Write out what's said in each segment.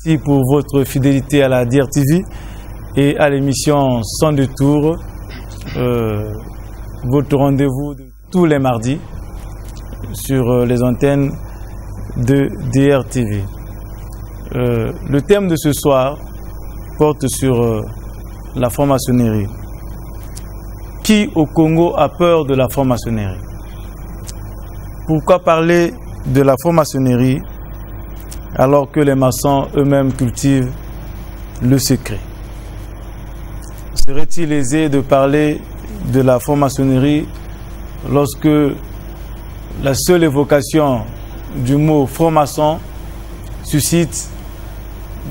Merci pour votre fidélité à la DRTV et à l'émission Sans Détour, votre rendez-vous de tous les mardis sur les antennes de DRTV. Le thème de ce soir porte sur la franc-maçonnerie. Qui au Congo a peur de la franc-maçonnerie? Pourquoi parler de la franc-maçonnerie alors que les maçons eux-mêmes cultivent le secret? Serait-il aisé de parler de la franc-maçonnerie lorsque la seule évocation du mot franc-maçon suscite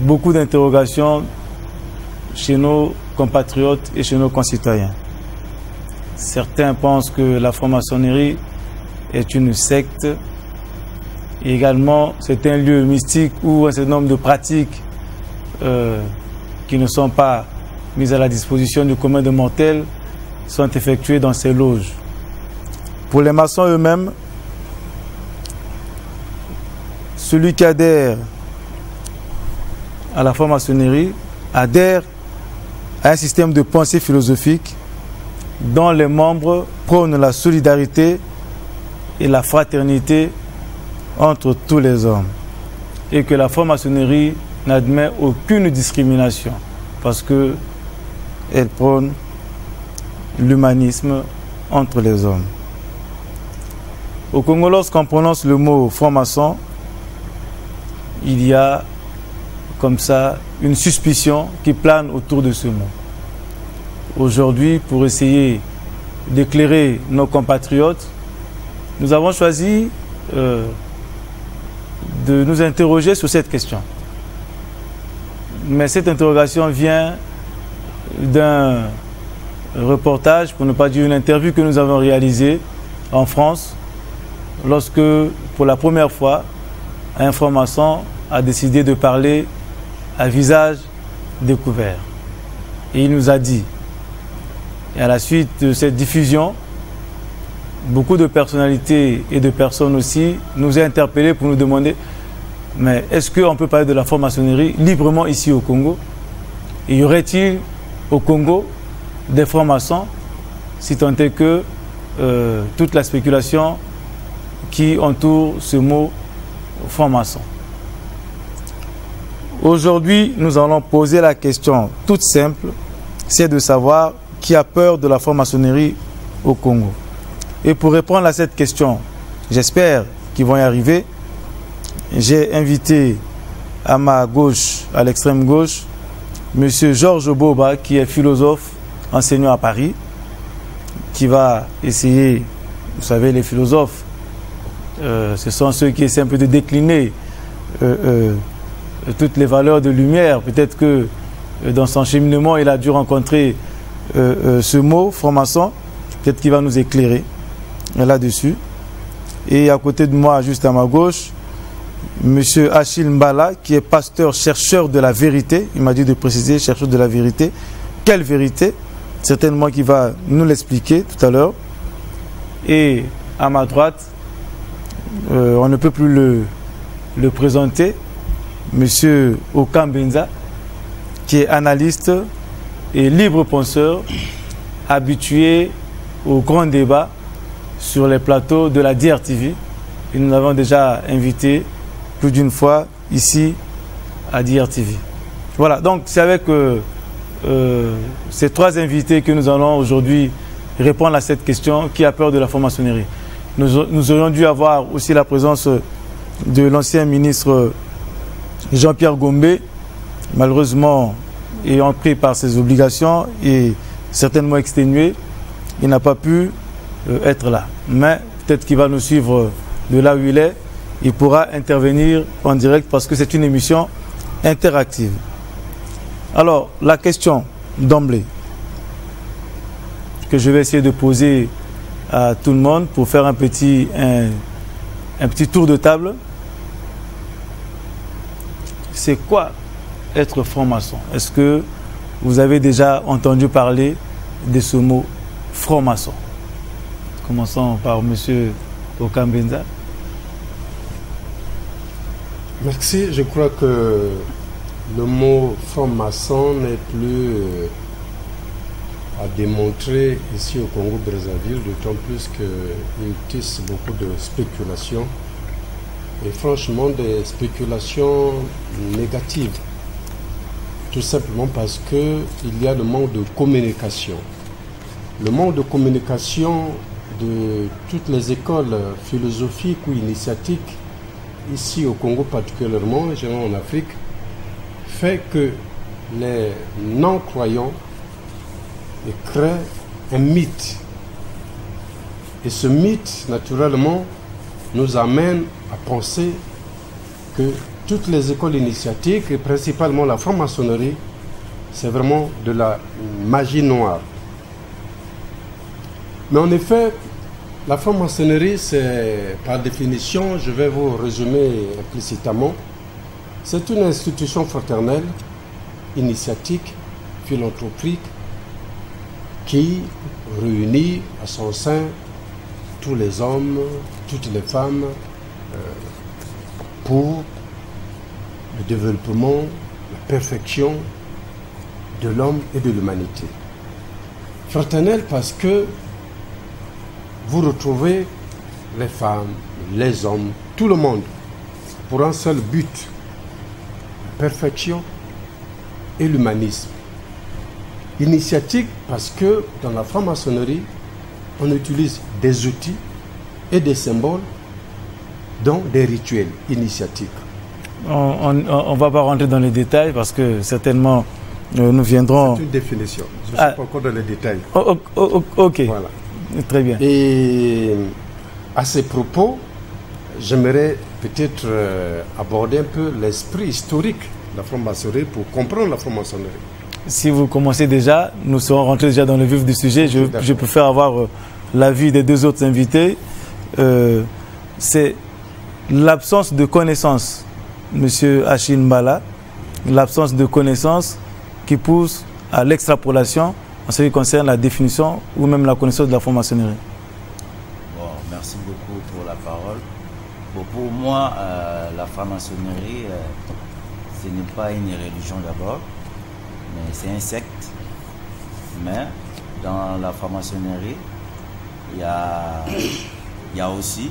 beaucoup d'interrogations chez nos compatriotes et chez nos concitoyens? Certains pensent que la franc-maçonnerie est une secte. Et également, c'est un lieu mystique où un certain nombre de pratiques qui ne sont pas mises à la disposition du commun des mortels sont effectuées dans ces loges. Pour les maçons eux-mêmes, celui qui adhère à la franc-maçonnerie adhère à un système de pensée philosophique dont les membres prônent la solidarité et la fraternité entre tous les hommes, et que la franc-maçonnerie n'admet aucune discrimination parce qu'elle prône l'humanisme entre les hommes. Au Congo, lorsqu'on prononce le mot franc-maçon, il y a comme ça une suspicion qui plane autour de ce mot. Aujourd'hui, pour essayer d'éclairer nos compatriotes, nous avons choisi de nous interroger sur cette question. Mais cette interrogation vient d'un reportage, pour ne pas dire une interview que nous avons réalisée en France, lorsque, pour la première fois, un franc-maçon a décidé de parler à visage découvert. Et il nous a dit, et à la suite de cette diffusion, beaucoup de personnalités et de personnes aussi nous ont interpellés pour nous demander, mais est-ce qu'on peut parler de la franc-maçonnerie librement ici au Congo? Et y aurait-il au Congo des francs-maçons, si tant est que toute la spéculation qui entoure ce mot franc-maçon? Aujourd'hui, nous allons poser la question toute simple, c'est de savoir qui a peur de la franc-maçonnerie au Congo. Et pour répondre à cette question, j'espère qu'ils vont y arriver, j'ai invité à ma gauche, à l'extrême gauche, M. Georges Boba, qui est philosophe, enseignant à Paris, qui va essayer, vous savez, les philosophes, ce sont ceux qui essaient un peu de décliner toutes les valeurs de lumière. Peut-être que dans son cheminement, il a dû rencontrer ce mot, franc-maçon, peut-être qu'il va nous éclairer là-dessus. Et à côté de moi, juste à ma gauche, M. Achille Mbala, qui est pasteur, chercheur de la vérité. Il m'a dit de préciser, chercheur de la vérité. Quelle vérité? Certainement qu'il va nous l'expliquer tout à l'heure. Et à ma droite, on ne peut plus le présenter, M. Okambenza, qui est analyste et libre penseur, habitué au grand débat sur les plateaux de la DRTV. Et nous l'avons déjà invité plus d'une fois ici à DRTV. Voilà, donc c'est avec ces trois invités que nous allons aujourd'hui répondre à cette question: qui a peur de la franc-maçonnerie? Nous aurions dû avoir aussi la présence de l'ancien ministre Jean-Pierre Gombe, malheureusement ayant pris par ses obligations et certainement exténué, il n'a pas pu être là. Mais peut-être qu'il va nous suivre de là où il est. Il pourra intervenir en direct parce que c'est une émission interactive. Alors, la question d'emblée que je vais essayer de poser à tout le monde pour faire un petit tour de table, c'est quoi être franc-maçon? Est-ce que vous avez déjà entendu parler de ce mot franc-maçon? Commençons par M. Okambenza. Merci. Je crois que Le mot franc-maçon n'est plus à démontrer ici au Congo-Brazzaville, d'autant plus qu'il tisse beaucoup de spéculations. Et franchement, des spéculations négatives. Tout simplement parce qu'il y a le manque de communication. Le manque de communication de toutes les écoles philosophiques ou initiatiques, ici au Congo particulièrement, et généralement en Afrique, fait que les non-croyants créent un mythe. Et ce mythe, naturellement, nous amène à penser que toutes les écoles initiatiques, et principalement la franc-maçonnerie, c'est vraiment de la magie noire. Mais en effet, la franc-maçonnerie, c'est par définition, je vais vous résumer implicitement, c'est une institution fraternelle, initiatique, philanthropique, qui réunit à son sein tous les hommes, toutes les femmes, pour le développement, la perfection de l'homme et de l'humanité. Fraternelle parce que vous retrouvez les femmes, les hommes, tout le monde pour un seul but, la perfection et l'humanisme. Initiatique parce que dans la franc-maçonnerie, on utilise des outils et des symboles, dont des rituels initiatiques. On ne va pas rentrer dans les détails parce que certainement nous viendrons... C'est une définition. Je ne suis pas encore dans les détails. Ok. Voilà. Très bien. Et à ces propos, j'aimerais peut-être aborder un peu l'esprit historique de la franc-maçonnerie pour comprendre la franc-maçonnerie. Si vous commencez déjà, nous serons rentrés déjà dans le vif du sujet. Je préfère avoir l'avis des deux autres invités. C'est l'absence de connaissance, Monsieur Achille Mbala, l'absence de connaissance qui pousse à l'extrapolation en ce qui concerne la définition ou même la connaissance de la franc-maçonnerie. Bon, merci beaucoup pour la parole. Bon, pour moi, la franc-maçonnerie, ce n'est pas une religion d'abord, mais c'est un secte. Mais dans la franc-maçonnerie, il y a aussi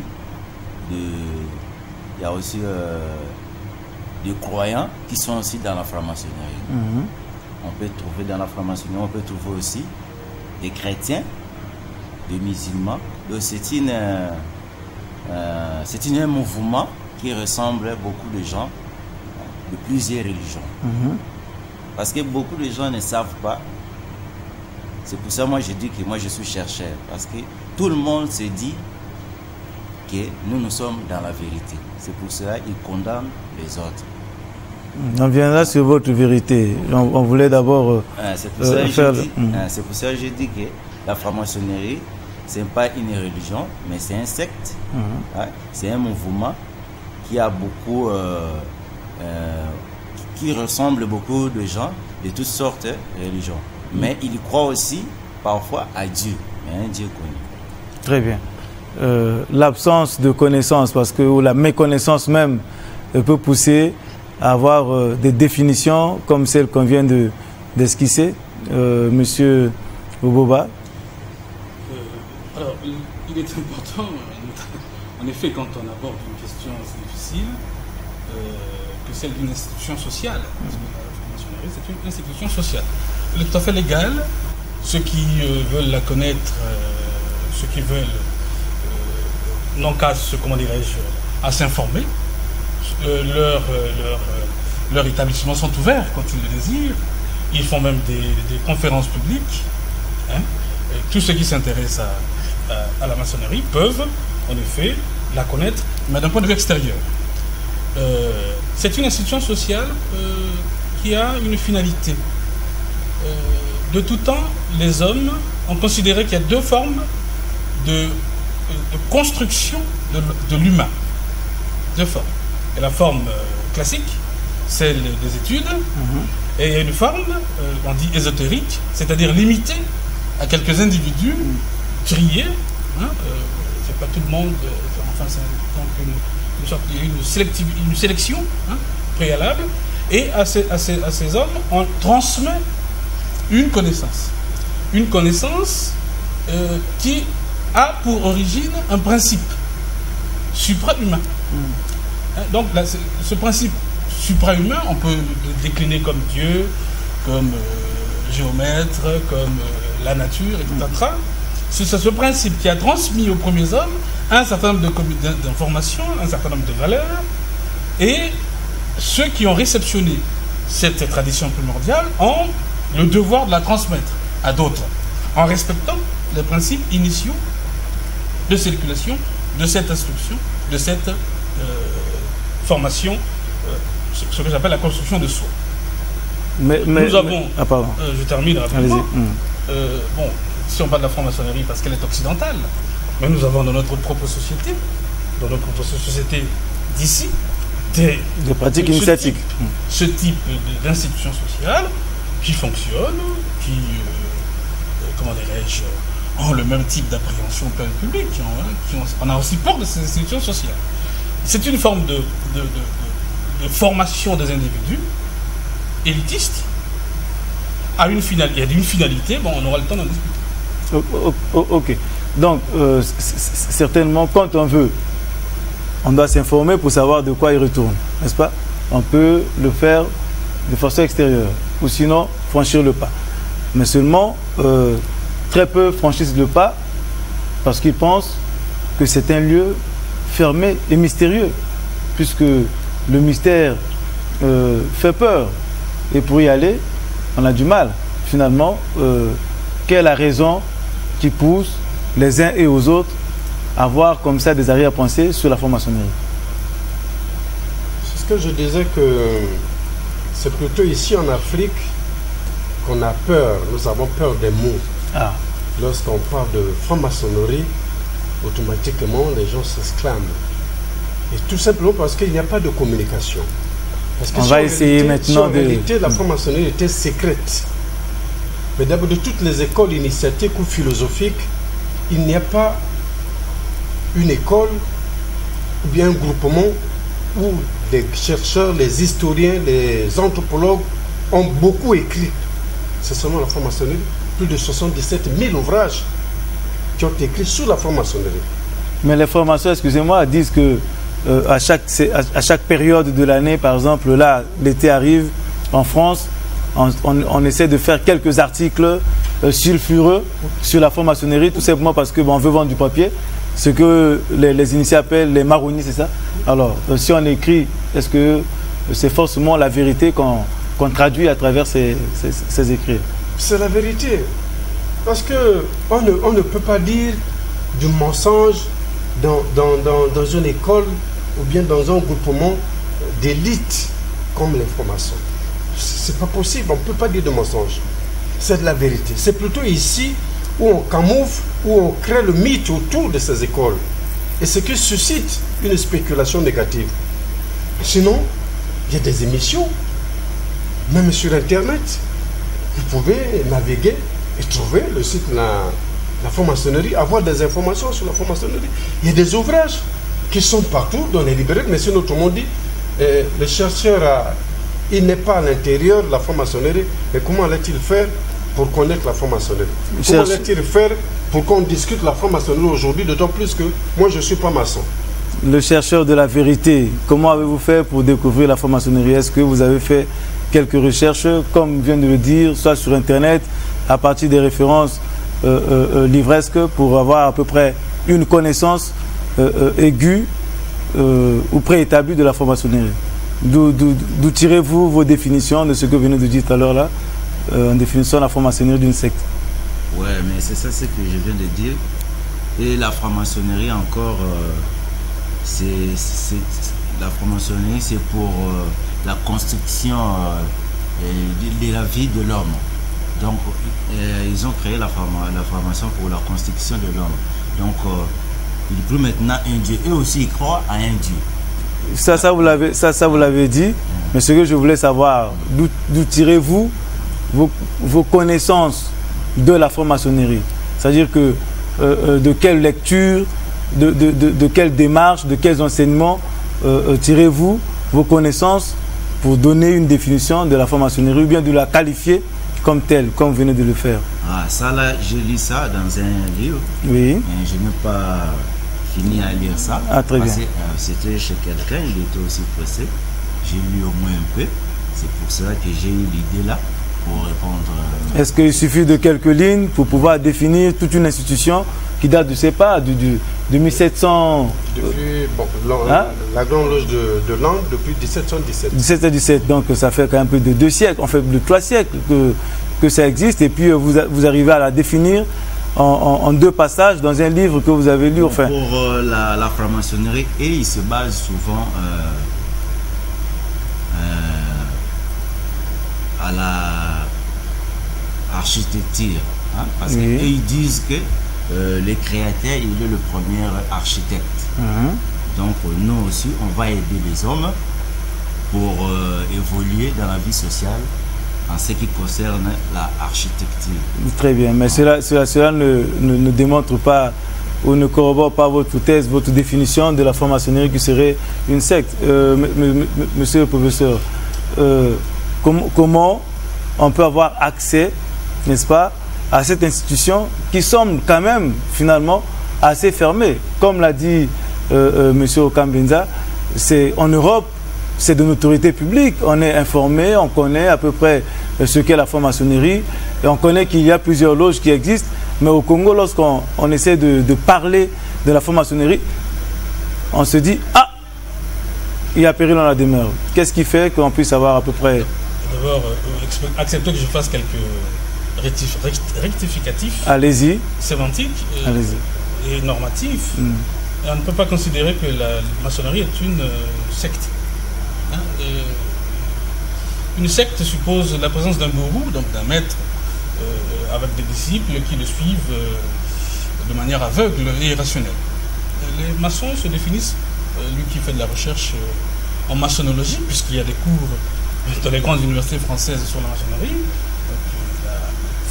des croyants qui sont aussi dans la franc-maçonnerie. On peut trouver dans la franc-maçonnerie, on peut trouver aussi des chrétiens, des musulmans. Donc c'est un mouvement qui ressemble à beaucoup de gens de plusieurs religions. Parce que beaucoup de gens ne savent pas. C'est pour ça que moi je dis que moi je suis chercheur. Parce que tout le monde se dit que nous sommes dans la vérité. C'est pour cela qu'ils condamnent les autres. On viendra sur votre vérité. On voulait d'abord c'est pour ça que je dis que la franc-maçonnerie, ce n'est pas une religion, mais c'est un secte. C'est un mouvement qui a beaucoup, qui ressemble beaucoup de gens de toutes sortes de religions. Mais il croit aussi parfois à Dieu, mais un Dieu connu. Très bien. L'absence de connaissance, parce que la méconnaissance même peut pousser à avoir des définitions comme celle qu'on vient d'esquisser. Monsieur Oboba. Alors, il est important, en effet, quand on aborde une question assez difficile, que celle d'une institution sociale. C'est une institution sociale. Il est tout à fait légal. Ceux qui veulent la connaître, ceux qui veulent n'ont qu'à à s'informer. Leurs établissements sont ouverts quand ils le désirent. Ils font même des conférences publiques. Tous ceux qui s'intéressent à la maçonnerie peuvent, en effet, la connaître, mais d'un point de vue extérieur. C'est une institution sociale qui a une finalité. De tout temps, les hommes ont considéré qu'il y a deux formes de construction de l'humain. Deux formes. Et la forme classique, celle des études, et il y a une forme, on dit ésotérique, c'est-à-dire limitée à quelques individus, triés. C'est pas tout le monde, enfin c'est donc une sélection préalable. Et à ces hommes, on transmet une connaissance. Une connaissance qui a pour origine un principe suprahumain. Donc là, ce principe suprahumain, on peut le décliner comme Dieu, comme géomètre, comme la nature, etc. C'est ce principe qui a transmis aux premiers hommes un certain nombre d'informations, un certain nombre de valeurs, et ceux qui ont réceptionné cette tradition primordiale ont le devoir de la transmettre à d'autres, en respectant les principes initiaux de circulation, de cette instruction, de cette formation, ce que j'appelle la construction de soi. Nous avons, je termine rapidement, bon, si on parle de la franc-maçonnerie parce qu'elle est occidentale, mais nous avons dans notre propre société, d'ici, des pratiques initiatiques. Ce type d'institutions sociales qui fonctionnent, qui, comment dirais-je, ont le même type d'appréhension plein public. On a aussi peur de ces institutions sociales. C'est une forme de formation des individus élitistes à une finalité. Il y a une finalité, bon, on aura le temps d'en discuter. Ok. Donc, certainement, quand on veut, on doit s'informer pour savoir de quoi il retourne, n'est-ce pas? On peut le faire de façon extérieure, ou sinon franchir le pas. Mais seulement, très peu franchissent le pas parce qu'ils pensent que c'est un lieu fermé et mystérieux, puisque le mystère fait peur. Et pour y aller, on a du mal. Finalement, quelle est la raison qui pousse les uns et aux autres à avoir comme ça des arrière-pensées sur la franc-maçonnerie? C'est ce que je disais, que c'est plutôt ici en Afrique qu'on a peur. Nous avons peur des mots. Lorsqu'on parle de franc-maçonnerie, automatiquement les gens s'exclament. Et tout simplement parce qu'il n'y a pas de communication. Parce que on va essayer maintenant de... En réalité, la franc-maçonnerie était secrète. Mais d'abord, de toutes les écoles initiatiques ou philosophiques, il n'y a pas une école ou bien un groupement où les chercheurs, les historiens, les anthropologues ont beaucoup écrit. C'est seulement la franc-maçonnerie. Plus de 77 000 ouvrages qui ont été écrits sur la franc-maçonnerie. Mais les francs-maçons, excusez-moi, disent que à chaque période de l'année, par exemple, là, l'été arrive en France, on essaie de faire quelques articles sulfureux sur la franc-maçonnerie, tout simplement parce qu'on veut vendre du papier, ce que les initiés appellent les marronniers, c'est ça? Alors, si on écrit, est-ce que c'est forcément la vérité qu'on traduit à travers ces écrits? C'est la vérité. Parce qu'on ne peut pas dire du mensonge dans une école ou bien dans un groupement d'élite comme les francs-maçons. C'est pas possible, on ne peut pas dire de mensonge. C'est de la vérité. C'est plutôt ici où on camoufle, où on crée le mythe autour de ces écoles. Et ce qui suscite une spéculation négative. Sinon, il y a des émissions, même sur Internet. Vous pouvez naviguer et trouver le site de la franc-maçonnerie, avoir des informations sur la franc-maçonnerie. Il y a des ouvrages qui sont partout dans les librairies, mais sinon, autrement dit, le chercheur, il n'est pas à l'intérieur de la franc-maçonnerie, mais comment allait-il faire pour connaître la franc-maçonnerie? Comment allait-il faire pour qu'on discute la franc-maçonnerie aujourd'hui, d'autant plus que moi, je ne suis pas maçon? Le chercheur de la vérité, comment avez-vous fait pour découvrir la franc-maçonnerie? Est-ce que vous avez fait quelques recherches, comme vient de le dire, soit sur Internet, à partir des références livresques, pour avoir à peu près une connaissance aiguë ou préétablie de la franc-maçonnerie? D'où tirez-vous vos définitions de ce que vous venez de dire tout à l'heure là, en définition de la franc-maçonnerie d'une secte? Ouais, mais c'est ça ce que je viens de dire. Et la franc-maçonnerie encore, la franc-maçonnerie, c'est pour la construction de la vie de l'homme. Donc, ils ont créé la franc-maçon pour la construction de l'homme. Donc, ils croient maintenant un Dieu. Eux aussi, ils croient à un Dieu. Ça vous l'avez dit, mais ce que je voulais savoir, d'où tirez-vous vos connaissances de la franc-maçonnerie? C'est-à-dire que de quelle lecture, de quelle démarche, de quels enseignements tirez-vous vos connaissances pour donner une définition de la franc-maçonnerie ou bien de la qualifier comme telle, comme vous venez de le faire. Ah, ça là, j'ai lu ça dans un livre. Oui. Mais je n'ai pas fini à lire ça. Ah, très bien. C'était chez quelqu'un, il était aussi pressé. J'ai lu au moins un peu. C'est pour cela que j'ai eu l'idée là pour répondre. Est-ce qu'il suffit de quelques lignes pour pouvoir définir toute une institution qui date, je ne sais pas, de 1700... Depuis la Grande Loge de Langres, depuis 1717. 1717, donc ça fait quand même plus de 2 siècles, en fait de 3 siècles que ça existe, et puis vous arrivez à la définir en 2 passages dans un livre que vous avez lu. Enfin. Pour la franc-maçonnerie, et il se base souvent à la architecture, hein, parce qu'ils disent que le créateur, il est le premier architecte. Donc nous aussi, on va aider les hommes pour évoluer dans la vie sociale en ce qui concerne l'architecture. Très bien, mais cela ne démontre pas ou ne corrobore pas votre thèse, votre définition de la franc-maçonnerie qui serait une secte. Monsieur le professeur, comment on peut avoir accès, n'est-ce pas, à cette institution qui semble quand même finalement assez fermée. Comme l'a dit monsieur Okambenza, en Europe, c'est de notoriété publique. On est informé, on connaît à peu près ce qu'est la franc-maçonnerie et on connaît qu'il y a plusieurs loges qui existent. Mais au Congo, lorsqu'on essaie de parler de la franc-maçonnerie, on se dit « Ah, il y a péril dans la demeure ». Qu'est-ce qui fait qu'on puisse avoir à peu près... D'abord, acceptez que je fasse quelques rectificatifs. Allez-y. Sémantiques et normatifs. On ne peut pas considérer que la maçonnerie est une secte. Hein, une secte suppose la présence d'un gourou, donc d'un maître, avec des disciples qui le suivent de manière aveugle et irrationnelle. Les maçons se définissent, lui qui fait de la recherche en maçonnologie, puisqu'il y a des cours dans les grandes universités françaises sur la maçonnerie, donc, il a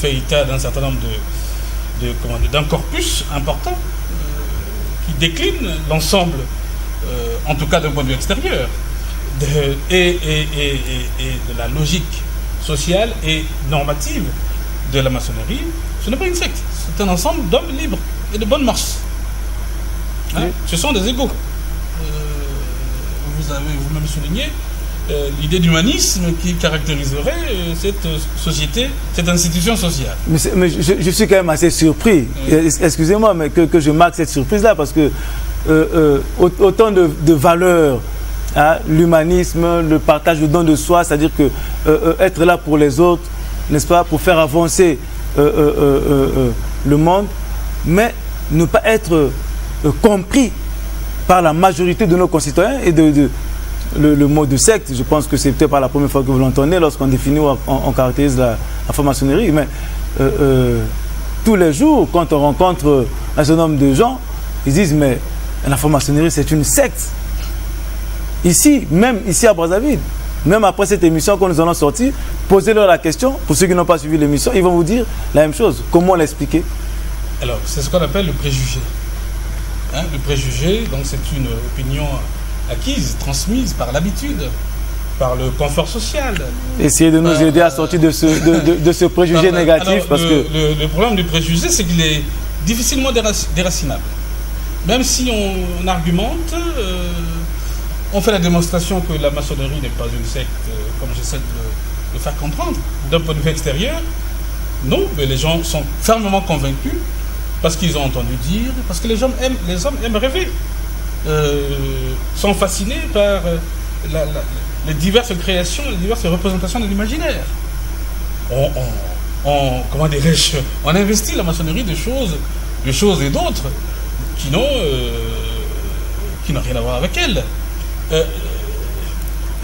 fait état d'un certain nombre d'un corpus important qui décline l'ensemble, en tout cas d'un point de vue extérieur, et de la logique sociale et normative de la maçonnerie. Ce n'est pas une secte, c'est un ensemble d'hommes libres et de bonnes mœurs. Hein? Oui. Ce sont des égaux. Vous avez vous-même souligné l'idée d'humanisme qui caractériserait cette société, cette institution sociale. Mais je suis quand même assez surpris, excusez-moi, mais que je marque cette surprise-là, parce que autant de valeurs, hein, l'humanisme, le partage, le don de soi, c'est-à-dire que être là pour les autres, n'est-ce pas, pour faire avancer le monde, mais ne pas être compris par la majorité de nos concitoyens et le mot de secte, je pense que c'est peut-être pas la première fois que vous l'entendez lorsqu'on définit ou on caractérise la franc-maçonnerie, mais tous les jours, quand on rencontre un certain nombre de gens, ils disent mais la franc-maçonnerie c'est une secte. Ici, même ici à Brazzaville, même après cette émission que nous allons sortir, posez-leur la question, pour ceux qui n'ont pas suivi l'émission, ils vont vous dire la même chose. Comment l'expliquer? Alors, c'est ce qu'on appelle le préjugé. Hein, le préjugé, donc c'est une opinion acquise, transmise par l'habitude, par le confort social. Essayez de nous aider à sortir de ce préjugé négatif. Alors, parce le problème du préjugé, c'est qu'il est difficilement déracinable. Même si on argumente, on fait la démonstration que la maçonnerie n'est pas une secte, comme j'essaie de faire comprendre, d'un point de vue extérieur. Non, mais les gens sont fermement convaincus parce qu'ils ont entendu dire, parce que les hommes aiment rêver. Sont fascinés par les diverses créations, les diverses représentations de l'imaginaire. Comment dirais-je, on investit la maçonnerie de choses et d'autres qui n'ont rien à voir avec elle.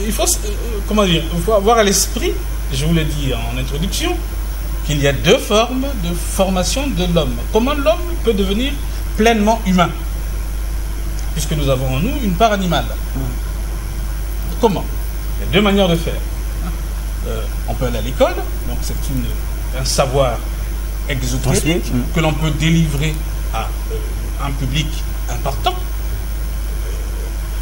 Il faut avoir à l'esprit, je vous l'ai dit en introduction, qu'il y a 2 formes de formation de l'homme. Comment l'homme peut devenir pleinement humain? Puisque nous avons en nous une part animale. Comment? Il y a 2 manières de faire. On peut aller à l'école, donc c'est un savoir exotérique que l'on peut délivrer à un public important.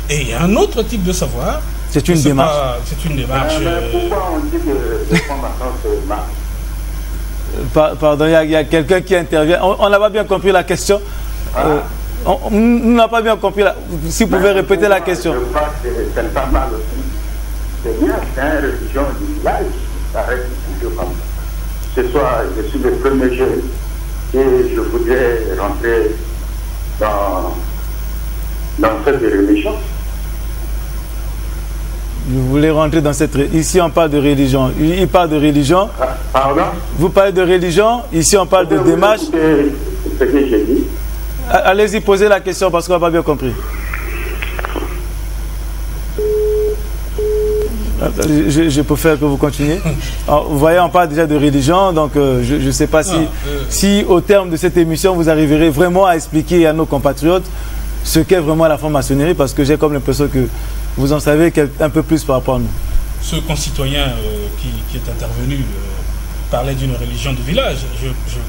Et il y a un autre type de savoir C'est une démarche. C'est une démarche. Pourquoi on dit que le franc-maçon c'est mal? Pardon, il y a quelqu'un qui intervient. On n'a pas bien compris la question. On n'a pas bien compris. Si vous pouvez répéter la question. Je crois que c'est pas mal aussi. C'est bien, c'est une religion du village. Ça reste toujours comme ça. Ce soir, je suis le premier jeune et je voudrais rentrer dans cette religion. Vous voulez rentrer dans cette... Ici, on parle de religion. Il parle de religion. Pardon? Vous parlez de religion. Ici, on parle de démarche. Ce que j'ai dit. Allez-y, posez la question parce qu'on n'a pas bien compris. Je préfère que vous continuiez. Alors, vous voyez, on parle déjà de religion, donc je ne sais pas si au terme de cette émission, vous arriverez vraiment à expliquer à nos compatriotes ce qu'est vraiment la franc-maçonnerie, parce que j'ai comme l'impression que vous en savez un peu plus par rapport à nous. Ce concitoyen qui est intervenu parlait d'une religion de village.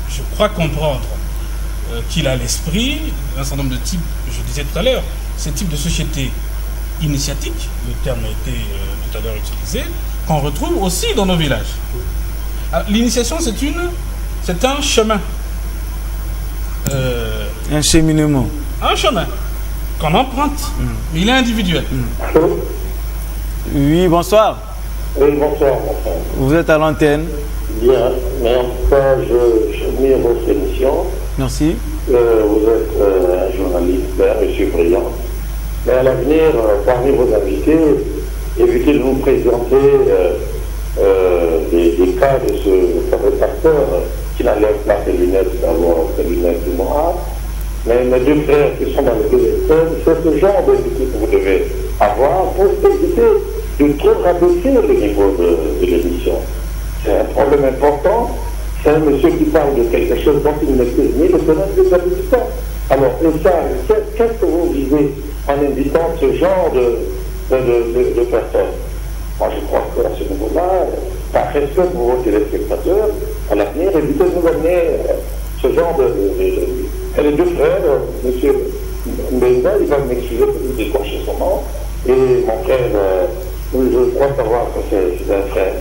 Je crois comprendre qu'il a l'esprit d'un certain nombre de types, je disais tout à l'heure, ces types de sociétés initiatiques, le terme a été tout à l'heure utilisé, qu'on retrouve aussi dans nos villages. L'initiation, c'est un chemin. Un cheminement. Un chemin qu'on emprunte, mais il est individuel. Oui, bonsoir. Oui, bonsoir, mon frère. Vous êtes à l'antenne. Bien, mais en tout cas, je mets votre émission. Merci. Vous êtes un journaliste, monsieur brillant. Mais à l'avenir, parmi vos invités, évitez de vous présenter des cas de ce fameux pasteur qui n'enlève pas ses lunettes, d'avoir ses lunettes noires. Mais mes deux frères qui sont dans le téléphone, c'est ce genre d'invité que vous devez avoir pour éviter de trop rabaisser le niveau de l'émission. C'est un problème important. C'est un monsieur qui parle de quelque chose dont il ne maîtrise ni le domaine des habitants. Alors, et ça, qu'est-ce que vous visez en invitant ce genre de personnes? Moi, je crois qu'à ce niveau-là, par respect pour vos téléspectateurs, à l'avenir, évitez de nous amener ce genre Et les deux frères, M. Mbenga, il va m'excuser pour décrocher son nom, et mon frère, je crois savoir que c'est un frère.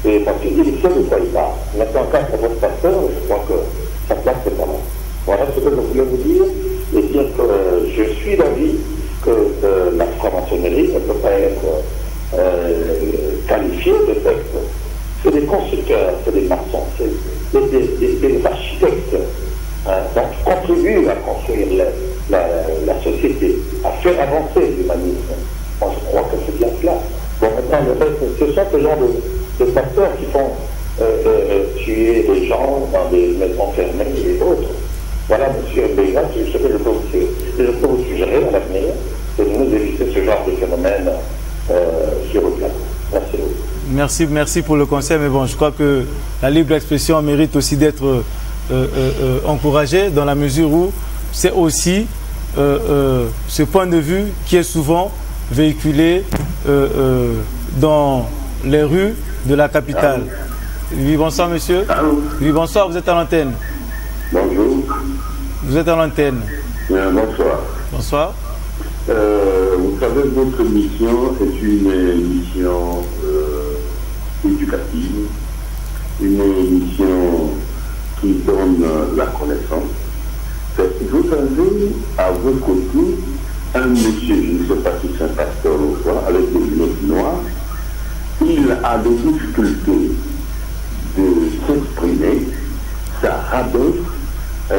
Et parce qu'il sait de quoi il parle. Maintenant, quand c'est votre pasteur, je crois que sa place c'est pas là. Voilà ce que je voulais vous dire, et dire que je suis d'avis que la franc-maçonnerie ne peut pas être qualifiée de secte. C'est des constructeurs, c'est des maçons, c'est des architectes. Donc, contribuent à construire la société, à faire avancer l'humanisme. Moi, je crois que c'est bien cela. Bon, maintenant, le fait, ce sont ce genre de pasteurs qui font tuer des gens dans des maisons fermées et autres. Voilà, monsieur Béga, ce que je peux vous suggérer à l'avenir, c'est de nous éviter ce genre de phénomène sur le plan. Merci. Merci pour le conseil, mais bon, je crois que la libre expression mérite aussi d'être encouragée dans la mesure où c'est aussi ce point de vue qui est souvent véhiculé dans les rues de la capitale. Oui, bonsoir monsieur. Allô. Oui, bonsoir, vous êtes à l'antenne. Bonjour. Vous êtes à l'antenne. Bonsoir. Bonsoir. Vous savez, votre émission est une émission éducative, une émission qui donne la connaissance. Vous avez à vos côtés un monsieur, je ne sais pas si c'est un pasteur ou quoi, avec des lunettes noires. Il a des difficultés de s'exprimer, ça rabaisse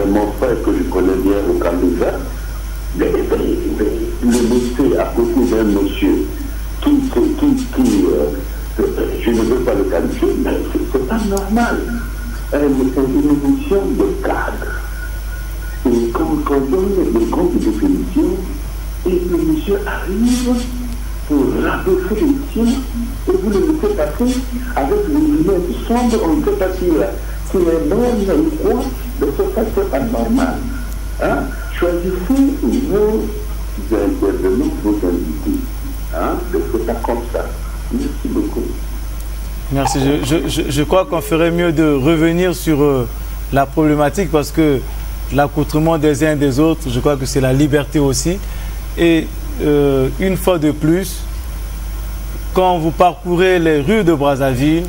mon frère que je connais bien au Canada, le laisser à côté d'un monsieur qui je ne veux pas le qualifier, mais c'est pas normal. C'est une émission de cadre. Et quand on donne les grandes définitions, et le monsieur arrive pour rabaisser les tiens, et vous le laissez passer avec les lunettes sombres, on ne sait pas s'il est même ou quoi, mais c'est pas normal. Hein? Choisissez vos intervenants, vos invités. Hein? C'est pas comme ça. Merci beaucoup. Merci. Je crois qu'on ferait mieux de revenir sur la problématique parce que l'accoutrement des uns et des autres, je crois que c'est la liberté aussi. Et une fois de plus, quand vous parcourez les rues de Brazzaville,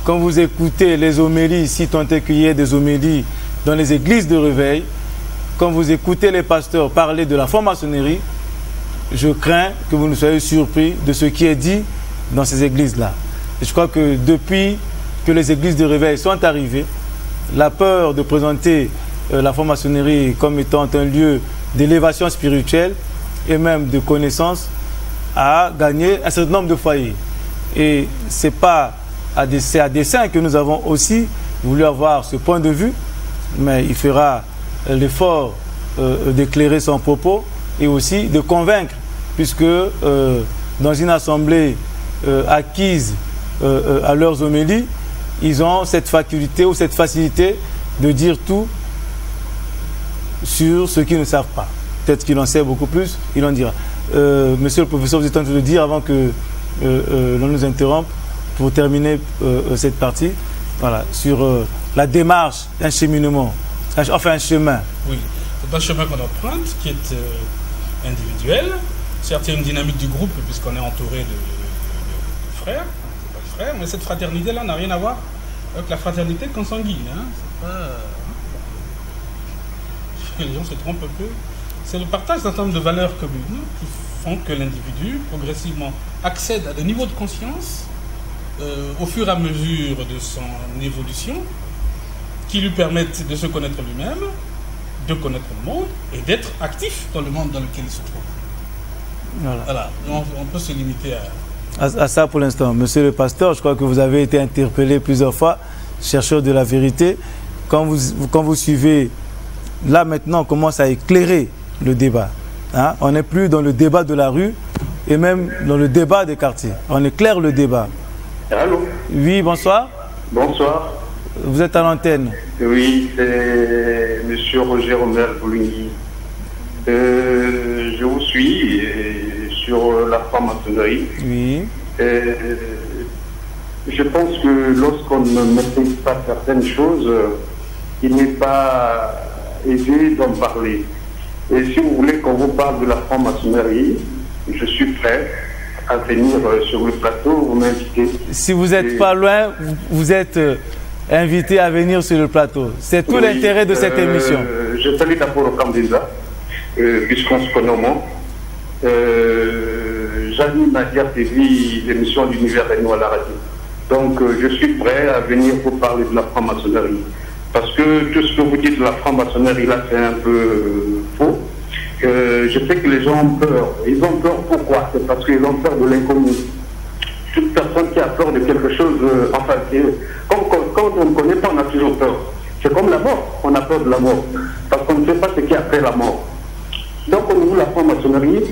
quand vous écoutez les homélies, si tant est qu'il y ait des homélies dans les églises de réveil, quand vous écoutez les pasteurs parler de la franc-maçonnerie, je crains que vous ne soyez surpris de ce qui est dit dans ces églises-là. Et je crois que depuis que les églises de réveil sont arrivées, la peur de présenter la franc-maçonnerie comme étant un lieu d'élévation spirituelle et même de connaissance a gagné un certain nombre de foyers. Et c'est à dessein que nous avons aussi voulu avoir ce point de vue, mais il fera l'effort d'éclairer son propos et aussi de convaincre, puisque dans une assemblée acquise à leurs homélies, ils ont cette faculté ou cette facilité de dire tout sur ce qu'ils ne savent pas. Peut-être qu'il en sait beaucoup plus, il en dira. Monsieur le professeur, vous êtes en train de dire, avant que l'on nous interrompe, pour terminer cette partie, voilà, sur la démarche d'un cheminement, enfin un chemin. Oui, c'est un chemin qu'on emprunte qui est individuel. Certes, il y a une dynamique du groupe puisqu'on est entouré de frères, c'est pas frères, mais cette fraternité-là n'a rien à voir avec la fraternité consanguine. Hein. C'est pas... Les gens se trompent un peu. C'est le partage d'un certain nombre de valeurs communes qui font que l'individu, progressivement, accède à des niveaux de conscience au fur et à mesure de son évolution, qui lui permettent de se connaître lui-même, de connaître le monde et d'être actif dans le monde dans lequel il se trouve. Voilà. On peut se limiter à ça pour l'instant. Monsieur le pasteur, je crois que vous avez été interpellé plusieurs fois, chercheur de la vérité. Quand vous suivez, là maintenant on commence à éclairer le débat. Hein? On n'est plus dans le débat de la rue et même dans le débat des quartiers. On éclaire le débat. Allô? Oui, bonsoir. Bonsoir. Vous êtes à l'antenne. Oui, c'est M. Roger Omer Boulingui. Je vous suis sur la franc-maçonnerie. Oui. Je pense que lorsqu'on ne maîtrise pas certaines choses, il n'est pas aisé d'en parler. Et si vous voulez qu'on vous parle de la franc-maçonnerie, je suis prêt à venir sur le plateau, vous m'invitez. Si vous n'êtes pas loin, vous êtes invité à venir sur le plateau. C'est tout l'intérêt de cette émission. Je salue d'abord au Cambéza, puisqu'on se connaît au monde. J'anime à Dia TV l'émission d'Univers et nous à la radio. Donc je suis prêt à venir vous parler de la franc-maçonnerie. Parce que tout ce que vous dites de la franc-maçonnerie, là, c'est un peu faux. Je sais que les gens ont peur. Ils ont peur pourquoi? C'est parce qu'ils ont peur de l'inconnu. Toute personne qui a peur de quelque chose, quand on ne connaît pas, on a toujours peur. C'est comme la mort, on a peur de la mort. Parce qu'on ne sait pas ce qu'il y a après la mort. Donc au niveau de la franc-maçonnerie,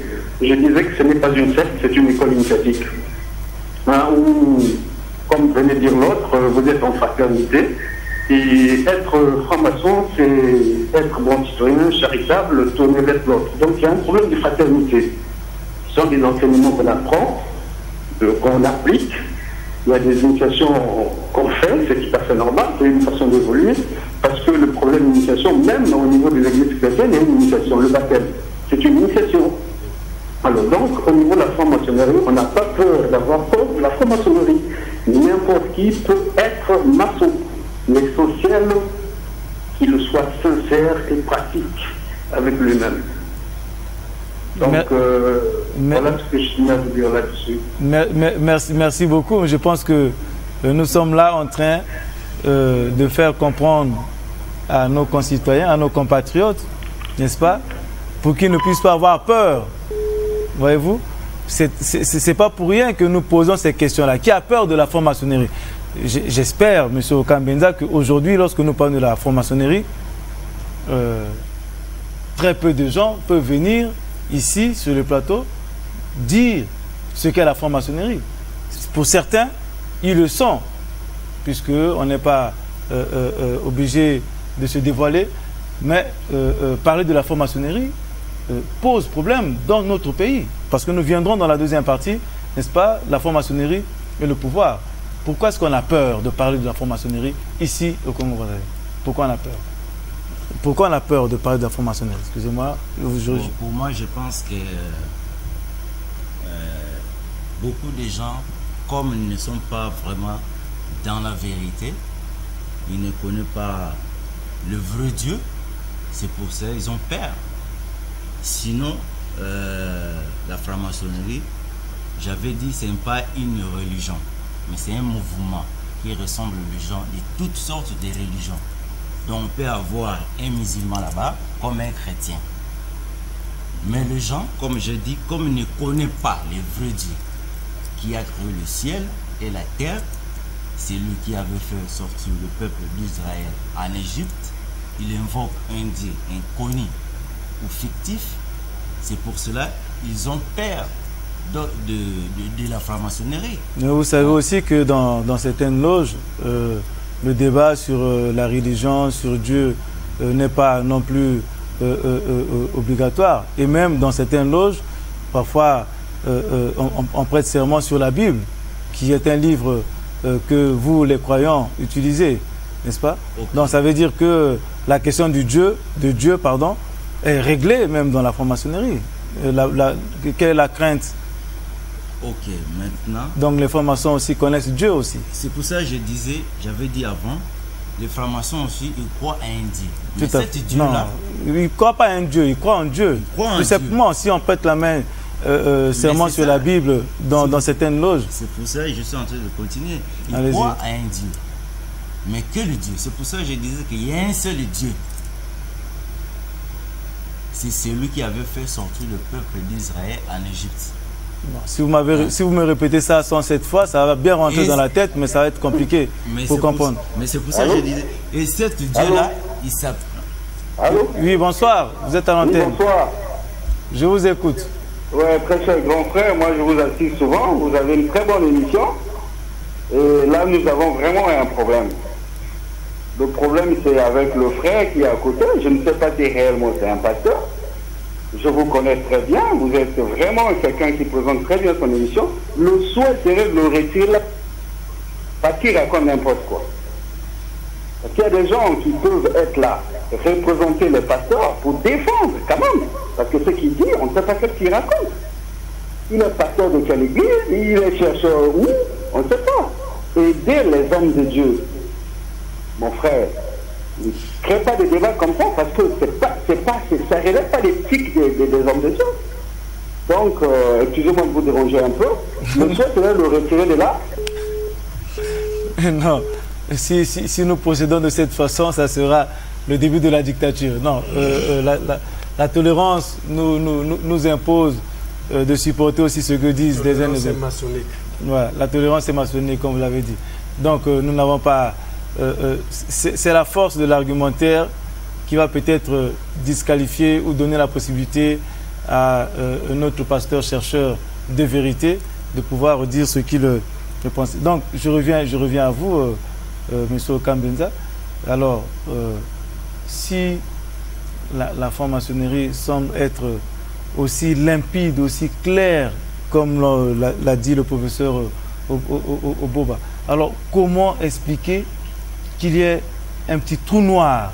je disais que ce n'est pas une secte, c'est une école initiatique. Hein, où, comme venait dire l'autre, vous êtes en fraternité. Et être franc-maçon, c'est être bon citoyen, charitable, tourner vers l'autre. Donc il y a un problème de fraternité. Ce sont des enseignements qu'on apprend, qu'on applique. Il y a des initiations qu'on fait, c'est tout à fait normal, c'est une façon d'évoluer. Parce que le problème d'initiation, même au niveau des églises chrétiennes, il y a une initiation, le baptême. C'est une initiation. Alors donc, au niveau de la franc-maçonnerie, on n'a pas peur d'avoir peur de la franc-maçonnerie. N'importe qui peut être maçon. L'essentiel, qu'il soit sincère et pratique avec lui-même. Donc, voilà ce que je tiens à vous dire là-dessus. Merci beaucoup. Je pense que nous sommes là en train de faire comprendre à nos concitoyens, à nos compatriotes, n'est-ce pas, pour qu'ils ne puissent pas avoir peur. Voyez-vous, c'est pas pour rien que nous posons ces questions-là. Qui a peur de la franc-maçonnerie? J'espère, M. Okambenza, qu'aujourd'hui, lorsque nous parlons de la franc-maçonnerie, très peu de gens peuvent venir ici, sur le plateau, dire ce qu'est la franc-maçonnerie. Pour certains, ils le sont, puisqu'on n'est pas obligé de se dévoiler, mais parler de la franc-maçonnerie pose problème dans notre pays, parce que nous viendrons dans la deuxième partie, n'est-ce pas, la franc-maçonnerie et le pouvoir. Pourquoi est-ce qu'on a peur de parler de la franc-maçonnerie ici au Congo-Brazzaville? Pourquoi on a peur? Pourquoi on a peur de parler de la franc-maçonnerie? Excusez-moi. Pour moi, je pense que beaucoup de gens, comme ils ne sont pas vraiment dans la vérité, ils ne connaissent pas le vrai Dieu, c'est pour ça qu'ils ont peur. Sinon, la franc-maçonnerie, j'avais dit, ce n'est pas une religion, mais c'est un mouvement qui ressemble aux gens de toutes sortes de religions. Donc on peut avoir un musulman là-bas comme un chrétien. Mais les gens, comme je dis, comme ils ne connaissent pas le vrai Dieu qui a créé le ciel et la terre, c'est lui qui avait fait sortir le peuple d'Israël en Égypte, il invoque un Dieu inconnu ou fictif. C'est pour cela qu'ils ont peur de la franc-maçonnerie. Mais vous savez aussi que dans certaines loges, le débat sur la religion, sur Dieu, n'est pas non plus obligatoire. Et même dans certaines loges, parfois, on prête serment sur la Bible, qui est un livre que vous, les croyants, utilisez, n'est-ce pas? Okay. Donc ça veut dire que la question du Dieu, est réglée même dans la franc-maçonnerie. Quelle est la crainte? Ok, maintenant... Donc les francs-maçons aussi connaissent Dieu aussi. C'est pour ça que j'avais dit avant, les francs-maçons aussi, ils croient à un Dieu. Mais tout à cet Dieu-là... Ils ne croient pas à un Dieu, ils croient en Dieu. Tout simplement, si on pète la main serment sur la Bible dans certaines loges. C'est pour ça que je suis en train de continuer. Ils croient à un Dieu. Mais quel Dieu? C'est pour ça que je disais qu'il y a un seul Dieu. C'est celui qui avait fait sortir le peuple d'Israël en Égypte. Bon, si vous me répétez ça 107 fois, ça va bien rentrer dans la tête, mais ça va être compliqué pour comprendre. Mais c'est pour ça que je disais. Et cet Dieu-là, il s'appelle... Allô? Oui, bonsoir. Vous êtes à l'antenne. Oui, bonsoir. Je vous écoute. Oui, très cher grand frère, moi je vous assiste souvent. Vous avez une très bonne émission. Et là, nous avons vraiment un problème. Le problème, c'est avec le frère qui est à côté. Je ne sais pas si réellement c'est un pasteur. Je vous connais très bien. Vous êtes vraiment quelqu'un qui présente très bien son émission. Le souhait serait de le retirer là. Parce qu'il raconte n'importe quoi. Parce qu'il y a des gens qui peuvent être là, représenter le pasteur pour défendre quand même. Parce que ce qu'il dit, on ne sait pas ce qu'il raconte. Il est pasteur de quelle église? Il est chercheur où? On ne sait pas. Aider les hommes de Dieu. Mon frère, ne crée pas de débats comme ça parce que ça ne relève pas l'éthique des hommes de Dieu. Donc, excusez-moi de vous déranger un peu. Le souhait serait de le retirer de là. Non, si nous procédons de cette façon, ça sera le début de la dictature. Non, la tolérance nous impose de supporter aussi ce que disent des uns et des autres. Maçonnique. Voilà, la tolérance est maçonnique, comme vous l'avez dit. Donc, nous n'avons pas... c'est la force de l'argumentaire qui va peut-être disqualifier ou donner la possibilité à notre pasteur chercheur de vérité de pouvoir dire ce qu'il pense. Donc, je reviens à vous, M. Okambenza. Alors, si la franc-maçonnerie semble être aussi limpide, aussi claire, comme l'a dit le professeur Oboba, alors comment expliquer qu'il y ait un petit trou noir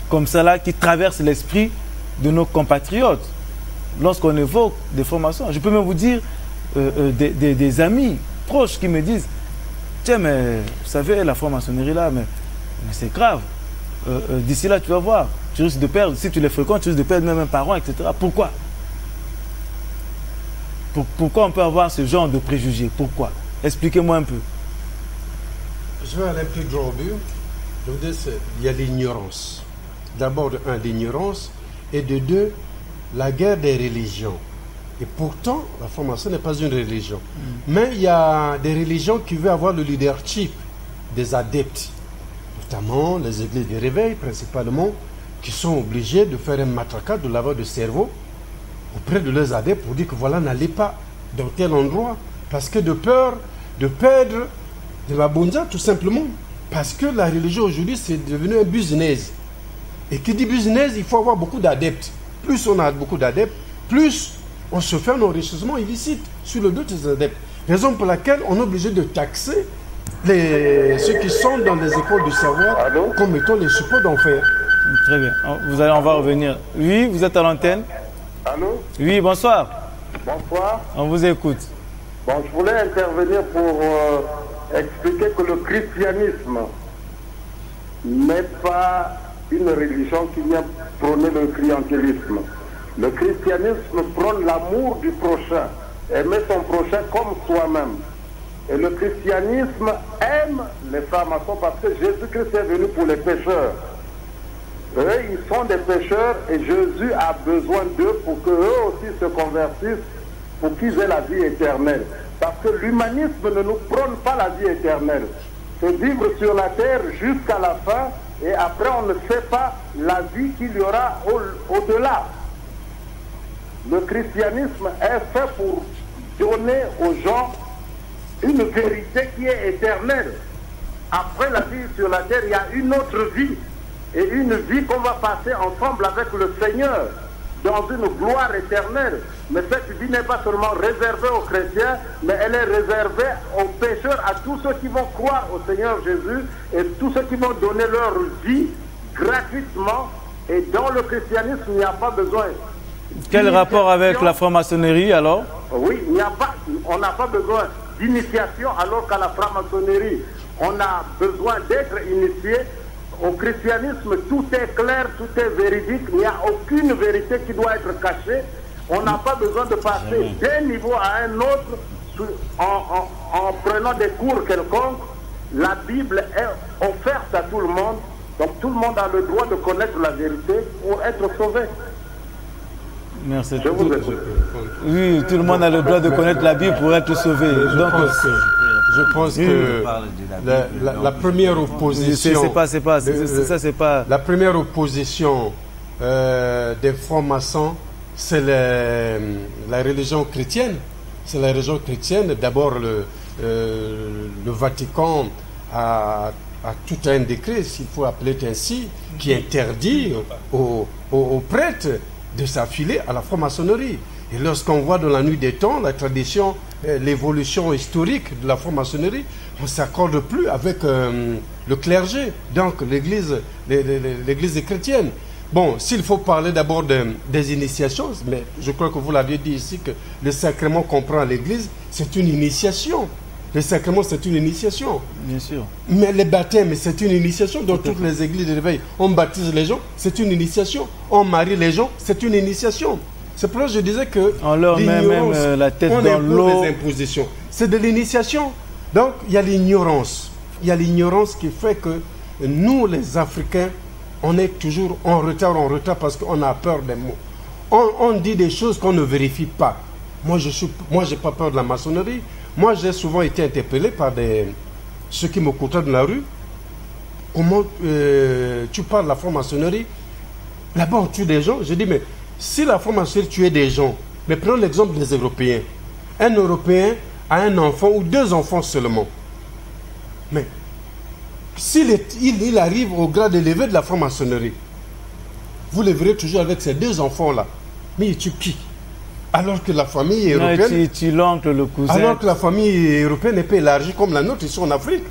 comme ça là qui traverse l'esprit de nos compatriotes lorsqu'on évoque des francs-maçons? Je peux même vous dire des amis proches qui me disent: tiens, mais vous savez, la franc-maçonnerie là, mais c'est grave. D'ici là, tu vas voir, tu risques de perdre, si tu les fréquentes, tu risques de perdre même un parent, etc. Pourquoi? Pourquoi on peut avoir ce genre de préjugés? Pourquoi? Expliquez-moi un peu. Je vais aller plus droit au but. Je vous dis, il y a l'ignorance. D'abord, de un, l'ignorance, et de deux, la guerre des religions. Et pourtant, la franc-maçon n'est pas une religion. Mais il y a des religions qui veulent avoir le leadership des adeptes, notamment les églises de réveil, principalement, qui sont obligées de faire un matraquage de lavage de cerveau auprès de leurs adeptes pour dire que voilà, n'allez pas dans tel endroit, parce que de peur de perdre de la bonza, tout simplement. Parce que la religion aujourd'hui, c'est devenu un business. Et qui dit business, il faut avoir beaucoup d'adeptes. Plus on a beaucoup d'adeptes, plus on se fait un enrichissement illicite sur le dos des adeptes. Raison pour laquelle on est obligé de taxer ceux qui sont dans les écoles du savoir comme étant les supports d'enfer. Très bien. On va revenir. Oui, vous êtes à l'antenne. Allô? Oui, bonsoir. Bonsoir. On vous écoute. Bon, je voulais intervenir pour expliquer que le christianisme n'est pas une religion qui vient prôner le clientélisme. Le christianisme prône l'amour du prochain, aimer son prochain comme soi-même. Et le christianisme aime les francs-maçons parce que Jésus-Christ est venu pour les pécheurs. Eux, ils sont des pécheurs et Jésus a besoin d'eux pour qu'eux aussi se convertissent, pour qu'ils aient la vie éternelle. Parce que l'humanisme ne nous prône pas la vie éternelle. C'est vivre sur la terre jusqu'à la fin et après on ne sait pas la vie qu'il y aura au-delà. Le christianisme est fait pour donner aux gens une vérité qui est éternelle. Après la vie sur la terre, il y a une autre vie. Et une vie qu'on va passer ensemble avec le Seigneur dans une gloire éternelle. Mais cette vie n'est pas seulement réservée aux chrétiens, mais elle est réservée aux pécheurs, à tous ceux qui vont croire au Seigneur Jésus et tous ceux qui vont donner leur vie gratuitement. Et dans le christianisme, il n'y a pas besoin. Quel rapport avec la franc-maçonnerie alors? Oui, on n'a pas besoin d'initiation alors qu'à la franc-maçonnerie, on a besoin d'être initié. Au christianisme, tout est clair, tout est véridique, il n'y a aucune vérité qui doit être cachée. On n'a pas besoin de passer d'un niveau à un autre en prenant des cours quelconques. La Bible est offerte à tout le monde, donc tout le monde a le droit de connaître la vérité pour être sauvé. Merci. Je vous écoute. Oui, tout le monde a le droit de connaître la Bible pour être sauvé. Donc, je pense que la première opposition... c'est pas... La première opposition des francs-maçons, c'est la religion chrétienne. C'est la religion chrétienne. D'abord, le Vatican a tout un décret, s'il faut appeler ainsi, qui interdit aux prêtres de s'affiler à la franc-maçonnerie. Et lorsqu'on voit dans la nuit des temps la tradition, l'évolution historique de la franc-maçonnerie, on ne s'accorde plus avec le clergé, donc l'église chrétienne. Bon, s'il faut parler d'abord des initiations, mais je crois que vous l'aviez dit ici que le sacrement qu'on prend à l'église, c'est une initiation. Le sacrement, c'est une initiation. Bien sûr. Mais les baptêmes, c'est une initiation. Dans toutes les églises de réveil, on baptise les gens, c'est une initiation. On marie les gens, c'est une initiation. C'est pour ça que je disais que on leur met même la tête dans l'eau. Les impositions. C'est de l'initiation. Donc, il y a l'ignorance. Il y a l'ignorance qui fait que nous, les Africains, on est toujours en retard parce qu'on a peur des mots. On dit des choses qu'on ne vérifie pas. Moi, j'ai pas peur de la maçonnerie. Moi, j'ai souvent été interpellé par ceux qui me côtoient dans la rue. Comment tu parles de la franc-maçonnerie? Là-bas, on tue des gens. Je dis, mais si la franc-maçonnerie tuait des gens, mais prenons l'exemple des Européens. Un Européen a un enfant ou deux enfants seulement. Mais s'il arrive au grade élevé de la franc-maçonnerie, vous le verrez toujours avec ces deux enfants-là. Mais il tue qui? Alors que la famille européenne... tu l'oncle, le cousin... Alors que la famille européenne n'est pas élargie comme la nôtre ici en Afrique.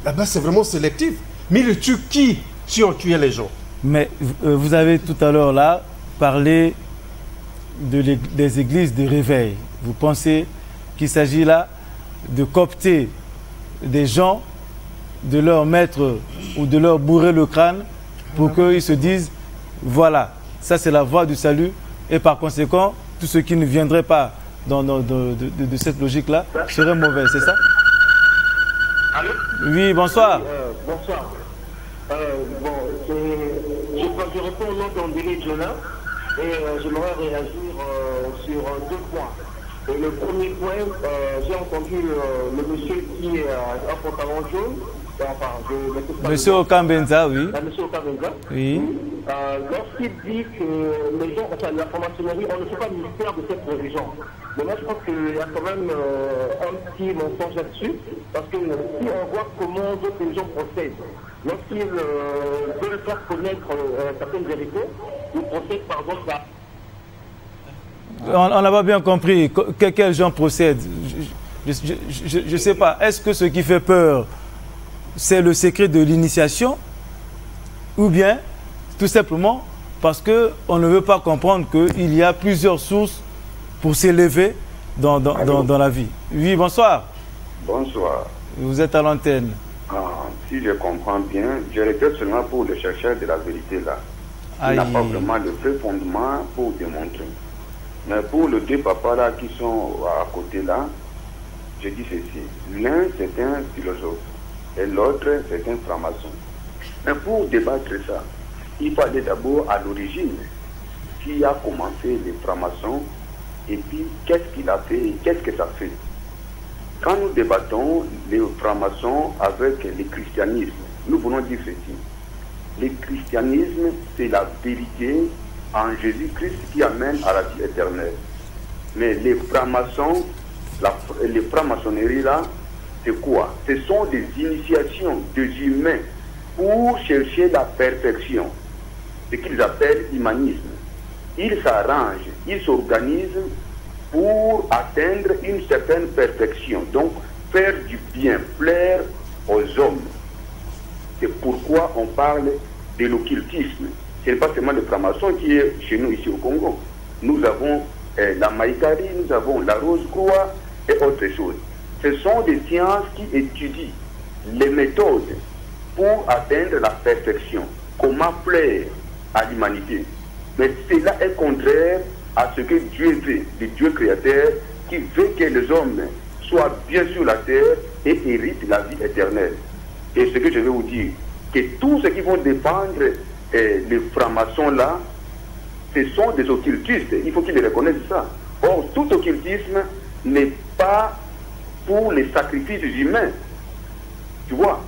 Là-bas, c'est vraiment sélectif. Mais il tue qui si on tuait les gens? Mais vous avez tout à l'heure là parlé des églises de réveil. Vous pensez qu'il s'agit là de coopter des gens, de leur mettre ou de leur bourrer le crâne pour qu'ils se disent, voilà, ça c'est la voie du salut et par conséquent, tout ce qui ne viendrait pas de cette logique-là serait mauvais, c'est ça? Allô? Oui, bonsoir. Bonsoir. Je réponds au nom d'André Jola et j'aimerais réagir sur deux points. Et le premier point, j'ai entendu le monsieur qui est un pantalon jaune. Monsieur Okambenza, oui. Monsieur Okambenza. Oui. Lorsqu'il dit que les gens, enfin la franc-maçonnerie, on ne fait pas le mystère de cette religion. Mais moi je pense qu'il y a quand même un petit mensonge là-dessus, parce que si on voit comment d'autres religions procèdent, lorsqu'ils veulent faire connaître certaines vérités, ils procèdent par exemple à... On n'a pas bien compris quels gens procèdent. Je ne sais pas. Est-ce que ce qui fait peur, c'est le secret de l'initiation, ou bien tout simplement parce qu'on ne veut pas comprendre qu'il y a plusieurs sources pour s'élever dans la vie. Oui, bonsoir. Bonsoir. Vous êtes à l'antenne. Si je comprends bien, je regrette seulement pour le chercheur de la vérité là. Il n'a pas vraiment le vrai fondement pour démontrer. Mais pour les deux papas là qui sont à côté là, je dis ceci. L'un c'est un philosophe et l'autre c'est un franc-maçon. Mais pour débattre ça, il faut aller d'abord à l'origine. Qui a commencé les francs-maçons et puis qu'est-ce qu'il a fait et qu'est-ce que ça fait. Quand nous débattons les francs-maçons avec le christianisme, nous voulons dire ceci. Le christianisme, c'est la vérité en Jésus-Christ qui amène à la vie éternelle. Mais les francs-maçons, les francs-maçonneries là, c'est quoi? Ce sont des initiations des humains pour chercher la perfection. Ce qu'ils appellent l'humanisme. Ils s'arrangent, ils s'organisent pour atteindre une certaine perfection. Donc, faire du bien, plaire aux hommes. C'est pourquoi on parle de l'occultisme. Ce n'est pas seulement le franc-maçon qui est chez nous ici au Congo. Nous avons la maïkari, nous avons la rose-croix et autres choses. Ce sont des sciences qui étudient les méthodes pour atteindre la perfection. Comment plaire à l'humanité. Mais cela est contraire à ce que Dieu veut, le Dieu créateur, qui veut que les hommes soient bien sur la terre et héritent la vie éternelle. Et ce que je vais vous dire, que tous ceux qui vont défendre les francs-maçons là, ce sont des occultistes. Il faut qu'ils reconnaissent ça. Or, tout occultisme n'est pas pour les sacrifices humains. Tu vois,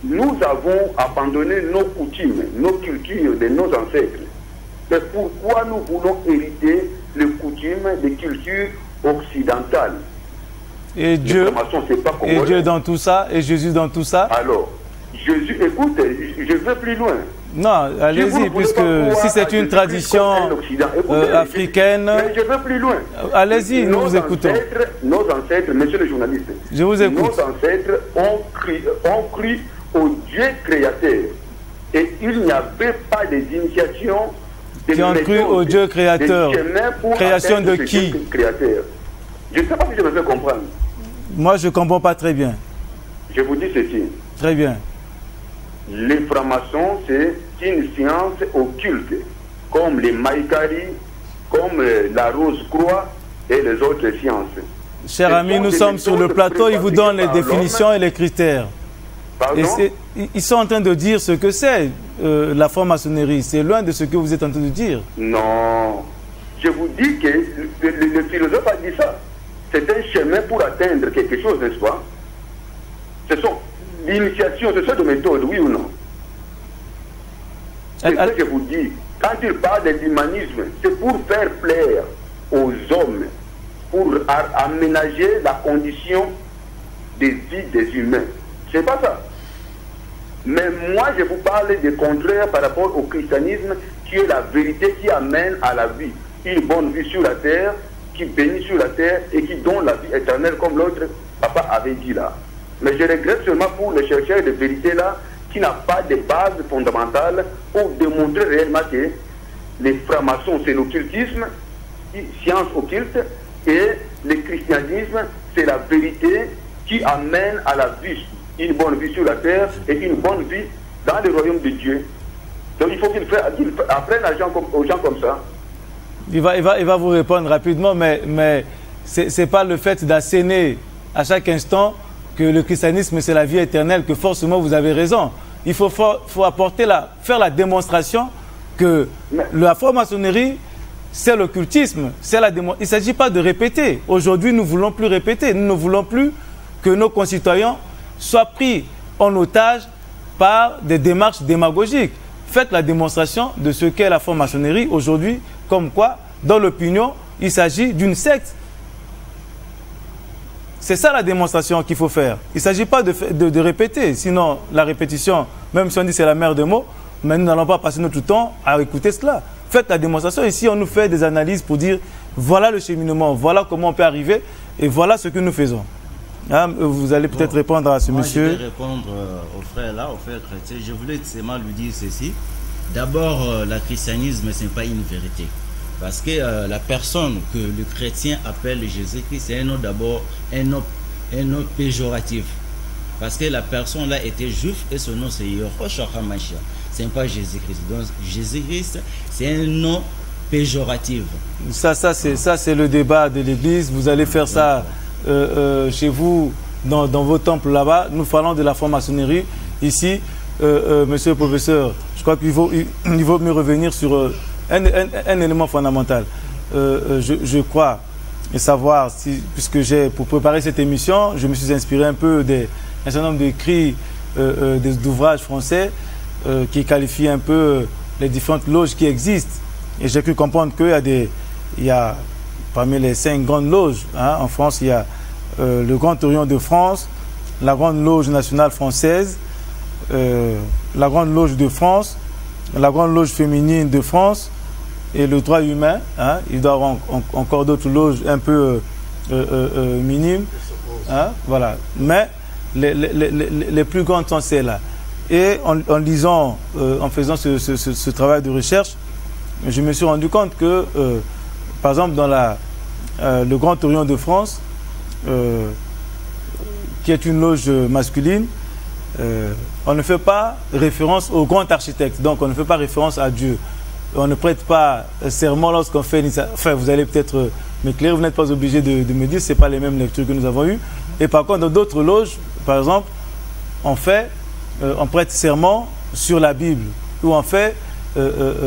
nous avons abandonné nos coutumes, nos cultures de nos ancêtres. Mais pourquoi nous voulons hériter les coutumes, les cultures occidentales? Et Dieu dans tout ça, et Jésus dans tout ça? Alors, Jésus, écoute, je veux plus loin. Non, allez-y, puisque si c'est une tradition africaine... Mais je veux plus loin. Allez-y, nous vous écoutons. Nos ancêtres, monsieur le journaliste, je vous écoute. Nos ancêtres ont cru au Dieu créateur. Et il n'y avait pas des initiations... Qui ont cru au Dieu créateur. Création de qui? Je ne sais pas si je me fais comprendre. Moi, je ne comprends pas très bien. Je vous dis ceci. Très bien. Les francs-maçons, c'est une science occulte, comme les maïkari, comme la rose-croix et les autres sciences. Cher ami, nous sommes sur le plateau, ils vous donnent les définitions et les critères. Et ils sont en train de dire ce que c'est la franc-maçonnerie. C'est loin de ce que vous êtes en train de dire. Non. Je vous dis que le philosophe a dit ça. C'est un chemin pour atteindre quelque chose, n'est-ce pas? Ce sont l'initiation, ce sont des méthodes, oui ou non? C'est ce que je vous dis. Quand il parle de l'humanisme, c'est pour faire plaire aux hommes, pour aménager la condition des vies des humains. C'est pas ça. Mais moi, je vous parle du contraire par rapport au christianisme, qui est la vérité qui amène à la vie. Une bonne vie sur la terre, qui bénit sur la terre et qui donne la vie éternelle, comme l'autre papa avait dit là. Mais je regrette seulement pour les chercheurs de vérité là, qui n'a pas de base fondamentale pour démontrer réellement que les francs-maçons, c'est l'occultisme, science occulte, et le christianisme, c'est la vérité qui amène à la vie. Une bonne vie sur la terre et une bonne vie dans le royaume de Dieu. Donc il faut qu'il apprenne aux gens comme ça. Il va vous répondre rapidement, mais ce n'est pas le fait d'asséner à chaque instant que le christianisme c'est la vie éternelle, que forcément vous avez raison. Il faut faire la démonstration que la franc-maçonnerie, c'est l'occultisme. Il ne s'agit pas de répéter. Aujourd'hui, nous ne voulons plus répéter. Nous ne voulons plus que nos concitoyens soient pris en otage par des démarches démagogiques. Faites la démonstration de ce qu'est la franc-maçonnerie aujourd'hui, comme quoi, dans l'opinion, il s'agit d'une secte. C'est ça la démonstration qu'il faut faire. Il ne s'agit pas de répéter, sinon la répétition, même si on dit c'est la mère de mots, mais nous n'allons pas passer notre temps à écouter cela. Faites la démonstration. Ici, on nous fait des analyses pour dire, voilà le cheminement, voilà comment on peut arriver, et voilà ce que nous faisons. Ah, vous allez peut-être répondre à ce monsieur. Je vais répondre au frère là, au frère chrétien. Je voulais seulement lui dire ceci. D'abord, le christianisme, ce n'est pas une vérité. Parce que la personne que le chrétien appelle Jésus-Christ, c'est un nom d'abord, un nom péjoratif. Parce que la personne là était juif et son nom c'est Yehoshua HaMashiach. C'est pas Jésus-Christ. Donc Jésus-Christ, c'est un nom péjoratif. Ça c'est le débat de l'Église. Vous allez faire ça chez vous, dans vos temples là-bas. Nous parlons de la franc-maçonnerie. Ici, monsieur le professeur, je crois qu'il vaut mieux revenir sur un élément fondamental. Je crois et savoir, puisque pour préparer cette émission, je me suis inspiré un peu d'un certain nombre d'écrits d'ouvrages français qui qualifient un peu les différentes loges qui existent. Et j'ai cru comprendre qu'il y a parmi les 5 grandes loges, hein, en France, il y a le Grand Orient de France, la Grande Loge nationale française, la Grande Loge de France, la Grande Loge féminine de France et le droit humain. Hein, il doit y avoir encore d'autres loges un peu minimes. Hein, voilà. Mais les plus grandes sont celles-là. Et en lisant, en faisant ce travail de recherche, je me suis rendu compte que, par exemple, dans le Grand Orient de France, qui est une loge masculine, on ne fait pas référence au grand architecte, donc on ne fait pas référence à Dieu. On ne prête pas serment lorsqu'on fait... Enfin, vous allez peut-être m'éclairer, vous n'êtes pas obligé de me dire, ce n'est pas les mêmes lectures que nous avons eues. Et par contre, dans d'autres loges, par exemple, on prête serment sur la Bible, où on fait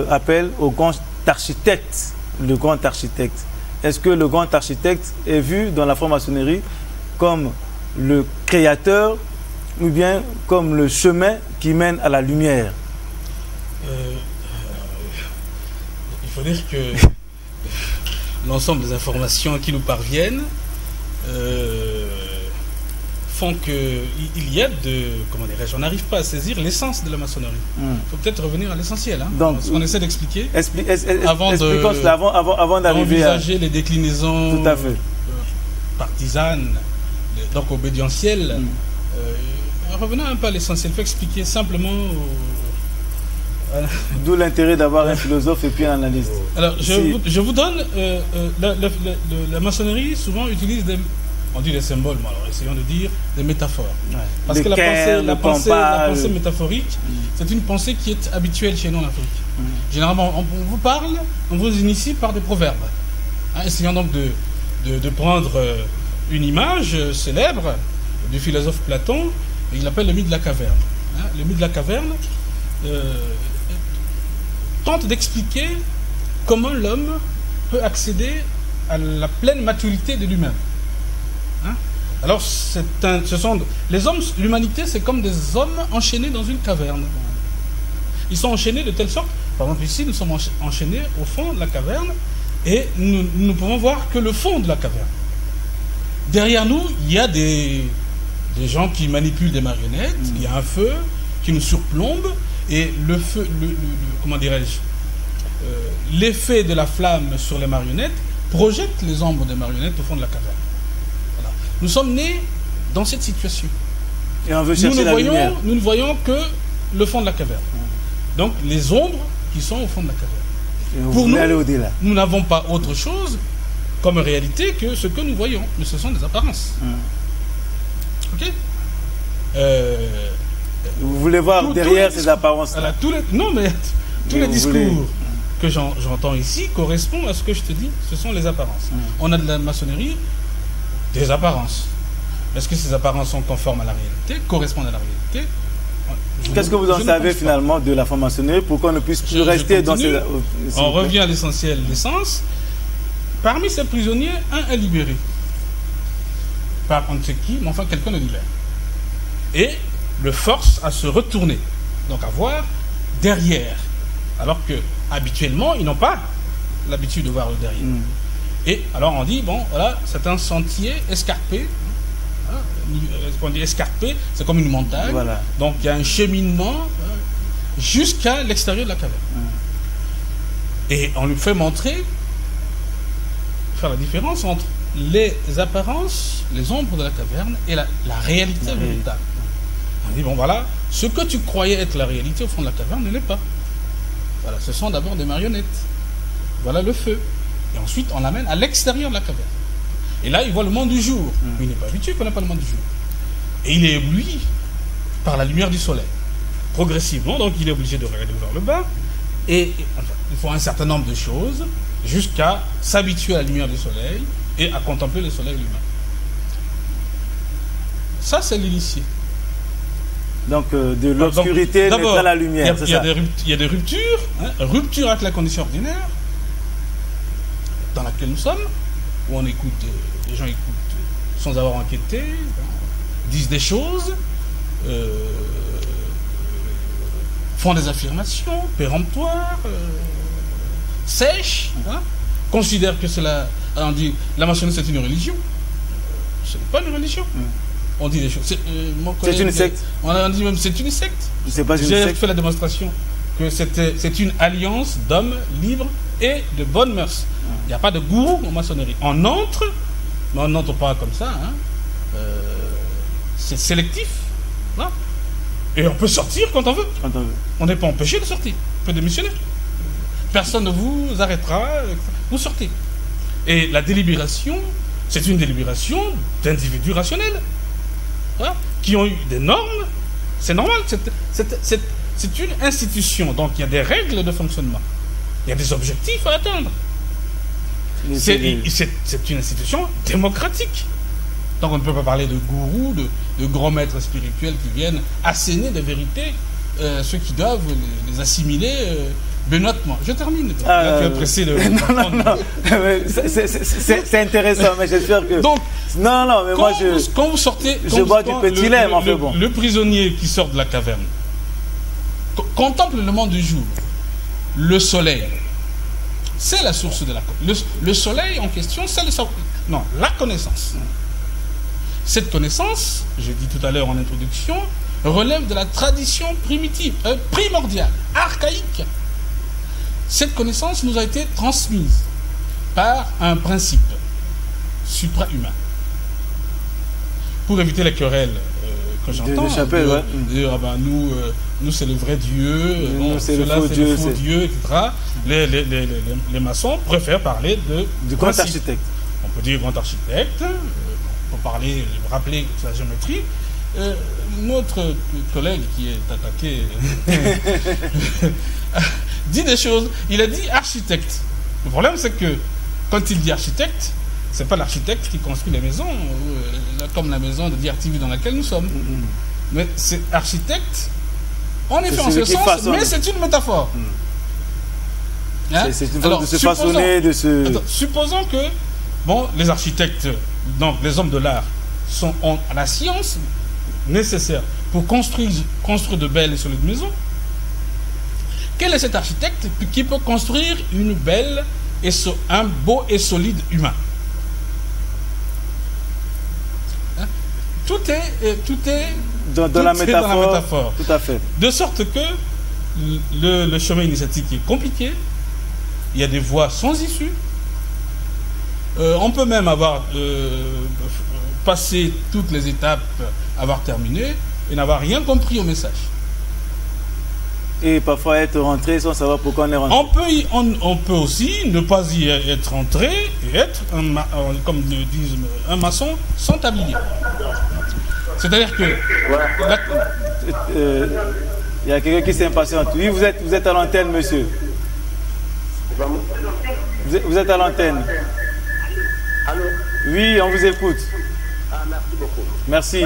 appel au grand architecte, le grand architecte. Est-ce que le grand architecte est vu dans la franc-maçonnerie comme le créateur ou bien comme le chemin qui mène à la lumière? Il faut dire que l'ensemble des informations qui nous parviennent font qu'il y a comment dirais-je, on n'arrive pas à saisir l'essence de la maçonnerie. Il faut peut-être revenir à l'essentiel. Hein, donc, ce qu'on essaie d'expliquer avant d'arriver à envisager les déclinaisons tout à fait. Partisanes, donc obédientielles. Revenons un peu à l'essentiel, il faut expliquer simplement. D'où l'intérêt d'avoir un philosophe et puis un analyste. Alors, je vous donne, la maçonnerie souvent utilise on dit des symboles, alors essayons de dire des métaphores. Ouais. Parce que la pensée métaphorique, c'est une pensée qui est habituelle chez nous en Afrique. Généralement, on vous parle, on vous initie par des proverbes. Hein, essayons donc de prendre une image célèbre du philosophe Platon, il l'appelle le mythe de la caverne. Hein, le mythe de la caverne tente d'expliquer comment l'homme peut accéder à la pleine maturité de lui-même. Hein? Alors, les hommes, l'humanité, c'est comme des hommes enchaînés dans une caverne. Ils sont enchaînés de telle sorte, par exemple ici, nous sommes enchaînés au fond de la caverne et nous ne pouvons voir que le fond de la caverne. Derrière nous, il y a des gens qui manipulent des marionnettes, il y a un feu qui nous surplombe et le feu, comment dirais-je, l'effet de la flamme sur les marionnettes projette les ombres des marionnettes au fond de la caverne. Voilà. Nous sommes nés dans cette situation. Et on veut chercher la lumière. Nous ne voyons que le fond de la caverne. Donc les ombres qui sont au fond de la caverne. Pour nous, nous n'avons pas autre chose comme réalité que ce que nous voyons, mais ce sont des apparences. Ok. Vous voulez voir derrière ces apparences-là? Tous les discours que j'entends ici correspondent à ce que je te dis, ce sont les apparences. On a de la maçonnerie, des apparences. Est-ce que ces apparences sont conformes à la réalité, correspondent à la réalité? Qu'est-ce que vous en savez finalement de la franc-maçonnerie pour qu'on ne puisse plus rester dans ces... On revient à l'essentiel, l'essence. Parmi ces prisonniers, un est libéré. Par on ne sait qui, mais enfin quelqu'un le libère. Et le force à se retourner. Donc à voir derrière. Alors que habituellement, ils n'ont pas l'habitude de voir le derrière. Et alors on dit, bon, voilà, c'est un sentier escarpé. On dit escarpé, c'est comme une montagne. Voilà. Donc il y a un cheminement jusqu'à l'extérieur de la caverne. Et on lui fait montrer, faire la différence entre les apparences, les ombres de la caverne et la réalité véritable. On dit, bon voilà, ce que tu croyais être la réalité au fond de la caverne ne l'est pas. Voilà, ce sont d'abord des marionnettes. voilà le feu. Et ensuite, on l'amène à l'extérieur de la caverne. Et là, il voit le monde du jour. Mais il n'est pas habitué, il ne connaît pas le monde du jour. Et il est ébloui par la lumière du soleil. Progressivement, donc il est obligé de regarder vers le bas. Et enfin, il faut un certain nombre de choses jusqu'à s'habituer à la lumière du soleil et à contempler le soleil lui-même. Ça, c'est l'initié. Donc, de l'obscurité naîtra la lumière. Il y a des ruptures, hein, rupture avec la condition ordinaire dans laquelle nous sommes, où on écoute, les gens écoutent sans avoir enquêté, disent des choses, font des affirmations péremptoires, sèches, hein, considèrent que c'est on dit la maçonnerie c'est une religion. Ce n'est pas une religion. On dit des choses. C'est une secte. On dit même c'est une secte. J'ai fait la démonstration que c'est une alliance d'hommes libres et de bonnes mœurs. Il n'y a pas de gourou en maçonnerie. On entre, mais on n'entre pas comme ça. Hein. C'est sélectif. Hein. Et on peut sortir quand on veut. On n'est pas empêché de sortir. On peut démissionner. Personne ne vous arrêtera. Vous sortez. Et la délibération, c'est une délibération d'individus rationnels. Hein, qui ont eu des normes. C'est normal. C'est une institution. Donc il y a des règles de fonctionnement. Il y a des objectifs à atteindre. C'est une institution démocratique. Donc on ne peut pas parler de gourous, de grands maîtres spirituels qui viennent asséner des vérités, ceux qui doivent les assimiler benoîtement. Je termine. Là, tu es pressé de... Non. C'est intéressant, mais j'espère que... Donc, non, mais moi quand vous sortez... Je bois du petit lait, mais en fait bon. Le prisonnier qui sort de la caverne contemple le monde du jour. Le soleil, c'est la source de la connaissance. Le soleil en question, c'est la connaissance. Cette connaissance, j'ai dit tout à l'heure en introduction, relève de la tradition primitive, primordiale, archaïque. Cette connaissance nous a été transmise par un principe supra-humain. Pour éviter les querelles que j'entends, nous c'est le vrai Dieu, c'est le faux Dieu, etc. Les maçons préfèrent parler du grand architecte. On peut dire grand architecte, on peut rappeler sa géométrie. Notre collègue qui est attaqué dit des choses. Il a dit architecte. Le problème, c'est que quand il dit architecte, c'est pas l'architecte qui construit les maisons, comme la maison de DRTV dans laquelle nous sommes. Mais c'est architecte, en effet, en ce sens, mais c'est une métaphore. Hein? C'est une façon de se façonner, de se... supposons que, les architectes, donc les hommes de l'art, ont la science nécessaire pour construire de belles et solides maisons. Quel est cet architecte qui peut construire une belle et un beau et solide humain? Hein? Tout est dans la métaphore. Tout à fait. De sorte que le chemin initiatique est compliqué. Il y a des voies sans issue. On peut même avoir passé toutes les étapes, avoir terminé et n'avoir rien compris au message. Et parfois être rentré sans savoir pourquoi on est rentré. On peut aussi ne pas y être rentré et être, comme le disent, un maçon sans tablier. C'est-à-dire que... il y a quelqu'un qui s'impatiente. Oui, vous êtes à l'antenne, monsieur. Vous êtes à l'antenne. Allô? Oui, on vous écoute. Merci beaucoup. Merci.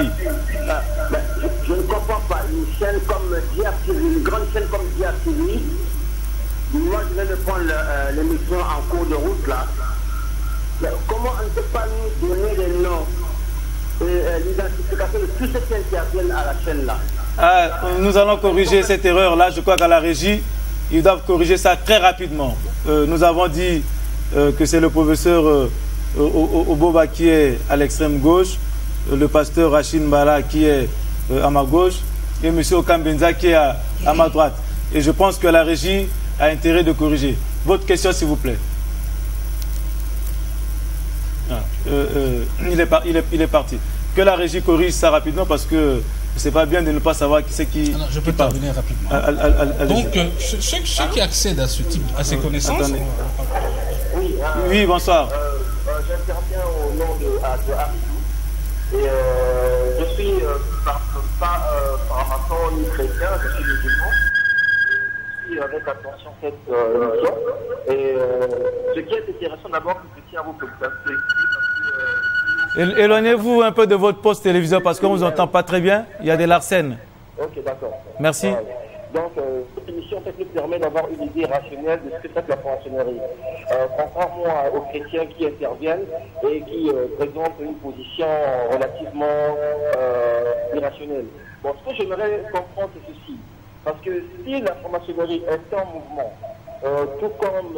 Je ne comprends pas. Une chaîne comme DRTV, une grande chaîne comme DRTV, moi je viens de prendre l'émission en cours de route là. Mais comment on ne peut pas nous donner les noms et l'identification de tous ceux qui interviennent à la chaîne là? Nous allons corriger cette erreur là. Je crois qu'à la régie, ils doivent corriger ça très rapidement. Nous avons dit que c'est le professeur Oboba qui est à l'extrême gauche, le pasteur Rachid Mbala qui est à ma gauche et M. Okambenza qui est à ma droite. Et je pense que la régie a intérêt de corriger. Votre question, s'il vous plaît. Il est parti. Que la régie corrige ça rapidement parce que c'est pas bien de ne pas savoir qui c'est qui. Alors, je peux terminer rapidement. Donc, ceux qui accèdent à ce type, à ces connaissances. Oui, bonsoir. J'interviens au nom de Aridou. Et je suis pas franc-maçon ni chrétien, je suis musulman. Je suis avec attention cette émission. Et ce qui est intéressant d'abord, c'est que je tiens à vous féliciter. Éloignez-vous un peu de votre poste téléviseur parce qu'on ne vous entend pas très bien. Il y a des larcènes. Ok, d'accord. Merci. Donc, cette émission en fait, nous permet d'avoir une idée rationnelle de ce que c'est que la franc-maçonnerie. Contrairement aux chrétiens qui interviennent et qui présentent une position relativement irrationnelle. Bon, ce que j'aimerais comprendre, c'est ceci. Parce que si la franc-maçonnerie est en mouvement, tout comme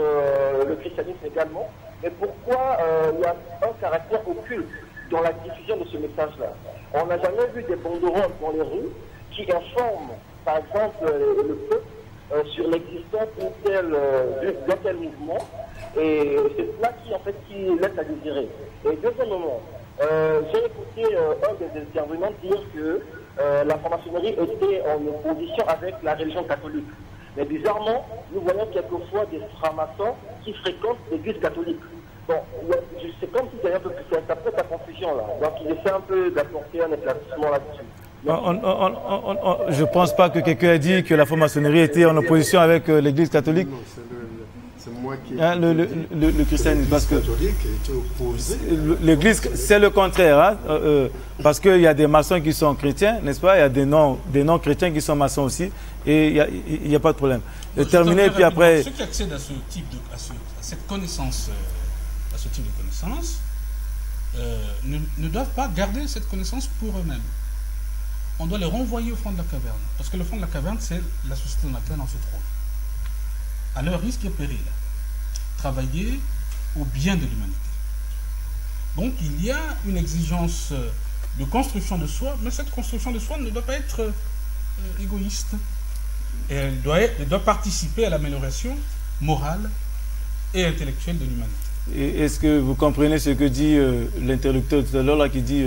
le christianisme également, mais pourquoi il y a un caractère occulte dans la diffusion de ce message-là? On n'a jamais vu des banderoles dans les rues qui informent, par exemple, le peuple sur l'existence d'un tel mouvement, et c'est cela qui, en fait, qui laisse à désirer. Et deuxièmement, j'ai écouté un des intervenants dire que la franc-maçonnerie était en opposition avec la religion catholique. Mais bizarrement, nous voyons quelquefois des francs-maçons qui fréquentent l'église catholique. Bon, c'est comme si c'était un peu plus, ça peut être la confusion là. Donc il essaie un peu d'apporter un éclaircissement là-dessus. Je ne pense pas que quelqu'un ait dit que la franc-maçonnerie était en opposition avec l'église catholique. Non, c'est moi qui... Le christianisme, parce que l'église, c'est le contraire. Hein, parce qu'il y a des maçons qui sont chrétiens, n'est-ce pas? Il y a des non-chrétiens qui sont maçons aussi. Et il n'y a pas de problème. Terminer, puis après... Ceux qui accèdent à ce type à cette connaissance, à ce type de connaissance, ne doivent pas garder cette connaissance pour eux-mêmes. On doit les renvoyer au fond de la caverne. Parce que le fond de la caverne, c'est la société dans laquelle on se trouve. À leur risque et péril. Travailler au bien de l'humanité. Donc il y a une exigence de construction de soi, mais cette construction de soi ne doit pas être égoïste. Et elle doit participer à l'amélioration morale et intellectuelle de l'humanité. Et est-ce que vous comprenez ce que dit l'interlocuteur tout à l'heure, là, qui dit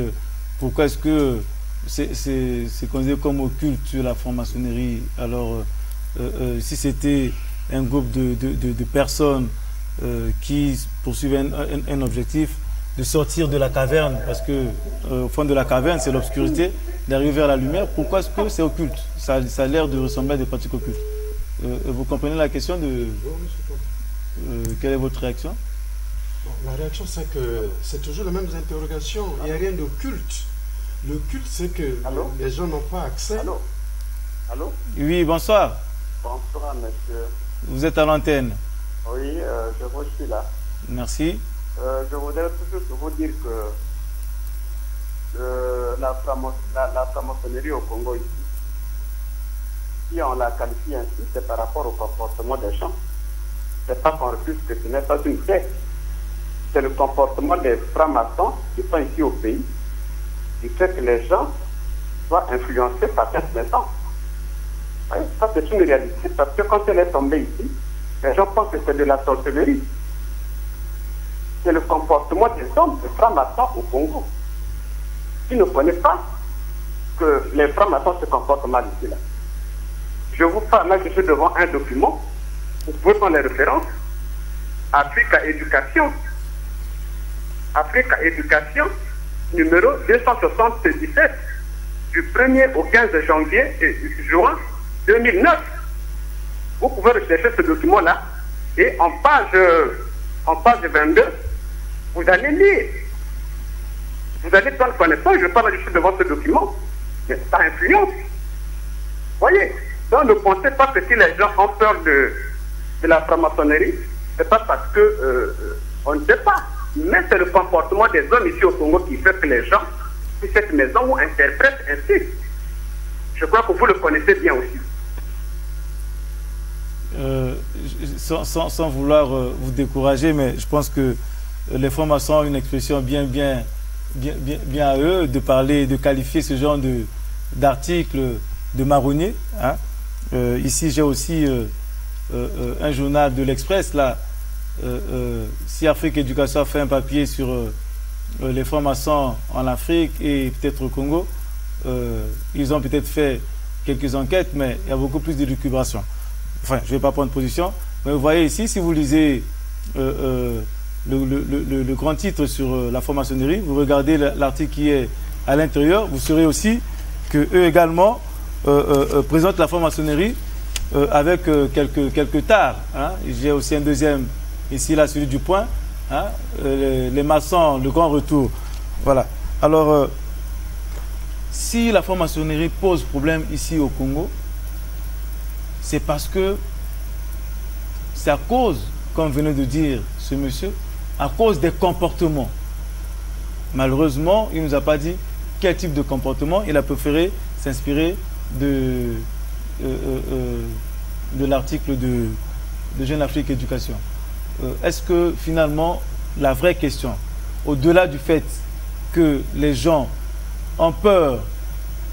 pourquoi est-ce que c'est considéré comme occulte sur la franc-maçonnerie? Alors, si c'était un groupe de personnes qui poursuivent un objectif de sortir de la caverne, parce que au fond de la caverne, c'est l'obscurité, d'arriver vers la lumière, pourquoi est-ce que c'est occulte? Ça a l'air de ressembler à des pratiques occultes. Vous comprenez la question de... quelle est votre réaction? La réaction, c'est que c'est toujours les mêmes interrogations. Il n'y a rien de culte. Le culte, c'est que les gens n'ont pas accès. Allô? Oui, bonsoir. Bonsoir, monsieur. Vous êtes à l'antenne. Oui, je vous suis là. Merci. Je voudrais toujours vous dire que la franc-maçonnerie au Congo ici, si on la qualifie ainsi, c'est par rapport au comportement des gens. C'est pas qu'on refuse que ce n'est pas une secte. C'est le comportement des francs-maçons qui sont ici au pays qui fait que les gens soient influencés par cette maison. Oui, ça c'est une réalité parce que quand elle est tombée ici, les gens pensent que c'est de la sorcellerie. C'est le comportement des hommes, des francs-maçons au Congo. Qui ne connaissent pas que les francs-maçons se comportent mal ici là. Je vous parle là, je suis devant un document, vous pouvez prendre les références. Africa Éducation, numéro 277, du 1er au 15 janvier et juin 2009. Vous pouvez rechercher ce document-là et en page 22, vous allez lire. Vous allez prendre connaissance, je parle juste devant ce document, mais ça influence. Voyez, donc ne pensez pas que si les gens ont peur de la franc-maçonnerie, c'est pas parce que on ne sait pas. Mais c'est le comportement des hommes ici au Congo qui fait que les gens, qui cette maison, vous interprètent ainsi. Je crois que vous le connaissez bien aussi. Sans vouloir vous décourager, mais je pense que les francs-maçons ont une expression bien à eux de parler, de qualifier ce genre d'article de marronnier. Hein. Ici, j'ai aussi un journal de l'Express, là. Si Afrique Éducation fait un papier sur les francs-maçons en Afrique et peut-être au Congo, ils ont peut-être fait quelques enquêtes, mais il y a beaucoup plus de récupération. Enfin, je ne vais pas prendre position, mais vous voyez ici, si vous lisez le grand titre sur la franc-maçonnerie, vous regardez l'article qui est à l'intérieur, vous saurez aussi qu'eux également présentent la franc-maçonnerie avec quelques tares. Hein. J'ai aussi un deuxième, ici, là, celui du Point. Hein. Les maçons, le grand retour. Voilà. Alors, si la franc-maçonnerie pose problème ici au Congo, c'est parce que c'est à cause, comme venait de dire ce monsieur, à cause des comportements. Malheureusement, il ne nous a pas dit quel type de comportement. Il a préféré s'inspirer de l'article de Jeune Afrique Éducation. Est-ce que finalement, la vraie question, au-delà du fait que les gens ont peur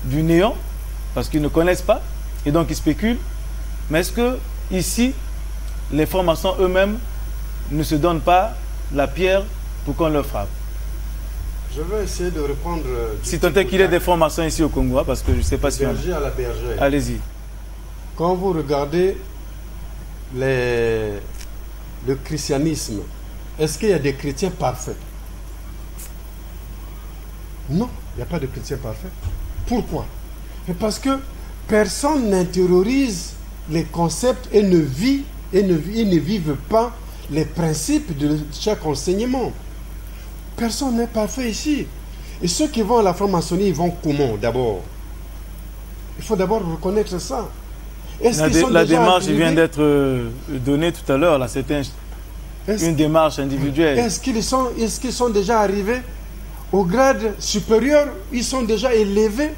du néant, parce qu'ils ne connaissent pas, et donc ils spéculent, mais est-ce que ici, les francs-maçons eux-mêmes ne se donnent pas la pierre pour qu'on leur frappe? Je vais essayer de répondre. Si tant est qu'il y ait des francs-maçons ici au Congo, parce que je ne sais pas si... Berger à la bergère. Allez-y. Quand vous regardez le christianisme, est-ce qu'il y a des chrétiens parfaits? Non, il n'y a pas de chrétiens parfaits. Pourquoi? Parce que personne n'intériorise les concepts et ne vivent pas les principes de chaque enseignement. Personne n'est parfait ici. Et ceux qui vont à la franc-maçonnerie, ils vont comment d'abord? Il faut d'abord reconnaître ça. La démarche vient d'être donnée tout à l'heure. C'était une démarche individuelle. Est-ce qu'ils sont déjà arrivés au grade supérieur? Ils sont déjà élevés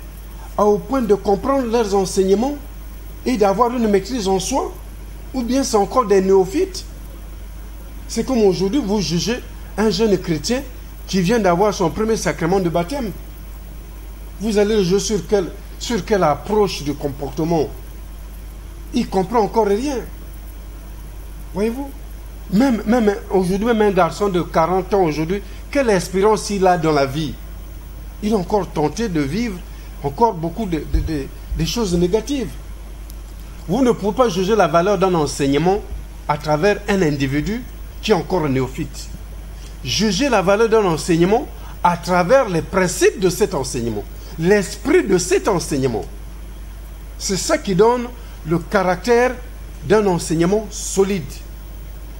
au point de comprendre leurs enseignements et d'avoir une maîtrise en soi? Ou bien c'est encore des néophytes? C'est comme aujourd'hui, vous jugez un jeune chrétien qui vient d'avoir son premier sacrement de baptême. Vous allez le juger sur quelle approche de comportement? Il ne comprend encore rien. Voyez-vous? Même aujourd'hui, même un garçon de 40 ans aujourd'hui, quelle espérance il a dans la vie? Il est encore tenté de vivre encore beaucoup de choses négatives. Vous ne pouvez pas juger la valeur d'un enseignement à travers un individu qui est encore un néophyte. Jugez la valeur d'un enseignement à travers les principes de cet enseignement, l'esprit de cet enseignement. C'est ça qui donne le caractère d'un enseignement solide.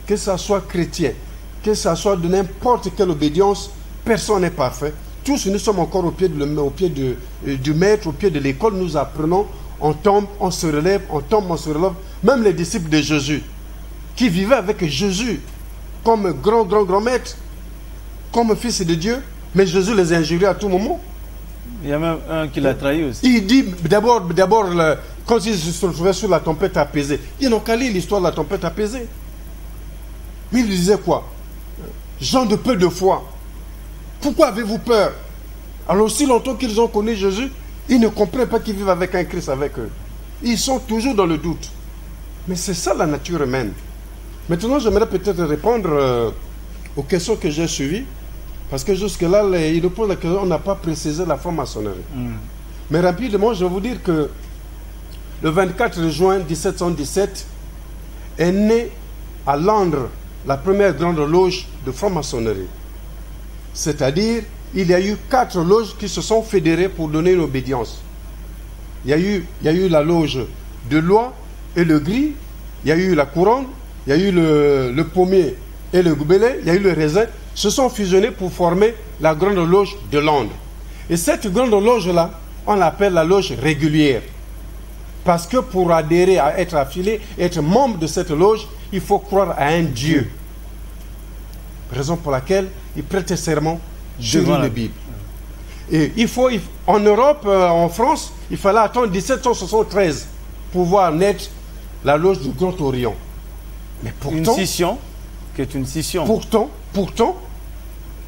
Que ça soit chrétien, que ça soit de n'importe quelle obédience, personne n'est parfait. Tous nous sommes encore au pied du maître, au pied de l'école, nous apprenons, on tombe, on se relève, on tombe, on se relève. Même les disciples de Jésus, qui vivaient avec Jésus comme grand maître, comme fils de Dieu, mais Jésus les injurait à tout moment. Il y a même un qui l'a trahi aussi. Il dit d'abord quand ils se trouvaient sur la tempête apaisée, ils n'ont qu'à lire l'histoire de la tempête apaisée. Mais il disait quoi? Gens de peu de foi, pourquoi avez-vous peur? Alors si longtemps qu'ils ont connu Jésus, ils ne comprennent pas qu'ils vivent avec un Christ avec eux. Ils sont toujours dans le doute. Mais c'est ça la nature humaine. Maintenant, j'aimerais peut-être répondre aux questions que j'ai suivies. Parce que jusque-là, il nous pose la question, on n'a pas précisé la franc-maçonnerie. Mais rapidement, je vais vous dire que le 24 juin 1717 est née à Londres la première grande loge de franc-maçonnerie. C'est-à-dire, il y a eu 4 loges qui se sont fédérées pour donner une obédience. Il y a eu la loge de l'oie et le gris, il y a eu la couronne, il y a eu le pommier et le gobelet, il y a eu le raisin, se sont fusionnés pour former la grande loge de Londres. Et cette grande loge-là, on l'appelle la loge régulière. Parce que pour adhérer, à être affilié, être membre de cette loge, il faut croire à un Dieu. Raison pour laquelle il prête serment devant la Bible. Et en Europe, en France, il fallait attendre 1773 pour voir naître la loge du Grand Orient. Mais pourtant, une scission, qui est une scission. Pourtant,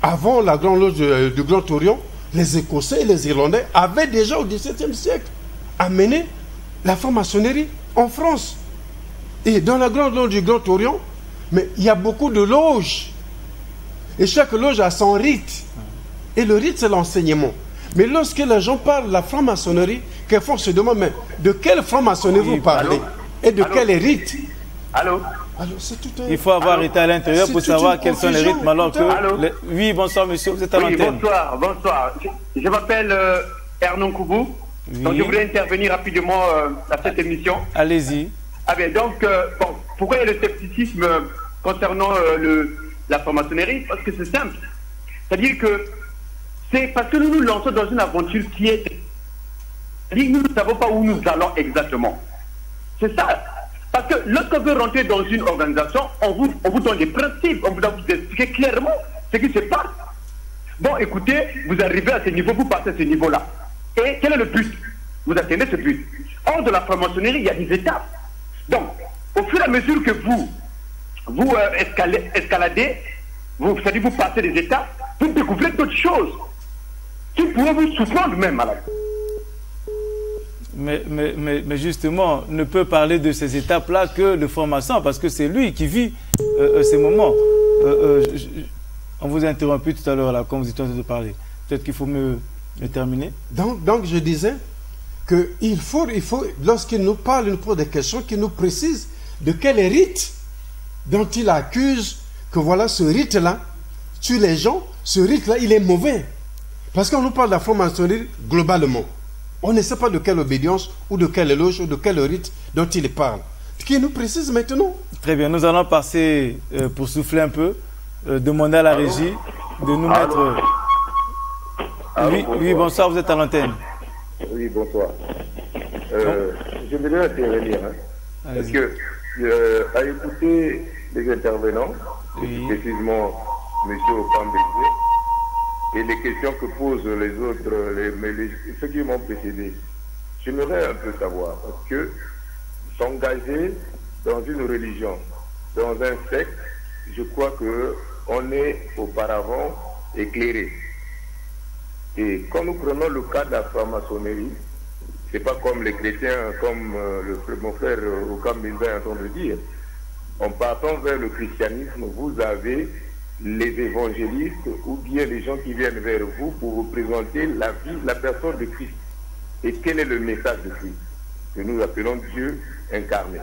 avant la grande loge du Grand Orient, les Écossais et les Irlandais avaient déjà au XVIIe siècle amené la franc-maçonnerie en France. Et dans la grande loge du Grand Orient, mais il y a beaucoup de loges. Et chaque loge a son rite. Et le rite, c'est l'enseignement. Mais lorsque les gens parlent de la franc-maçonnerie, quelquefois on se demande, mais de quelle franc-maçonnerie vous parlez? Et de quel rite? Allô? Il faut avoir été à l'intérieur pour savoir quels sont les rythmes alors que... Oui, bonsoir monsieur, vous êtes à l'antenne. Bonsoir. Je m'appelle Hernan Koubou. Oui. Donc je voulais intervenir rapidement à cette émission. Allez-y. Ah bien, donc, bon, pourquoi il y a le scepticisme concernant la franc-maçonnerie? Parce que c'est simple. C'est-à-dire que c'est parce que nous nous lançons dans une aventure qui est... C'est-à-dire que nous ne savons pas où nous allons exactement. C'est ça. Parce que lorsqu'on veut rentrer dans une organisation, on vous donne des principes, on vous doit vous expliquer clairement ce qui se passe. Bon, écoutez, vous arrivez à ce niveau, vous passez à ce niveau-là. Et quel est le but? Vous atteignez ce but. Hors de la franc-maçonnerie, il y a des étapes. Donc, au fur et à mesure que vous escaladez, c'est-à-dire vous passez des étapes, vous découvrez d'autres choses qui pourraient vous surprendre même à la fin. Mais justement, ne peut parler de ces étapes-là que le franc-maçon, parce que c'est lui qui vit ces moments. On vous a interrompu tout à l'heure là, quand vous étiez en train de parler. Peut-être qu'il faut me terminer. Donc je disais qu'il faut lorsqu'il nous parle, il nous pose des questions, qu'il nous précise de quel rite dont il accuse que voilà ce rite-là tue les gens, ce rite-là il est mauvais. Parce qu'on nous parle de la franc-maçonnerie globalement. On ne sait pas de quelle obédience ou de quelle éloge ou de quel rite dont il parle. Qui nous précise maintenant. Très bien, nous allons passer, pour souffler un peu, demander à la régie de nous mettre... Oui, bonsoir, vous êtes à l'antenne. Oui, bonsoir. Je voulais intervenir. Parce que, à écouter les intervenants, précisément M. Okambézié, et les questions que posent les autres, ceux qui m'ont précédé, j'aimerais un peu savoir, parce que s'engager dans une religion, dans un secte, je crois qu'on est auparavant éclairé. Et quand nous prenons le cas de la franc-maçonnerie, c'est pas comme les chrétiens, comme mon frère Okambézié est en train de dire. En partant vers le christianisme, vous avez les évangélistes ou bien les gens qui viennent vers vous pour vous présenter la vie, la personne de Christ. Et quel est le message de Christ que nous appelons Dieu incarné?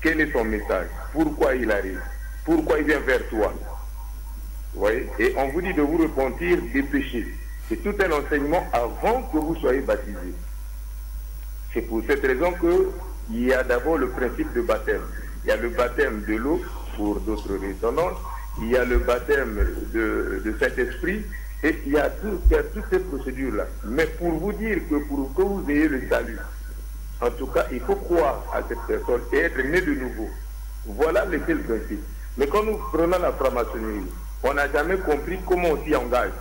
Quel est son message? Pourquoi il arrive? Pourquoi il vient vers toi? Vous voyez? Et on vous dit de vous repentir des péchés. C'est tout un enseignement avant que vous soyez baptisés. C'est pour cette raison qu'il y a d'abord le principe de baptême. Il y a le baptême de l'eau pour d'autres résonances. Il y a le baptême de Saint-Esprit et il y a toutes ces procédures-là. Mais pour vous dire que pour que vous ayez le salut, en tout cas, il faut croire à cette personne et être né de nouveau. Voilà le seul principe. Mais quand nous prenons la franc-maçonnerie, on n'a jamais compris comment on s'y engage.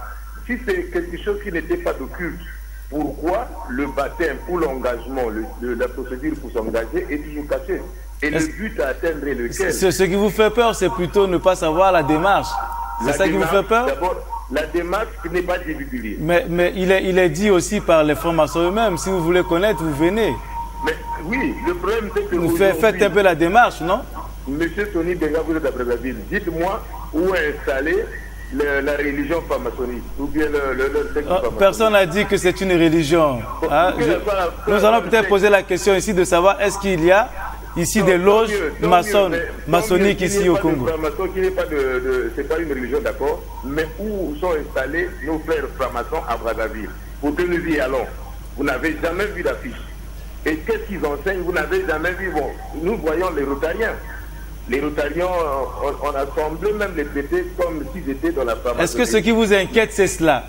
Si c'est quelque chose qui n'était pas d'occulte, pourquoi le baptême ou l'engagement, la procédure pour s'engager est toujours caché? Et le but à atteindre est lequel? Ce qui vous fait peur, c'est plutôt ne pas savoir la démarche. C'est ça qui vous fait peur? D'abord, la démarche n'est pas divulguée. Mais il est dit aussi par les francs-maçons eux-mêmes. Si vous voulez connaître, vous venez. Mais oui, le problème c'est que... Vous faites un peu la démarche, non? Monsieur Tony Benga, vous êtes à Brazzaville. Dites-moi où est installée la religion franc-maçonnique ou bien le secte franc-maçonnique. Personne n'a dit que c'est une religion. Nous allons peut-être poser la question ici de savoir est-ce qu'il y a ici des loges maçonniques ici au Congo. C'est pas une religion, d'accord, mais où sont installés nos frères francs-maçons à Brazzaville? Pour que nous y allons. Vous n'avez jamais vu d'affiche. Et qu'est-ce qu'ils enseignent? Vous n'avez jamais vu. Bon, nous voyons les Rotariens. Les Rotariens, on a semblé même les traiter comme s'ils étaient dans la franc-maçonnerie. Est-ce que ce qui vous inquiète, c'est cela?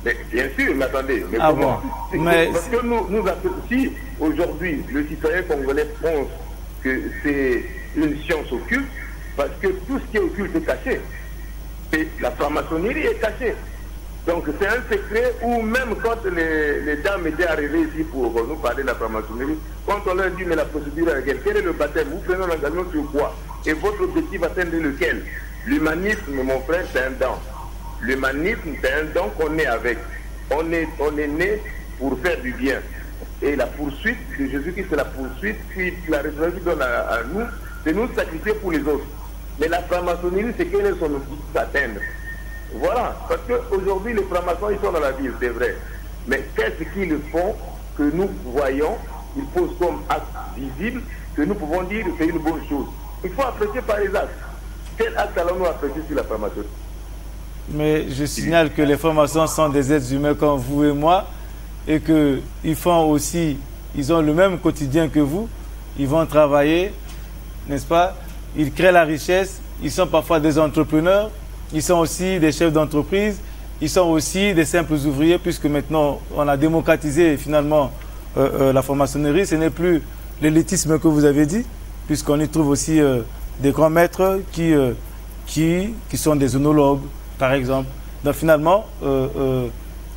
Mais bien sûr, mais attendez. Mais comment? Parce que si aujourd'hui le citoyen congolais pense que c'est une science occulte, parce que tout ce qui est occulte est caché. Et la franc-maçonnerie est cachée. Donc c'est un secret où même quand les dames étaient arrivées ici pour nous parler de la franc-maçonnerie, quand on leur dit mais la procédure est laquelle, quel est le baptême, vous prenez l'engagement sur quoi? Et votre objectif atteindre lequel? L'humanisme, mon frère, c'est un don. L'humanisme, c'est un don qu'on est avec. On est né pour faire du bien. Et la poursuite de Jésus-Christ, c'est la poursuite, puis la résurrection donne à nous, c'est nous sacrifier pour les autres. Mais la franc-maçonnerie, c'est quel est son objectif d'atteindre? Voilà. Parce qu'aujourd'hui, les francs-maçons, ils sont dans la ville, c'est vrai. Mais qu'est-ce qu'ils font que nous voyons, ils posent comme acte visible, que nous pouvons dire que c'est une bonne chose. Il faut apprécier par les actes. Quel acte allons-nous apprécier sur la franc-maçonnerie? Mais je signale que les francs-maçons sont des êtres humains comme vous et moi, et qu'ils font aussi, ils ont le même quotidien que vous, ils vont travailler, n'est-ce pas? Ils créent la richesse, ils sont parfois des entrepreneurs, ils sont aussi des chefs d'entreprise, ils sont aussi des simples ouvriers, puisque maintenant on a démocratisé finalement la franc-maçonnerie. Ce n'est plus l'élitisme que vous avez dit, puisqu'on y trouve aussi des grands maîtres qui sont des œnologues, par exemple. Donc finalement,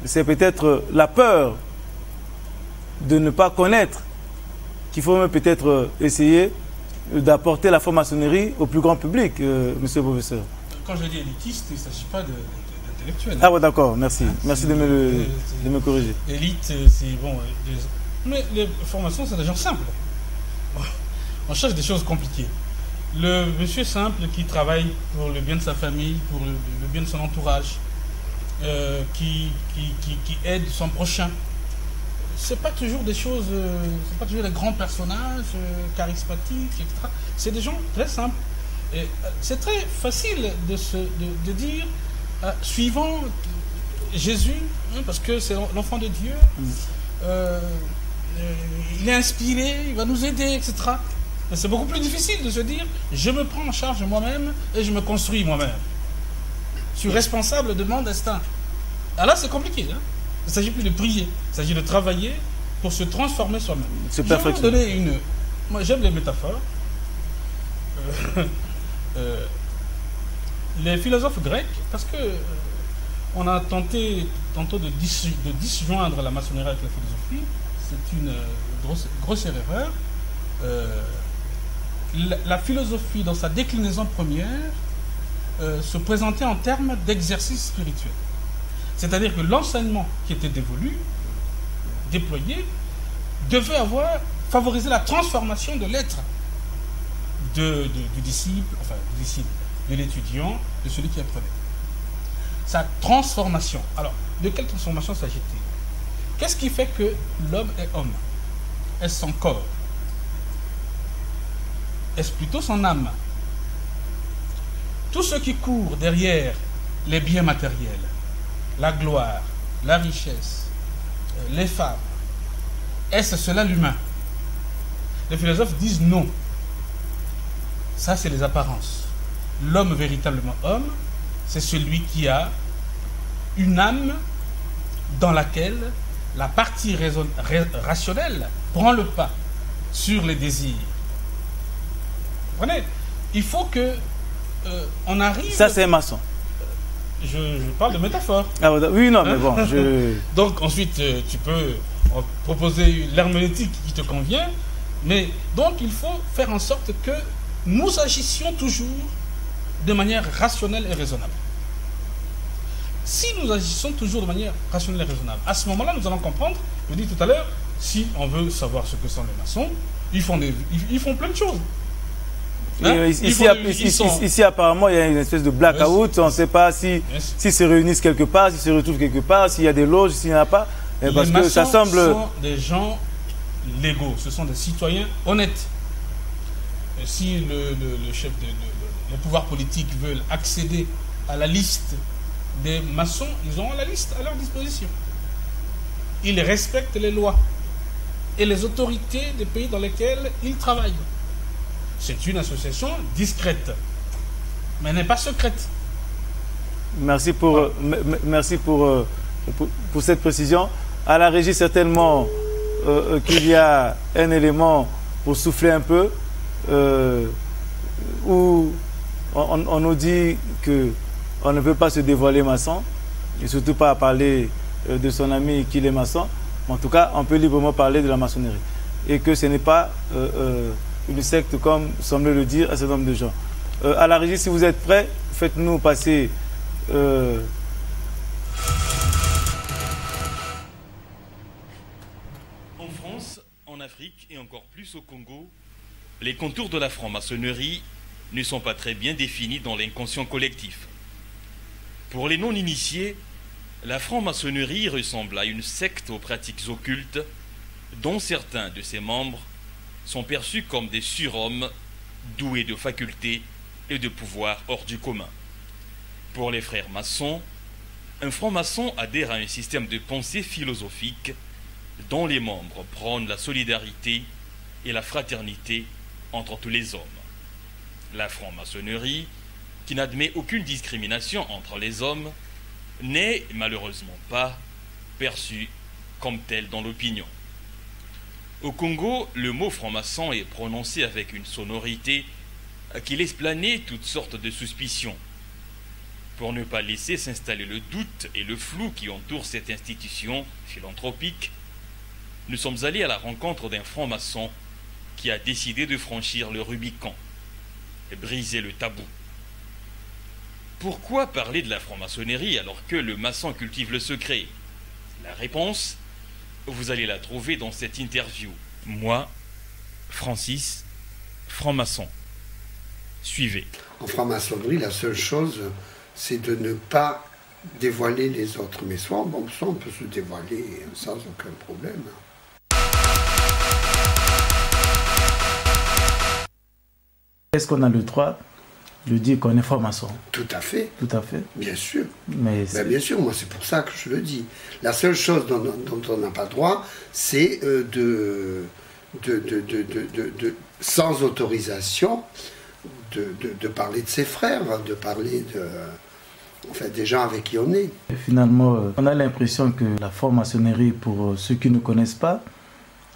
c'est peut-être la peur de ne pas connaître qu'il faut même peut-être essayer d'apporter la franc-maçonnerie au plus grand public, monsieur le professeur. Quand je dis élitiste, il ne s'agit pas d'intellectuel. Ah ouais, d'accord, merci. Merci de me corriger. Élite, c'est bon. Mais les formations, c'est des gens simples. On cherche des choses compliquées. Le monsieur simple qui travaille pour le bien de sa famille, pour le bien de son entourage, qui aide son prochain, c'est pas toujours des choses, c'est pas toujours des grands personnages charismatiques, etc. C'est des gens très simples. Et c'est très facile de dire, suivant Jésus, hein, parce que c'est l'enfant de Dieu, il est inspiré, il va nous aider, etc. Mais c'est beaucoup plus difficile de se dire, je me prends en charge moi-même et je me construis moi-même. Je suis responsable de mon destin. Alors là, c'est compliqué. Hein. Il ne s'agit plus de prier, il s'agit de travailler pour se transformer soi-même. Je vais vous donner une... Moi, j'aime les métaphores. Les philosophes grecs, parce que on a tenté tantôt de disjoindre la maçonnerie avec la philosophie, c'est une grossière erreur. La philosophie, dans sa déclinaison première, se présentait en termes d'exercice spirituel. C'est-à-dire que l'enseignement qui était dévolu, déployé, devait favoriser la transformation de l'être du disciple, enfin du disciple, de l'étudiant, de celui qui apprenait. Sa transformation. Alors, de quelle transformation s'agit-il? Qu'est-ce qui fait que l'homme est homme? Est-ce son corps? Est-ce plutôt son âme? Tout ce qui court derrière les biens matériels, la gloire, la richesse, les femmes, est-ce cela l'humain? Les philosophes disent non. Ça, c'est les apparences. L'homme véritablement homme, c'est celui qui a une âme dans laquelle la partie rationnelle prend le pas sur les désirs. Vous comprenez? Il faut que on arrive... Ça, c'est un maçon. Je parle de métaphore. Ah, oui, non, mais bon, Donc, ensuite, tu peux proposer l'herméneutique qui te convient, mais donc, il faut faire en sorte que nous agissions toujours de manière rationnelle et raisonnable. Si nous agissons toujours de manière rationnelle et raisonnable, à ce moment-là, nous allons comprendre, je dis tout à l'heure, si on veut savoir ce que sont les maçons, ils font plein de choses. Hein? Ici, apparemment, il y a une espèce de blackout. On ne sait pas s'ils se réunissent quelque part, s'ils se retrouvent quelque part, s'il y a des loges, s'il n'y en a pas. Parce que ça semble... sont des gens légaux, ce sont des citoyens honnêtes. Et si le chef les pouvoirs politiques veulent accéder à la liste des maçons, ils ont la liste à leur disposition. Ils respectent les lois et les autorités des pays dans lesquels ils travaillent. C'est une association discrète, mais elle n'est pas secrète. Merci pour cette précision. À la régie, certainement qu'il y a un élément pour souffler un peu, où on nous dit qu'on ne peut pas se dévoiler maçon, et surtout pas parler de son ami qu'il est maçon. En tout cas, on peut librement parler de la maçonnerie. Et que ce n'est pas une secte comme semble le dire un certain nombre de gens. À la régie, si vous êtes prêts, faites-nous passer... En France, en Afrique et encore plus au Congo, les contours de la franc-maçonnerie ne sont pas très bien définis dans l'inconscient collectif. Pour les non-initiés, La franc-maçonnerie ressemble à une secte aux pratiques occultes dont certains de ses membres sont perçus comme des surhommes doués de facultés et de pouvoirs hors du commun. Pour les frères maçons, un franc-maçon adhère à un système de pensée philosophique dont les membres prônent la solidarité et la fraternité entre tous les hommes. La franc-maçonnerie, qui n'admet aucune discrimination entre les hommes, n'est malheureusement pas perçue comme telle dans l'opinion. Au Congo, le mot franc-maçon est prononcé avec une sonorité qui laisse planer toutes sortes de suspicions. Pour ne pas laisser s'installer le doute et le flou qui entourent cette institution philanthropique, nous sommes allés à la rencontre d'un franc-maçon qui a décidé de franchir le Rubicon et briser le tabou. Pourquoi parler de la franc-maçonnerie alors que le maçon cultive le secret? La réponse, vous allez la trouver dans cette interview. Moi, Francis, franc-maçon. Suivez. En franc-maçonnerie, la seule chose, c'est de ne pas dévoiler les autres. Mais soit on peut se dévoiler sans aucun problème. Est-ce qu'on a le droit de dire qu'on est franc-maçon? Tout à fait. Tout à fait. Bien sûr. Mais bien sûr, moi c'est pour ça que je le dis. La seule chose dont on n'a pas le droit, c'est sans autorisation, de parler de ses frères, de parler des gens avec qui on est. Et finalement, on a l'impression que la franc-maçonnerie, pour ceux qui ne connaissent pas,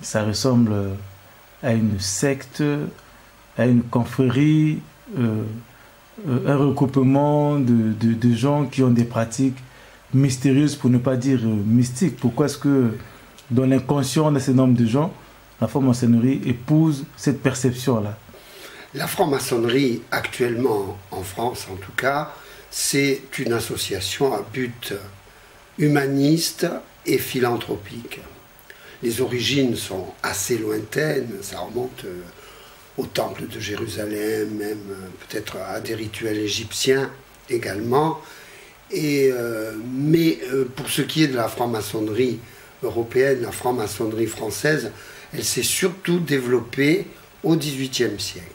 ça ressemble à une secte, à une confrérie, un regroupement de gens qui ont des pratiques mystérieuses, pour ne pas dire mystiques. Pourquoi est-ce que dans l'inconscient de ces nombres de gens, la franc-maçonnerie épouse cette perception-là? La franc-maçonnerie, actuellement en France en tout cas, c'est une association à but humaniste et philanthropique. Les origines sont assez lointaines, ça remonte au temple de Jérusalem, même peut-être à des rituels égyptiens également. Mais pour ce qui est de la franc-maçonnerie européenne, la franc-maçonnerie française, elle s'est surtout développée au XVIIIe siècle.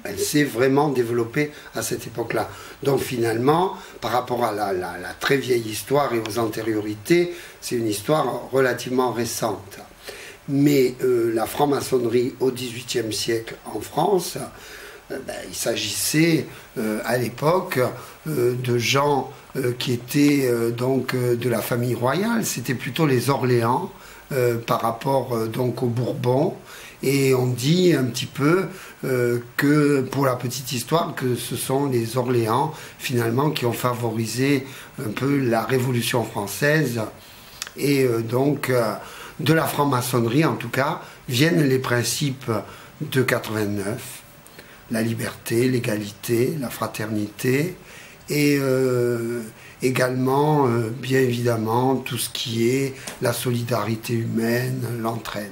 Elle s'est vraiment développée à cette époque-là. Donc finalement, par rapport à la très vieille histoire et aux antériorités, c'est une histoire relativement récente. Mais la franc-maçonnerie au XVIIIe siècle en France, il s'agissait à l'époque de gens qui étaient donc de la famille royale. C'était plutôt les Orléans par rapport donc aux Bourbons. Et on dit un petit peu que, pour la petite histoire, que ce sont les Orléans finalement qui ont favorisé un peu la Révolution française. Et donc de la franc-maçonnerie en tout cas viennent les principes de 89, la liberté, l'égalité, la fraternité, et également bien évidemment tout ce qui est la solidarité humaine, l'entraide.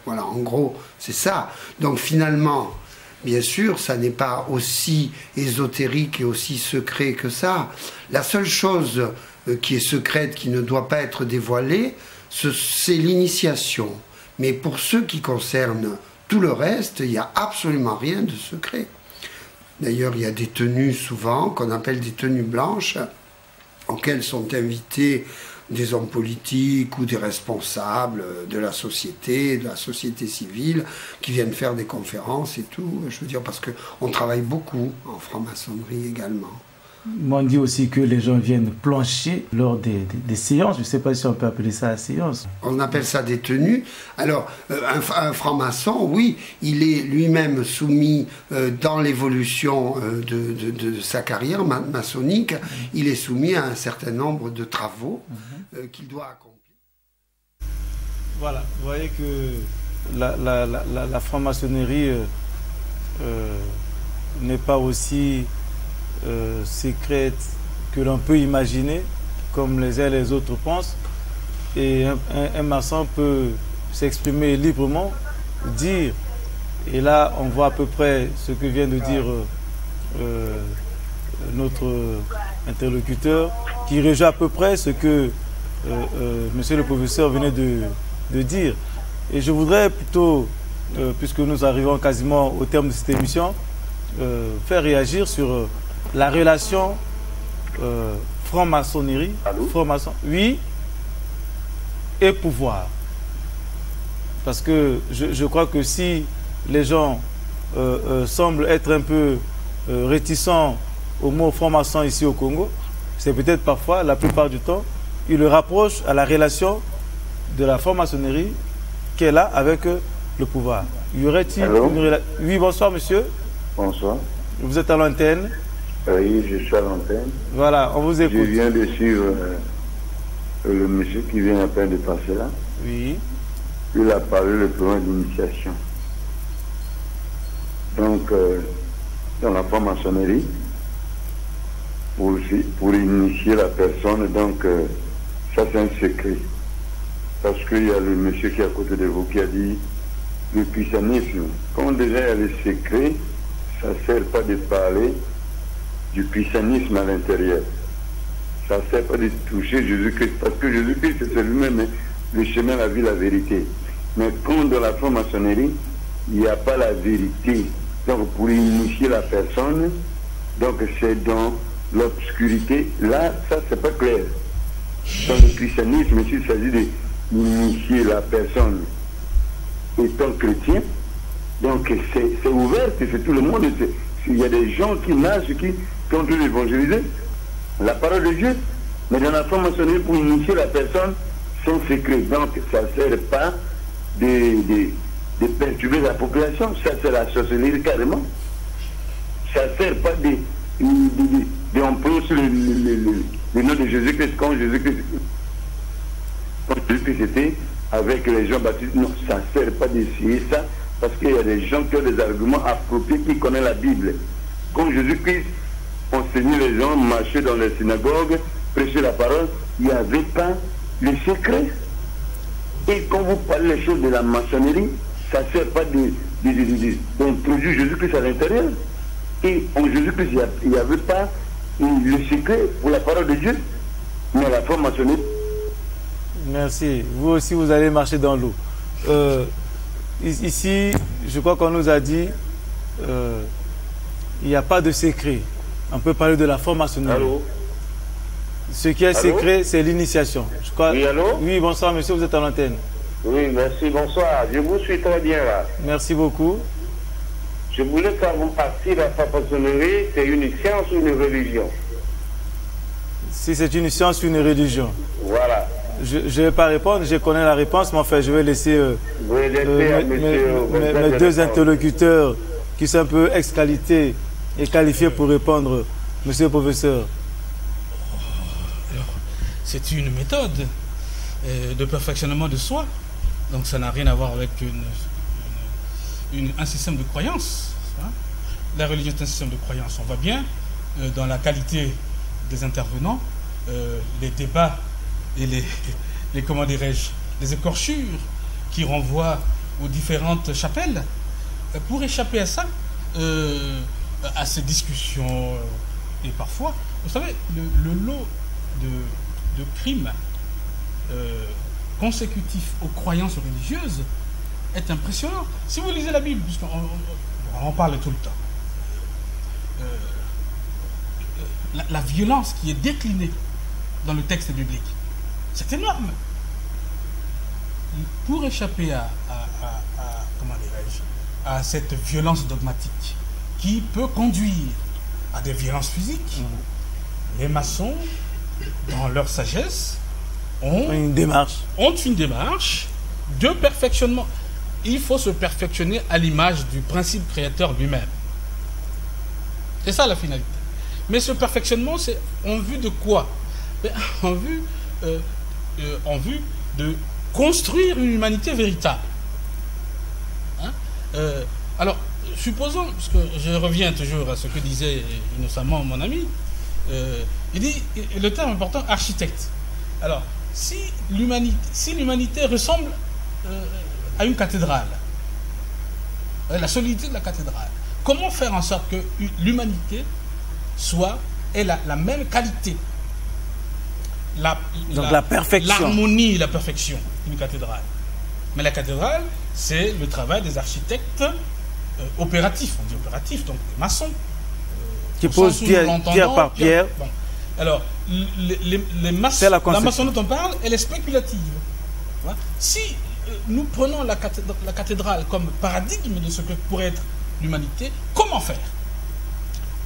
Voilà, en gros, c'est ça. Donc finalement, bien sûr, ça n'est pas aussi ésotérique et aussi secret que ça. La seule chose qui est secrète, qui ne doit pas être dévoilée, c'est l'initiation. Mais pour ce qui concerne tout le reste, il n'y a absolument rien de secret. D'ailleurs, il y a des tenues souvent, qu'on appelle des tenues blanches, auxquelles sont invités des hommes politiques ou des responsables de la société civile, qui viennent faire des conférences et tout. Je veux dire, parce qu'on travaille beaucoup en franc-maçonnerie également. On dit aussi que les gens viennent plancher lors des séances. Je ne sais pas si on peut appeler ça la séance. On appelle ça des tenues. Alors, un franc-maçon, oui, il est lui-même soumis dans l'évolution de sa carrière maçonnique, il est soumis à un certain nombre de travaux qu'il doit accomplir. Voilà, vous voyez que la franc-maçonnerie n'est pas aussi secrète que l'on peut imaginer, comme les uns et les autres pensent. Et un maçon peut s'exprimer librement, dire, et là on voit à peu près ce que vient de dire notre interlocuteur, qui rejoint à peu près ce que monsieur le professeur venait de dire. Et je voudrais plutôt, puisque nous arrivons quasiment au terme de cette émission, faire réagir sur la relation franc-maçonnerie, franc-maçon, oui, et pouvoir. Parce que je crois que si les gens semblent être un peu réticents au mot franc-maçon ici au Congo, c'est peut-être parfois, la plupart du temps, ils le rapprochent à la relation de la franc-maçonnerie qu'elle a avec le pouvoir. Y aurait-il une relation? Oui, bonsoir monsieur. Bonsoir. Vous êtes à l'antenne? Oui, je suis à l'antenne. Voilà, on vous écoute. Je viens de suivre le monsieur qui vient à peine de passer là. Oui. Il a parlé le plan d'initiation. Donc, dans la franc-maçonnerie, pour initier la personne, donc, ça c'est un secret. Parce qu'il y a le monsieur qui est à côté de vous qui a dit le christianisme. Quand déjà il y a le secret, ça ne sert pas de parler du christianisme à l'intérieur. Ça ne sert pas de toucher Jésus-Christ. Parce que Jésus-Christ, c'est lui-même le chemin, la vie, la vérité. Mais quand dans la franc-maçonnerie, il n'y a pas la vérité. Donc pour initier la personne, donc c'est dans l'obscurité. Là, ça, c'est pas clair. Dans le christianisme, s'il s'agit d'initier la personne étant chrétien, donc c'est ouvert, c'est tout le monde. Il y a des gens qui nagent, qui ont dû évangéliser la parole de Dieu. Mais dans la franc-maçonnerie, pour initier la personne, c'est un secret. Donc ça ne sert pas de perturber la population. Ça, c'est la sorcellerie carrément. Ça ne sert pas d'employer le nom de Jésus-Christ quand Jésus-Christ était avec les gens baptisés. Non, ça ne sert pas d'essayer ça, parce qu'il y a des gens qui ont des arguments appropriés, qui connaissent la Bible. Quand Jésus-Christ enseignait les gens, marchait dans les synagogues, prêchait la parole, il n'y avait pas le secret. Et quand vous parlez les choses de la maçonnerie, ça ne sert pas d'introduire Jésus-Christ à l'intérieur. Et en Jésus-Christ, il n'y avait pas le secret pour la parole de Dieu, mais la franc-maçonnerie. Merci. Vous aussi, vous allez marcher dans l'eau. Ici, je crois qu'on nous a dit il n'y a pas de secret. On peut parler de la franc-maçonnerie. Allô? Ce qui est secret, c'est l'initiation. Oui, allô? Oui, bonsoir monsieur, vous êtes à l'antenne. Oui, merci, bonsoir. Je vous suis très bien là. Merci beaucoup. Je voulais savoir si la franc-maçonnerie, c'est une science ou une religion? Si c'est une science ou une religion? Voilà. Je ne vais pas répondre, je connais la réponse, mais enfin, je vais laisser mes deux interlocuteurs qui sont un peu ex-qualité et qualifiés pour répondre, monsieur le professeur. C'est une méthode de perfectionnement de soi. Donc ça n'a rien à voir avec un système de croyance. Hein. La religion est un système de croyance. On voit bien dans la qualité des intervenants, les débats et les comment dirais-je, les écorchures qui renvoient aux différentes chapelles. Pour échapper à ça, à ces discussions, et parfois, vous savez, le lot de crimes consécutifs aux croyances religieuses est impressionnant. Si vous lisez la Bible, puisqu'on en parle tout le temps, la violence qui est déclinée dans le texte biblique, c'est énorme. Pour échapper comment dirais-je, à cette violence dogmatique qui peut conduire à des violences physiques, les maçons, dans leur sagesse, ont une démarche de perfectionnement. Il faut se perfectionner à l'image du principe créateur lui-même. C'est ça la finalité. Mais ce perfectionnement, c'est en vue de quoi? En vue de construire une humanité véritable. Hein? Alors, supposons, parce que je reviens toujours à ce que disait innocemment mon ami, il dit, le terme important, architecte. Alors, si l'humanité ressemble à une cathédrale, la solidité de la cathédrale, comment faire en sorte que l'humanité ait la même qualité la perfection. L'harmonie, la perfection d'une cathédrale. Mais la cathédrale, c'est le travail des architectes opératifs. On dit opératifs, donc des maçons. Qui posent pierre par pierre. Bon. Alors, la maçonnerie dont on parle, elle est spéculative. Voilà. Si nous prenons la cathédrale comme paradigme de ce que pourrait être l'humanité, comment faire?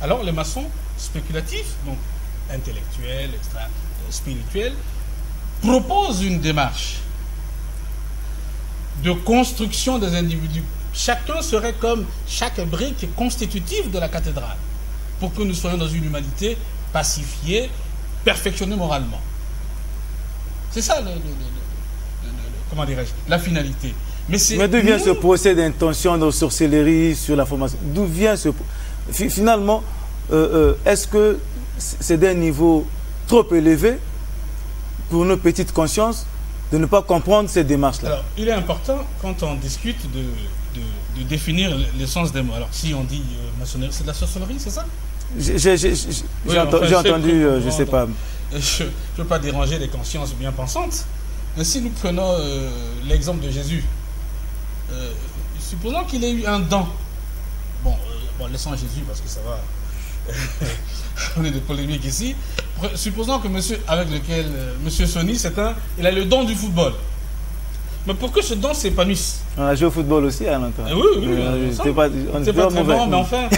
Alors, les maçons spéculatifs, donc intellectuels, spirituels, proposent une démarche de construction des individus. Chacun serait comme chaque brique constitutive de la cathédrale, pour que nous soyons dans une humanité pacifiée, perfectionnée moralement. C'est ça, comment dirais-je, la finalité. Mais d'où vient ce procès d'intention de sorcellerie sur la formation? D'où vient ce... Finalement, est-ce que c'est d'un niveau trop élevé pour nos petites consciences de ne pas comprendre ces démarches-là? Alors, il est important, quand on discute, de définir le sens des mots. Alors, si on dit maçonnerie, c'est de la sorcellerie, c'est ça? J'ai entendu, je ne sais pas. Je ne veux pas déranger les consciences bien pensantes, mais si nous prenons l'exemple de Jésus, supposons qu'il ait eu un don. Bon, laissons Jésus parce que ça va. On est de polémique ici. Supposons que monsieur avec lequel monsieur Sony, il a le don du football. Mais pour que ce don s'épanouisse. On a joué au football aussi à longtemps. Oui. C'est pas très bon, mais enfin.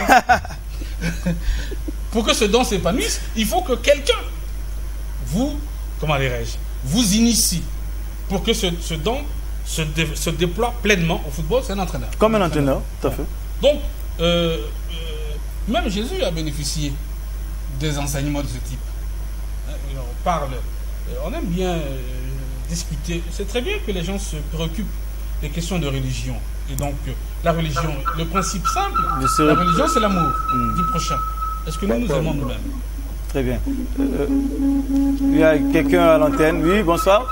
Pour que ce don s'épanouisse, il faut que quelqu'un vous initie pour que ce don se déploie pleinement au football. C'est un entraîneur. Comme un entraîneur, tout à fait. Donc, même Jésus a bénéficié des enseignements de ce type. On aime bien discuter. C'est très bien que les gens se préoccupent des questions de religion. Et donc, la religion, le principe simple, la religion, c'est l'amour du prochain. Est-ce que nous aimons nous-mêmes? Très bien. Il y a quelqu'un à l'antenne. Oui, bonsoir.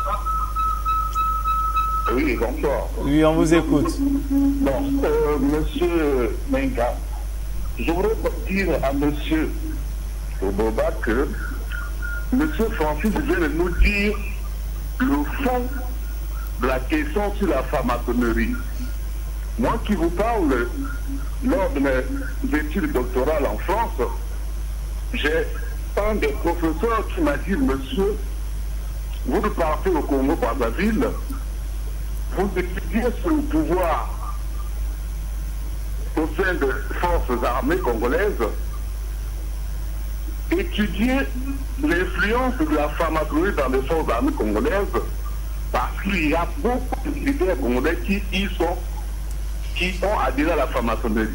Oui, bonsoir. Oui, on vous écoute. Bon, monsieur Menga, je voudrais dire à monsieur Oboba que monsieur Francis vient de nous dire le fond de la question sur la pharmaconnerie. Moi qui vous parle, lors de mes études doctorales en France, j'ai un des professeurs qui m'a dit, monsieur, vous partez au Congo Brazzaville, vous étudiez sur le pouvoir au sein des forces armées congolaises, étudiez l'influence de la pharmaconnerie dans les forces armées congolaises, parce qu'il y a beaucoup de militaires congolais qui ont adhéré à la pharmaconnerie.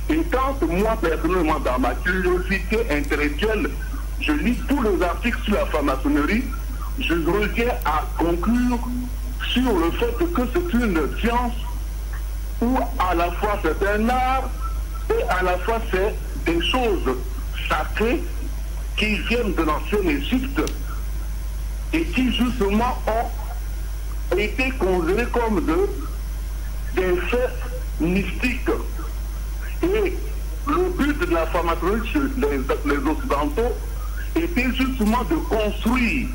Et quand moi, personnellement, dans ma curiosité intellectuelle, je lis tous les articles sur la pharmaconnerie, je reviens à conclure sur le fait que c'est une science où à la fois c'est un art et à la fois c'est des choses sacrées qui viennent de l'ancienne Égypte et qui justement ont été considérées comme des faits mystiques. Et le but de la pharmaconnerie chez les Occidentaux était justement de construire.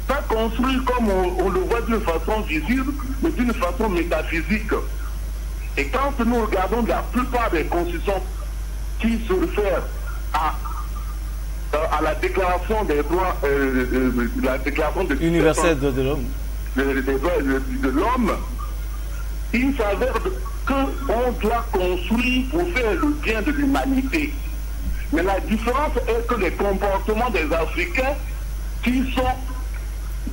Pas construire comme on le voit d'une façon visible, mais d'une façon métaphysique. Et quand nous regardons la plupart des constitutions qui se réfèrent à la déclaration des droits, la déclaration universelle de l'homme, de l'homme, il s'avère qu'on doit construire pour faire le bien de l'humanité. Mais la différence est que les comportements des Africains qui sont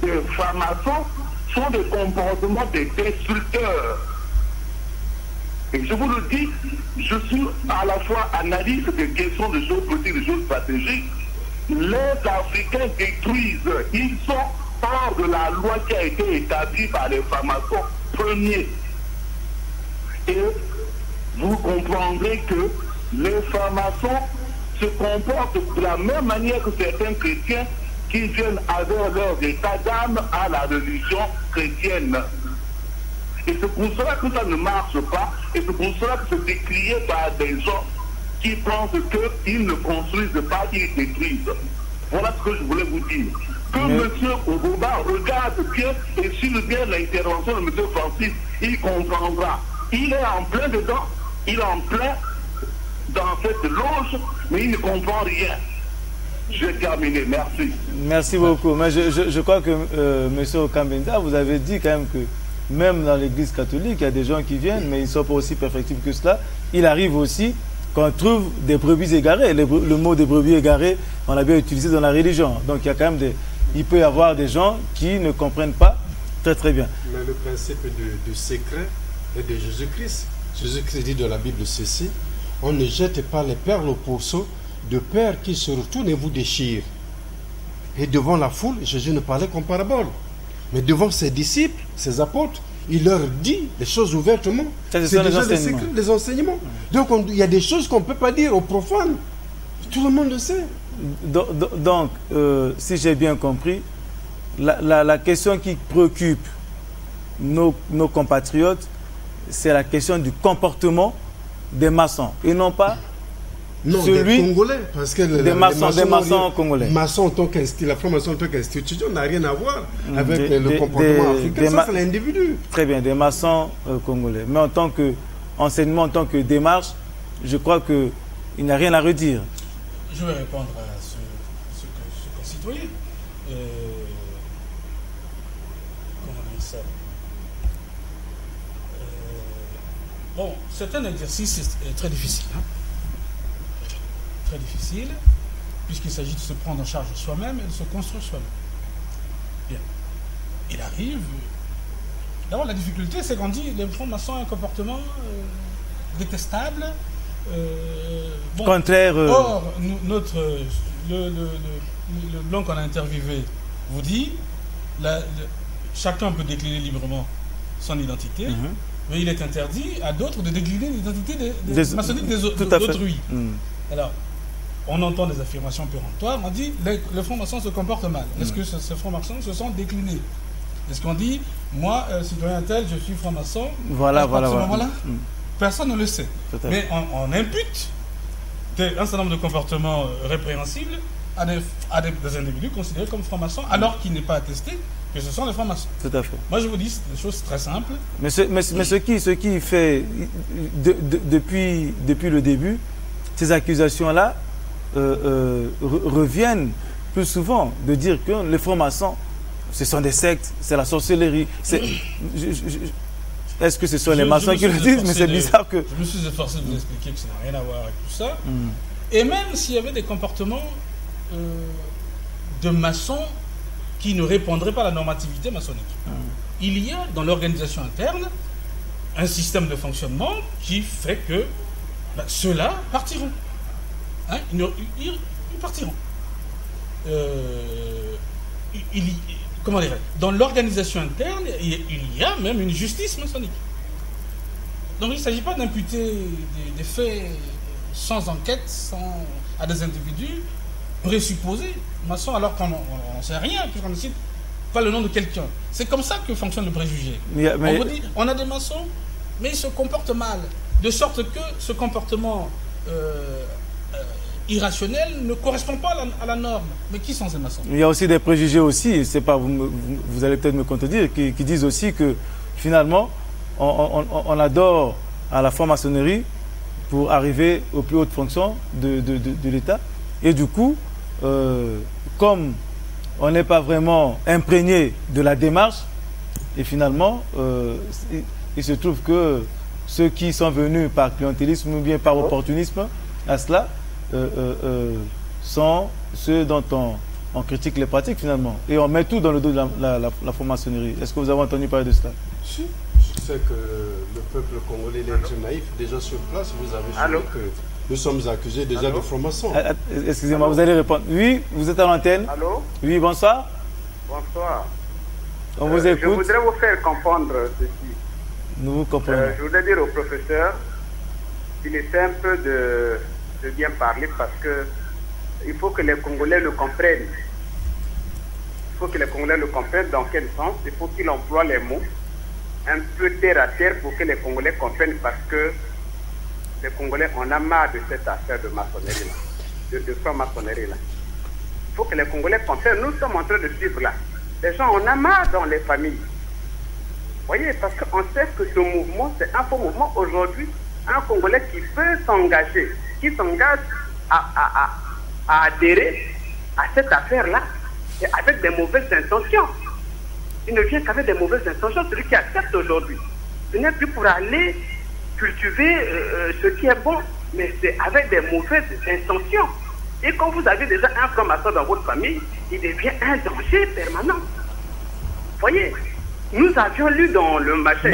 des francs-maçons sont des comportements des destructeurs. Et je vous le dis, je suis à la fois analyste des questions de géopolitique, de géostratégie. Les Africains détruisent, ils sont hors de la loi qui a été établie par les francs-maçons premiers. Et vous comprendrez que les francs-maçons se comportent de la même manière que certains chrétiens qui viennent avec leur état d'âme à la religion chrétienne. Et c'est pour cela que ça ne marche pas, et c'est pour cela que c'est décrié par des gens qui pensent qu'ils ne construisent pas, qu'ils détruisent. Voilà ce que je voulais vous dire. Que M. Ogoba regarde bien et suive bien l'intervention de M. Francis, il comprendra. Il est en plein dedans, il est en plein dans cette loge, mais il ne comprend rien. Je vais terminer, merci. Merci beaucoup. Mais je crois que M. Okambenda, vous avez dit quand même que même dans l'église catholique, il y a des gens qui viennent, mais ils ne sont pas aussi perfectibles que cela. Il arrive aussi qu'on trouve des brebis égarées. Le mot des brebis égarées, on l'a bien utilisé dans la religion. Donc il y a quand même il peut y avoir des gens qui ne comprennent pas très bien. Mais le principe du secret est de Jésus-Christ. Jésus-Christ dit dans la Bible ceci: on ne jette pas les perles au pourceau, de peur qu'ils se retournent et vous déchirent. Et devant la foule, Jésus ne parlait qu'en parabole. Mais devant ses disciples, ses apôtres, il leur dit les choses ouvertement. C'est déjà les enseignements. Donc il y a des choses qu'on ne peut pas dire aux profanes. Tout le monde le sait. Donc, si j'ai bien compris, la question qui préoccupe nos compatriotes, c'est la question du comportement des maçons. Et non pas celui des Congolais. Parce que des maçons congolais. La franc-maçon en tant qu'institution n'a rien à voir avec le comportement africain. Ça, c'est l'individu. Très bien, des maçons congolais. Mais en tant qu'enseignement, en tant que démarche, je crois qu'il n'y a rien à redire. Je vais répondre à ce concitoyen. Comment dire ça? Bon, c'est un exercice très difficile. Hein? Très difficile, puisqu'il s'agit de se prendre en charge soi-même et de se construire soi-même. Bien. Il arrive. D'abord, la difficulté, c'est qu'on dit les francs-maçons ont un comportement détestable. Bon, contraire. Or, le blanc qu'on a interviewé vous dit chacun peut décliner librement son identité, mais il est interdit à d'autres de décliner l'identité maçonnique d'autrui. Alors, on entend des affirmations péremptoires, on dit les francs-maçons se comportent mal. Est-ce que ces francs-maçons se sont déclinés? Est-ce qu'on dit, moi, citoyen tel, je suis franc-maçon? Voilà. Personne ne le sait. Mais on impute un certain nombre de comportements répréhensibles à des individus considérés comme francs-maçons, alors qu'il n'est pas attesté que ce sont les francs-maçons. Tout à fait. Moi, je vous dis des choses très simples. Mais ce qui fait, depuis le début, ces accusations-là reviennent plus souvent de dire que les francs-maçons, ce sont des sectes, c'est la sorcellerie. Est-ce que ce sont les maçons qui le disent? Mais c'est bizarre que... Je me suis efforcé de vous expliquer que ça n'a rien à voir avec tout ça. Et même s'il y avait des comportements de maçons qui ne répondraient pas à la normativité maçonnique, il y a dans l'organisation interne un système de fonctionnement qui fait que ceux-là partiront. Hein, ils partiront. Comment dirais-je? Dans l'organisation interne, il y a même une justice maçonnique. Donc il ne s'agit pas d'imputer des faits sans enquête, à des individus présupposés maçons, alors qu'on n'en sait rien, puisqu'on ne cite pas le nom de quelqu'un. C'est comme ça que fonctionne le préjugé. On vous dit, on a des maçons, mais ils se comportent mal, de sorte que ce comportement irrationnel ne correspond pas à la norme. Mais qui sont ces maçons? Il y a aussi des préjugés aussi, c'est pas, vous allez peut-être me contredire, qui disent aussi que finalement, on adore à la franc-maçonnerie pour arriver aux plus hautes fonctions de l'État. Et du coup, comme on n'est pas vraiment imprégné de la démarche, et finalement, il se trouve que ceux qui sont venus par clientélisme ou bien par opportunisme à cela, sont ceux dont on critique les pratiques finalement. Et on met tout dans le dos de la franc-maçonnerie. Est-ce que vous avez entendu parler de cela? Si. Je sais que le peuple congolais est très naïf. Déjà sur place, vous avez vu que nous sommes accusés déjà de francs-maçons. Excusez-moi, vous allez répondre. Oui, vous êtes à l'antenne. Allô? Oui, bonsoir. Bonsoir. On vous écoute. Je voudrais vous faire comprendre ceci. Nous vous comprenons. Je voudrais dire au professeur qu'il est simple de bien parler parce que il faut que les Congolais le comprennent. Il faut que les Congolais le comprennent dans quel sens. Il faut qu'il emploie les mots un peu terre à terre pour que les Congolais comprennent parce que les Congolais, on a marre de cette affaire de maçonnerie-là, de franc-maçonnerie-là. Il faut que les Congolais comprennent. Nous sommes en train de suivre là. Les gens en ont marre dans les familles. Vous voyez, parce qu'on sait que ce mouvement, c'est un faux mouvement. Aujourd'hui, un Congolais qui peut s'engager, qui s'engage à adhérer à cette affaire-là, et avec des mauvaises intentions. Il ne vient qu'avec des mauvaises intentions. Celui qui accepte aujourd'hui, ce n'est plus pour aller cultiver ce qui est bon, mais c'est avec des mauvaises intentions. Et quand vous avez déjà un franc-maçon dans votre famille, il devient un danger permanent. Vous voyez, nous avions lu dans le machin...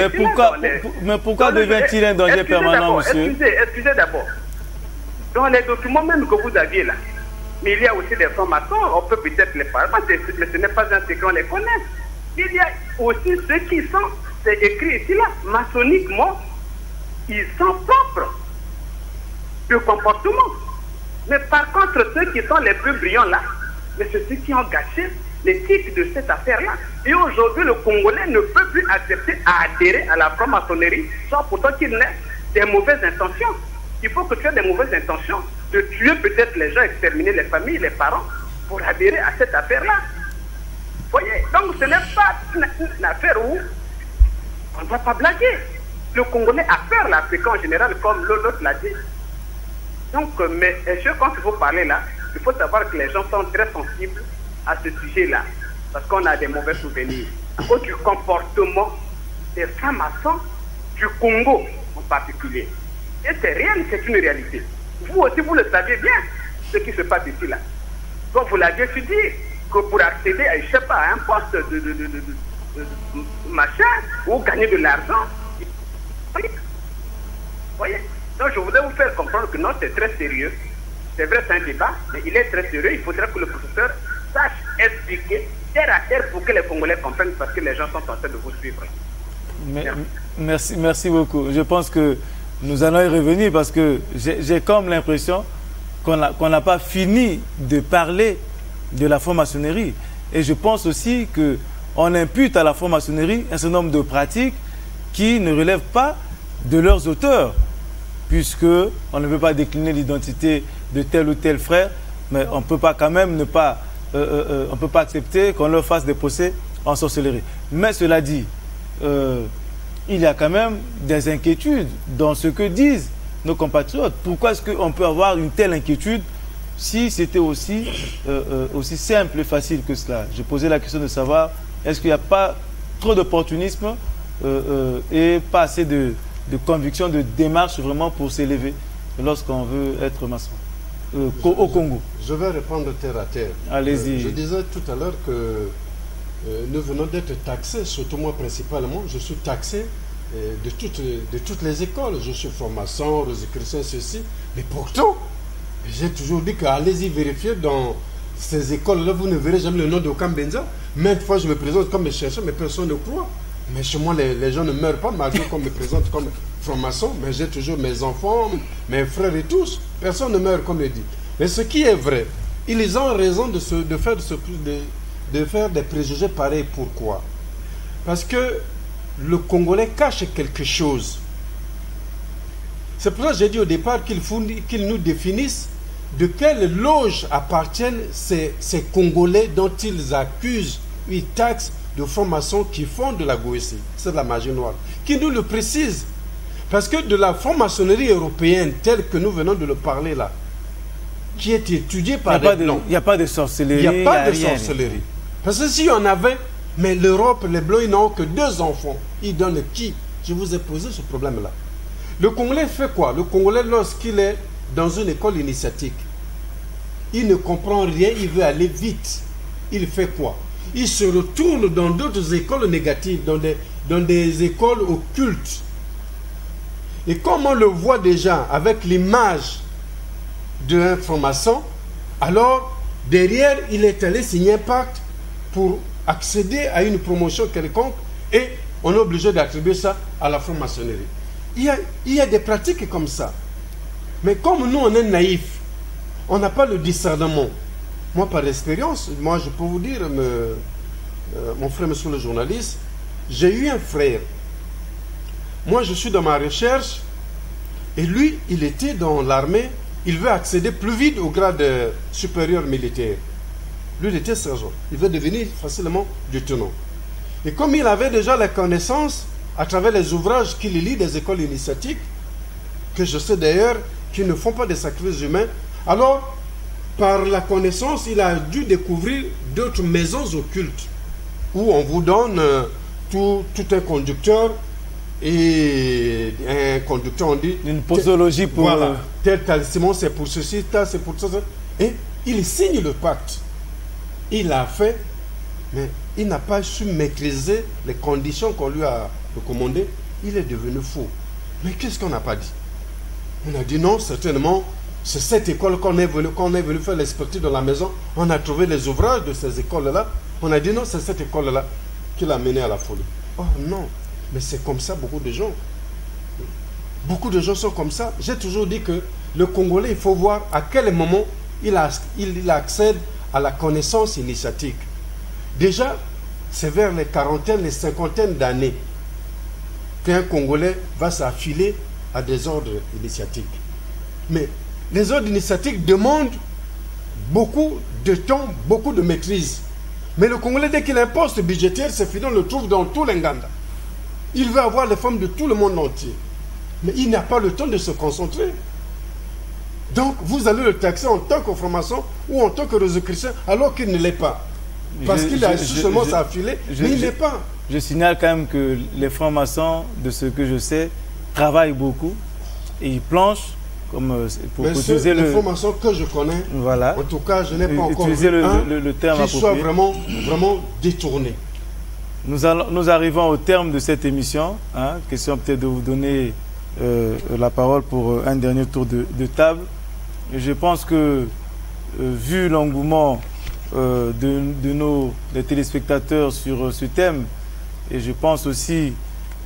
Mais pourquoi devient-il un danger permanent, monsieur? Excusez d'abord. Dans les documents même que vous aviez là, mais il y a aussi des francs-maçons, on peut peut-être les parler, mais ce n'est pas un secret, on les connaît. Il y a aussi ceux qui sont, c'est écrit ici là, maçonniquement, ils sont propres de comportement. Mais par contre, ceux qui sont les plus brillants là, mais c'est ceux qui ont gâché l'éthique de cette affaire-là. Et aujourd'hui, le Congolais ne peut plus accepter à adhérer à la franc-maçonnerie sans pourtant qu'il n'ait des mauvaises intentions. Il faut que tu aies des mauvaises intentions de tuer peut-être les gens, exterminer les familles, les parents, pour adhérer à cette affaire-là. Vous voyez, donc ce n'est pas une affaire où on ne va pas blaguer. Le Congolais a peur, l'Africain en général, comme l'autre l'a dit. Donc, mais quand il faut parler là, il faut savoir que les gens sont très sensibles à ce sujet-là, parce qu'on a des mauvais souvenirs. À cause du comportement des francs-maçons du Congo en particulier. Et c'est réel, c'est une réalité. Vous aussi, vous le savez bien, ce qui se passe ici là. Donc vous l'aviez étudié, que pour accéder à, je sais pas, à un poste de machin, ou gagner de l'argent. Vous voyez? Donc je voudrais vous faire comprendre que non, c'est très sérieux. C'est vrai, c'est un débat, mais il est très sérieux. Il faudrait que le professeur sache expliquer terre à terre pour que les Congolais comprennent, parce que les gens sont en train de vous suivre. Merci beaucoup. Je pense que nous allons y revenir parce que j'ai comme l'impression qu'on n'a pas fini de parler de la franc-maçonnerie. Et je pense aussi qu'on impute à la franc-maçonnerie un certain nombre de pratiques qui ne relèvent pas de leurs auteurs, puisqu'on ne peut pas décliner l'identité de tel ou tel frère, mais on ne peut pas quand même on peut pas accepter qu'on leur fasse des procès en sorcellerie. Mais cela dit, il y a quand même des inquiétudes dans ce que disent nos compatriotes. Pourquoi est-ce qu'on peut avoir une telle inquiétude si c'était aussi simple et facile que cela? Je posais la question de savoir, est-ce qu'il n'y a pas trop d'opportunisme et pas assez de conviction, de démarche vraiment pour s'élever lorsqu'on veut être maçon au Congo? Je vais répondre terre à terre. Allez-y. Je disais tout à l'heure que nous venons d'être taxés, surtout moi principalement, je suis taxé de toutes les écoles. Je suis franc-maçon, rosicrucien, ceci. Mais pourtant, j'ai toujours dit qu'allez-y vérifier dans ces écoles-là, vous ne verrez jamais le nom de Kambenza. Maintes fois, je me présente comme chercheur, mais personne ne croit. Mais chez moi, les gens ne meurent pas malgré qu'on me présente comme franc-maçon. Mais j'ai toujours mes enfants, mes frères et tous. Personne ne meurt, comme je dis. Mais ce qui est vrai, ils ont raison de faire des préjugés pareils. Pourquoi? Parce que le Congolais cache quelque chose. C'est pour ça que j'ai dit au départ qu'ils nous définissent de quelle loge appartiennent ces Congolais dont ils accusent, ils taxent de francs-maçons qui font de la Goétie, c'est de la magie noire, qui nous le précise. Parce que de la franc-maçonnerie européenne, telle que nous venons de le parler là, qui est étudiée par des blancs. Il n'y a pas de sorcellerie. Il n'y a pas de sorcellerie. Parce que si on avait, mais l'Europe, les blancs, ils n'ont que 2 enfants. Ils donnent qui? Je vous ai posé ce problème-là. Le Congolais fait quoi? Le Congolais, lorsqu'il est dans une école initiatique, il ne comprend rien, il veut aller vite. Il fait quoi? Il se retourne dans d'autres écoles négatives, dans des écoles occultes. Et comme on le voit déjà avec l'image d'un franc-maçon, alors derrière, il est allé signer un pacte pour accéder à une promotion quelconque et on est obligé d'attribuer ça à la franc-maçonnerie. Il y a des pratiques comme ça. Mais comme nous, on est naïfs, on n'a pas le discernement. Moi, par expérience, moi, je peux vous dire, mon frère, monsieur le journaliste, j'ai eu un frère. Moi, je suis dans ma recherche et lui, il était dans l'armée. Il veut accéder plus vite au grade supérieur militaire. lui il était sergent. Il veut devenir facilement lieutenant. Et comme il avait déjà la connaissance, à travers les ouvrages qu'il lit des écoles initiatiques, que je sais d'ailleurs qu'ils ne font pas des sacrifices humains, alors par la connaissance, il a dû découvrir d'autres maisons occultes où on vous donne tout un conducteur et un conducteur, on dit une posologie pour voilà, tel talisman c'est pour ceci, tel c'est pour ça, et il signe le pacte. Il l'a fait, mais il n'a pas su maîtriser les conditions qu'on lui a recommandées. Il est devenu fou. Mais qu'est-ce qu'on n'a pas dit? On a dit non, certainement, c'est cette école qu'on est venu faire l'expertise dans la maison. On a trouvé les ouvrages de ces écoles-là. On a dit non, c'est cette école-là qui l'a mené à la folie. Oh non, mais c'est comme ça beaucoup de gens. Beaucoup de gens sont comme ça. J'ai toujours dit que le Congolais, il faut voir à quel moment il accède à la connaissance initiatique. Déjà, c'est vers les quarantaines, les cinquantaines d'années qu'un Congolais va s'affiler à des ordres initiatiques. Mais les ordres initiatiques demandent beaucoup de temps, beaucoup de maîtrise. Mais le Congolais, dès qu'il a un poste budgétaire, c'est fini, on le trouve dans tout l'Inganda. Il veut avoir les femmes de tout le monde entier. Mais il n'a pas le temps de se concentrer. Donc, vous allez le taxer en tant que franc-maçon ou en tant que rosicrucien, alors qu'il ne l'est pas. Parce qu'il a su seulement s'affiler, mais il n'est pas. Je signale quand même que les francs-maçons, de ce que je sais, travaillent beaucoup et ils planchent comme pour utiliser le franc-maçon que je connais. Voilà. En tout cas, je n'ai pas encore vu le terme qui soit vraiment détourné. Nous arrivons au terme de cette émission. Question peut-être de vous donner la parole pour un dernier tour de table. Et je pense que vu l'engouement des téléspectateurs sur ce thème, et je pense aussi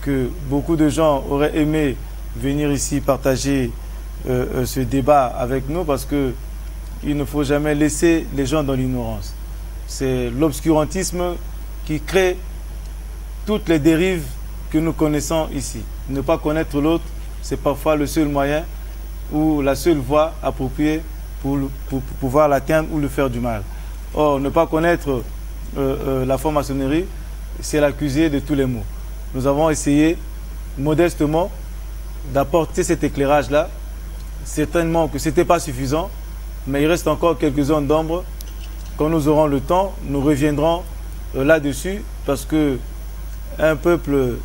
que beaucoup de gens auraient aimé venir ici partager ce débat avec nous, parce que il ne faut jamais laisser les gens dans l'ignorance. C'est l'obscurantisme qui crée toutes les dérives que nous connaissons ici. Ne pas connaître l'autre, c'est parfois le seul moyen ou la seule voie appropriée pour pouvoir l'atteindre ou le faire du mal. Or, ne pas connaître la franc-maçonnerie, c'est l'accuser de tous les maux. Nous avons essayé modestement d'apporter cet éclairage-là. Certainement que ce n'était pas suffisant, mais il reste encore quelques zones d'ombre. Quand nous aurons le temps, nous reviendrons là-dessus, parce que un peuple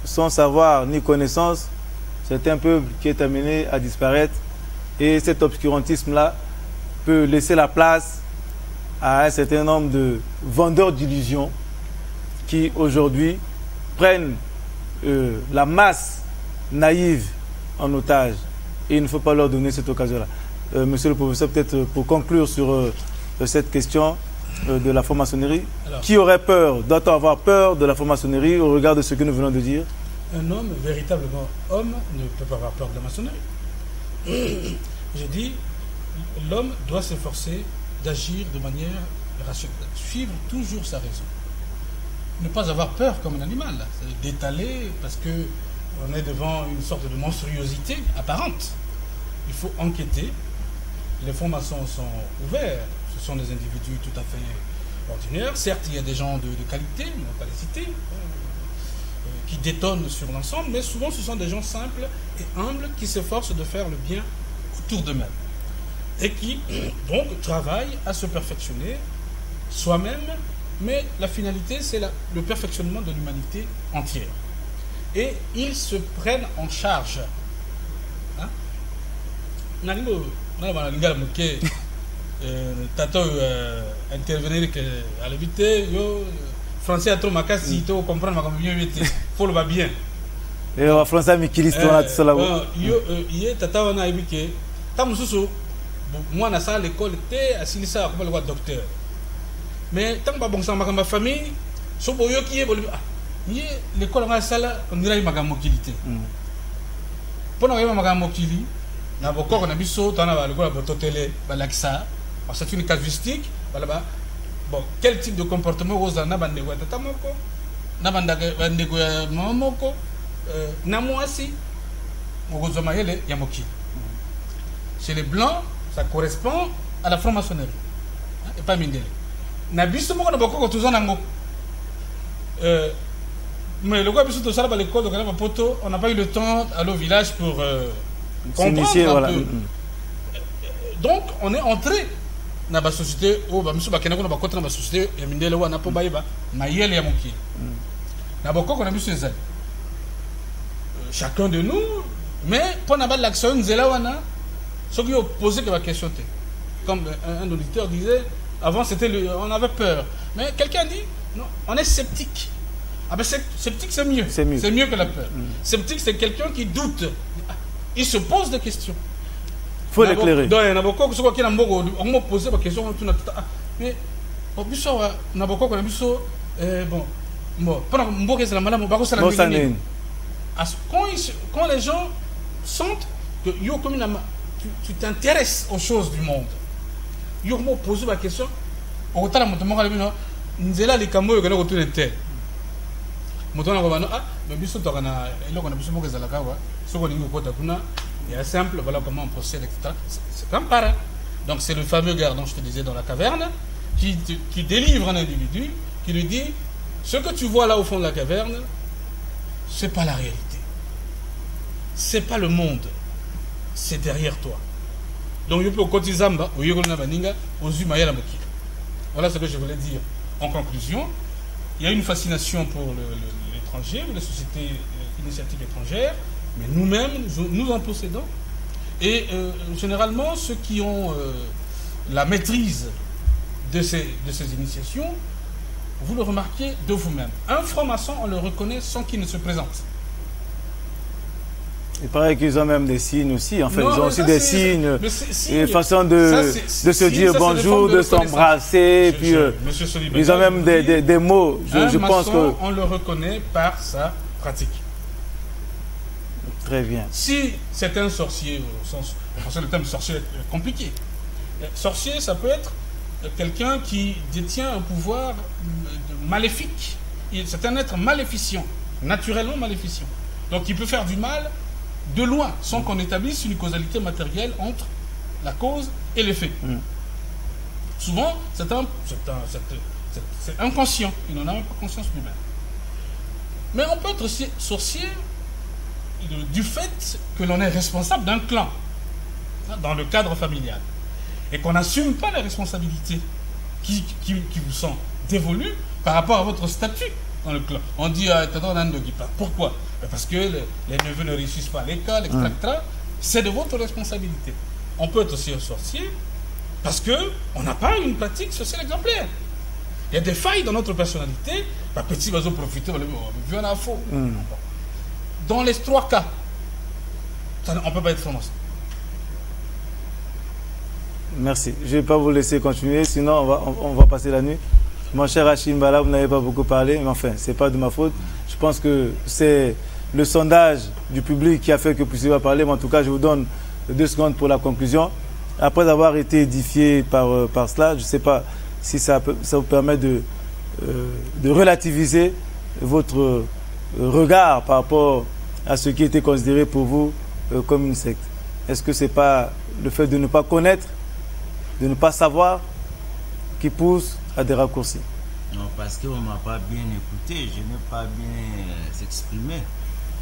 sans savoir ni connaissance, c'est un peuple qui est amené à disparaître. Et cet obscurantisme-là peut laisser la place à un certain nombre de vendeurs d'illusions qui aujourd'hui prennent la masse naïve en otage. Et il ne faut pas leur donner cette occasion-là. Monsieur le professeur, peut-être pour conclure sur cette question de la franc-maçonnerie, qui aurait peur, doit-on avoir peur de la franc-maçonnerie au regard de ce que nous venons de dire? Un homme, véritablement homme, ne peut pas avoir peur de la maçonnerie. Je dis, l'homme doit s'efforcer d'agir de manière rationnelle, suivre toujours sa raison. Ne pas avoir peur comme un animal, d'étaler parce qu'on est devant une sorte de monstruosité apparente. Il faut enquêter. Les francs-maçons sont ouverts, ce sont des individus tout à fait ordinaires. Certes, il y a des gens de qualité, on ne va pas les citer, qui détonnent sur l'ensemble, mais souvent ce sont des gens simples et humbles qui s'efforcent de faire le bien autour d'eux-mêmes et qui donc travaillent à se perfectionner soi-même, mais la finalité c'est le perfectionnement de l'humanité entière. Et ils se prennent en charge. Intervenir à l'éviter, français a trop macassi, tu comprends ma bien faut le va bien. Et en français Mikilis toi tout cela. Yo tata on a évoqué tamususu moi na ça l'école était assis ça comme le docteur. Mais tant pas bon ça ma famille so boyo qui est l'école on a ça là on dirait ma mokilité. Pour na ma mokili na boko on a biso tana ba l'école totele ba laksa parce que c'est une casuistique voilà. Bon, quel type de comportement vous en avez tata moko nabanda bandeko ya mamoko na mwasi mugozoma yele ya moki. Chez les blancs, ça correspond à la franc-maçonnerie et pas Mindele. Nabiso moko na bako ko nango. Mais le gars biso to sala ba l'école donc là poto, on n'a pas eu le temps d'aller au village pour comprendre un peu. Donc on est entré dans la société où biso ba kenako na ba kota na ba société ya mindele wana po bayiba na yele ya moki. Na bako ko na biso ezali. Chacun de nous, mais pour n'avoir l'action Nzelawana, ce qui opposé que la question était. Comme un auditeur disait, avant on avait peur. Mais quelqu'un dit, non, on est sceptique. Ah ben sceptique c'est mieux. C'est mieux que la peur. Sceptique c'est quelqu'un qui doute. Il se pose des questions. Il faut l'éclairer. Donc il y a beaucoup qui on m'a posé la question. Mais au plus on a beaucoup qu'on a vu bon, pendant que c'est la maladie, quand les gens sentent que tu t'intéresses aux choses du monde, ils m'ont posé la question. Au total, je me suis dit, Nzela les Camerounais qui ont retourné la terre. Je me suis dit, ah, mais bien sûr, il y a simple, voilà comment on procède, etc. C'est comme pareil. Donc c'est le fameux gars dont je te disais dans la caverne qui délivre un individu, qui lui dit, ce que tu vois là au fond de la caverne, c'est pas la réalité. C'est pas le monde. C'est derrière toi. Donc, il peut cotiser voilà ce que je voulais dire. En conclusion, il y a une fascination pour l'étranger, les sociétés initiatives étrangères, mais nous-mêmes, nous en possédons. Et généralement, ceux qui ont la maîtrise de ces initiations, vous le remarquez de vous-même. Un franc-maçon, on le reconnaît sans qu'il ne se présente. Il paraît qu'ils ont même des signes aussi. En fait, non, ils ont aussi des signes, une façon de se dire bonjour, de s'embrasser. Puis ils ont même des mots. Je pense que on le reconnaît par sa pratique. Très bien. Si c'est un sorcier, au sens, le terme sorcier est compliqué. Sorcier, ça peut être quelqu'un qui détient un pouvoir maléfique. C'est un être maléficient, naturellement maléficient. Donc il peut faire du mal de loin, sans qu'on établisse une causalité matérielle entre la cause et l'effet. Souvent, c'est inconscient. Il n'en a même pas conscience lui-même. Mais on peut être aussi sorcier du fait que l'on est responsable d'un clan, dans le cadre familial, et qu'on n'assume pas les responsabilités qui vous sont dévolues par rapport à votre statut dans le clan. On dit pourquoi? Parce que les neveux ne réussissent pas à l'école, etc. C'est de votre responsabilité. On peut être aussi un sorcier parce qu'on n'a pas une pratique sociale exemplaire. Il y a des failles dans notre personnalité. Petit va profiter, on veut un info. Dans les trois cas, on ne peut pas être franc-maçon. Merci. Je ne vais pas vous laisser continuer, sinon on va passer la nuit. Mon cher Hachim Bala, vous n'avez pas beaucoup parlé, mais enfin, ce n'est pas de ma faute. Je pense que c'est le sondage du public qui a fait que vous puissiez pas parler, mais en tout cas, je vous donne 2 secondes pour la conclusion. Après avoir été édifié par cela, je ne sais pas si ça vous permet de relativiser votre regard par rapport à ce qui était considéré pour vous comme une secte. Est-ce que ce n'est pas le fait de ne pas connaître, de ne pas savoir, qui pousse à des raccourcis? Non, parce qu'on ne m'a pas bien écouté, je n'ai pas bien s'exprimer.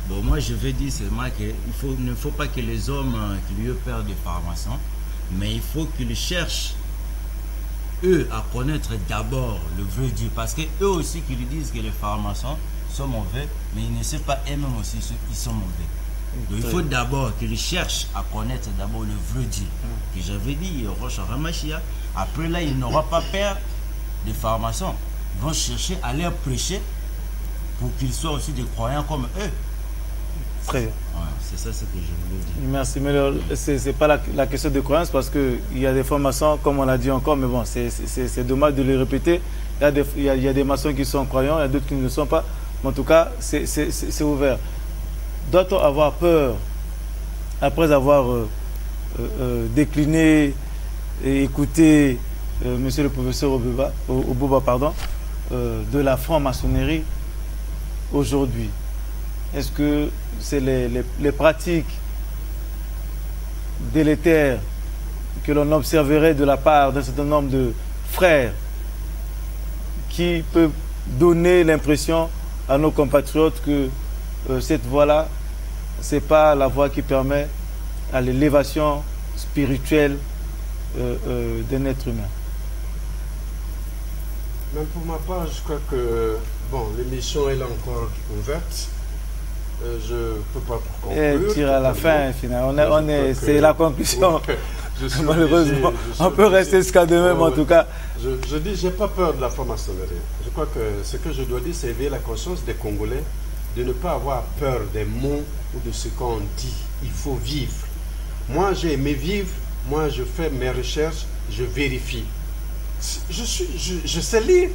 Bon, moi je veux dire seulement qu'il ne faut pas que les hommes qui lui aient peur des francs-maçons, mais il faut qu'ils cherchent, eux, à connaître d'abord le vrai Dieu. Parce que eux aussi qui lui disent que les francs-maçons sont mauvais, mais ils ne savent pas eux-mêmes aussi ceux qui sont mauvais. Donc il faut d'abord qu'ils cherchent à connaître d'abord le vrai Dieu. Que j'avais dit, Roche Ramachia, après là, ils n'auront pas peur des francs-maçons. Ils vont chercher à leur prêcher pour qu'ils soient aussi des croyants comme eux. Très bien. Ouais, c'est ça ce que je voulais dire. Merci, mais ce n'est pas la question de croyance parce qu'il y a des francs-maçons, comme on l'a dit encore, mais bon, c'est dommage de le répéter. Il y a des maçons qui sont croyants, il y a d'autres qui ne le sont pas. Mais en tout cas, c'est ouvert. Doit-on avoir peur, après avoir décliné et écouté monsieur le professeur Obouba, de la franc-maçonnerie aujourd'hui? Est-ce que c'est les pratiques délétères que l'on observerait de la part d'un certain nombre de frères qui peut donner l'impression à nos compatriotes que cette voie-là, ce n'est pas la voie qui permet à l'élévation spirituelle d'un être humain. Même pour ma part, je crois que bon, l'émission est encore ouverte. Je ne peux pas conclure. Et tire à la fin, finalement. C'est la conclusion. Malheureusement, on peut rester jusqu'à demain, mais en tout cas. Je dis, je n'ai pas peur de la franc-maçonnerie. Je crois que ce que je dois dire, c'est éveiller la conscience des Congolais de ne pas avoir peur des mots ou de ce qu'on dit. Il faut vivre. Moi, j'ai aimé vivre. Moi, je fais mes recherches, je vérifie. Je sais lire.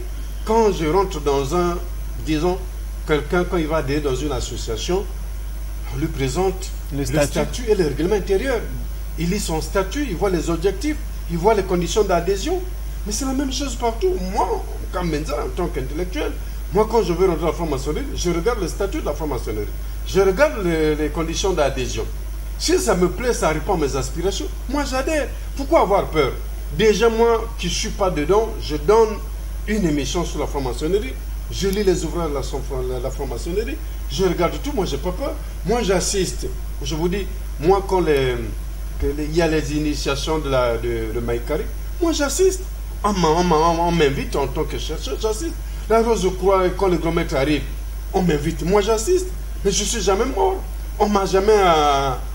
Quand je rentre dans un, disons, quelqu'un, quand il va adhérer dans une association, on lui présente le statut et le règlement intérieur. Il lit son statut, il voit les objectifs, il voit les conditions d'adhésion. Mais c'est la même chose partout. Moi, comme Menza, en tant qu'intellectuel, moi, quand je veux rentrer dans la franc-maçonnerie, je regarde le statut de la franc-maçonnerie. Je regarde les conditions d'adhésion. Si ça me plaît, ça répond à mes aspirations, moi j'adhère. Pourquoi avoir peur? Déjà, moi qui ne suis pas dedans, je donne une émission sur la franc-maçonnerie. Je lis les ouvrages de la franc-maçonnerie. Je regarde tout, moi je n'ai pas peur. Moi j'assiste. Je vous dis, moi quand il y a les initiations de Maïkari, moi j'assiste. On m'invite en tant que chercheur, j'assiste. La Rose de Croix, quand le grand maître arrive, on m'invite, moi j'assiste. Mais je ne suis jamais mort. On ne m'a jamais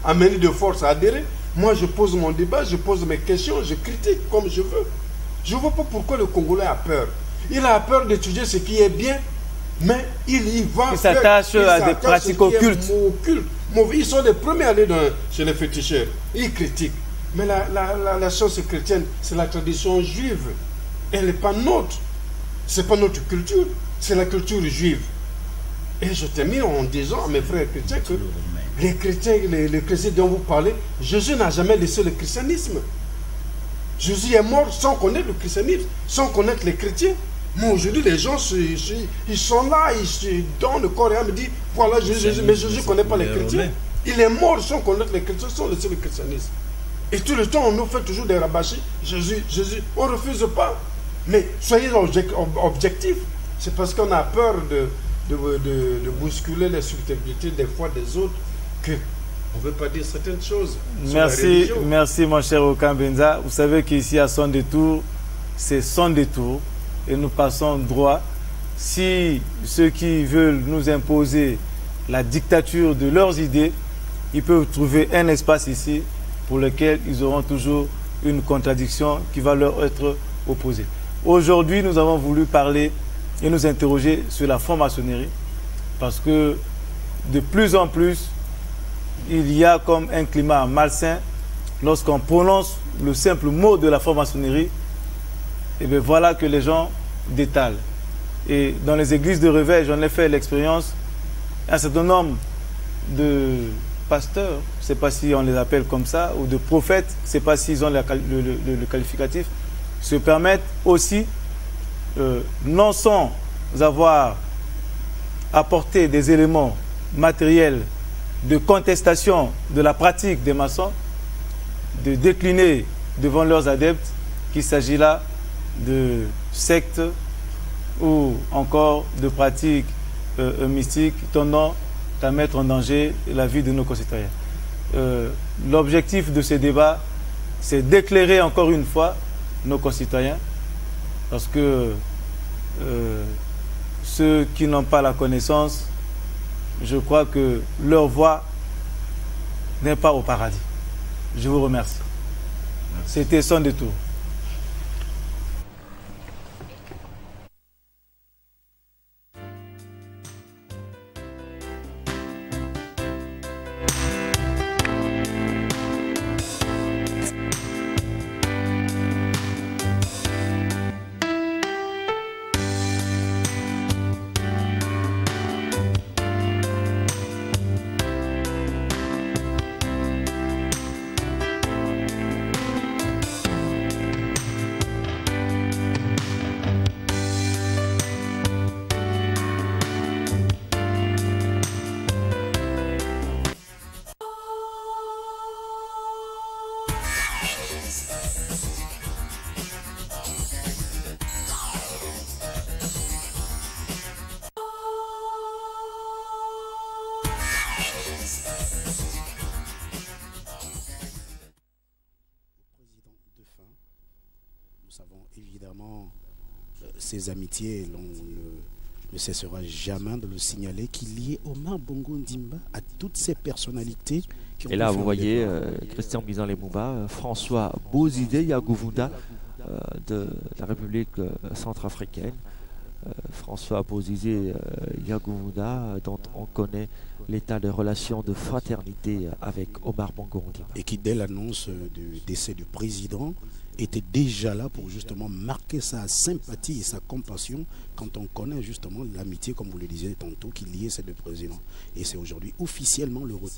amené de force à adhérer. Moi je pose mon débat, je pose mes questions, je critique comme je veux. Je ne vois pas pourquoi le Congolais a peur. Il a peur d'étudier ce qui est bien, mais il va il s'attache à des pratiques occultes. Ils sont les premiers à aller chez les féticheurs. Ils critiquent. Mais la science chrétienne, c'est la tradition juive. Elle n'est pas nôtre. Ce n'est pas notre culture. C'est la culture juive. Et je termine en disant à mes frères chrétiens que les chrétiens dont vous parlez, Jésus n'a jamais laissé le christianisme. Jésus est mort sans connaître le christianisme, sans connaître les chrétiens. Mais aujourd'hui, les gens, ils sont là, ils se donnent le corps et âme, ils disent, voilà Jésus, mais Jésus ne connaît pas les chrétiens. Il est mort sans connaître les chrétiens, sans laisser le christianisme. Et tout le temps, on nous fait toujours des rabâchis. Jésus, on ne refuse pas. Mais soyez objectifs. C'est parce qu'on a peur de bousculer les susceptibilités des fois des autres qu'on ne veut pas dire certaines choses. Merci mon cher Okan Benza. Vous savez qu'ici à Son Détour, c'est Son Détour et nous passons droit. Si ceux qui veulent nous imposer la dictature de leurs idées, ils peuvent trouver un espace ici pour lequel ils auront toujours une contradiction qui va leur être opposée. Aujourd'hui, nous avons voulu parler et nous interroger sur la franc-maçonnerie parce que de plus en plus, il y a comme un climat malsain lorsqu'on prononce le simple mot de la franc-maçonnerie. Et bien voilà que les gens détalent. Et dans les églises de réveil, j'en ai fait l'expérience, un certain nombre de pasteurs, je ne sais pas si on les appelle comme ça, ou de prophètes, je ne sais pas s'ils ont le qualificatif, se permettent aussi, non sans avoir apporté des éléments matériels de contestation de la pratique des maçons, de décliner devant leurs adeptes qu'il s'agit là de sectes ou encore de pratiques mystiques tendant à mettre en danger la vie de nos concitoyens. L'objectif de ce débat, c'est d'éclairer encore une fois nos concitoyens, parce que ceux qui n'ont pas la connaissance, je crois que leur voix n'est pas au paradis. Je vous remercie. C'était Son Détour. savons évidemment ces amitiés, l'on ne cessera jamais de le signaler, qui liait Omar Bongo Ndimba à toutes ces personnalités qui ont... Et là, vous voyez, Christian Bizan-Lemouba, François Bozide Yagouvouda de la République centrafricaine. François Bozide Yagouvouda, dont on connaît l'état de relations de fraternité avec Omar Bongo Ndimba. Et qui, dès l'annonce du décès du président, était déjà là pour justement marquer sa sympathie et sa compassion quand on connaît justement l'amitié, comme vous le disiez tantôt, qui liait ces deux présidents. Et c'est aujourd'hui officiellement le retour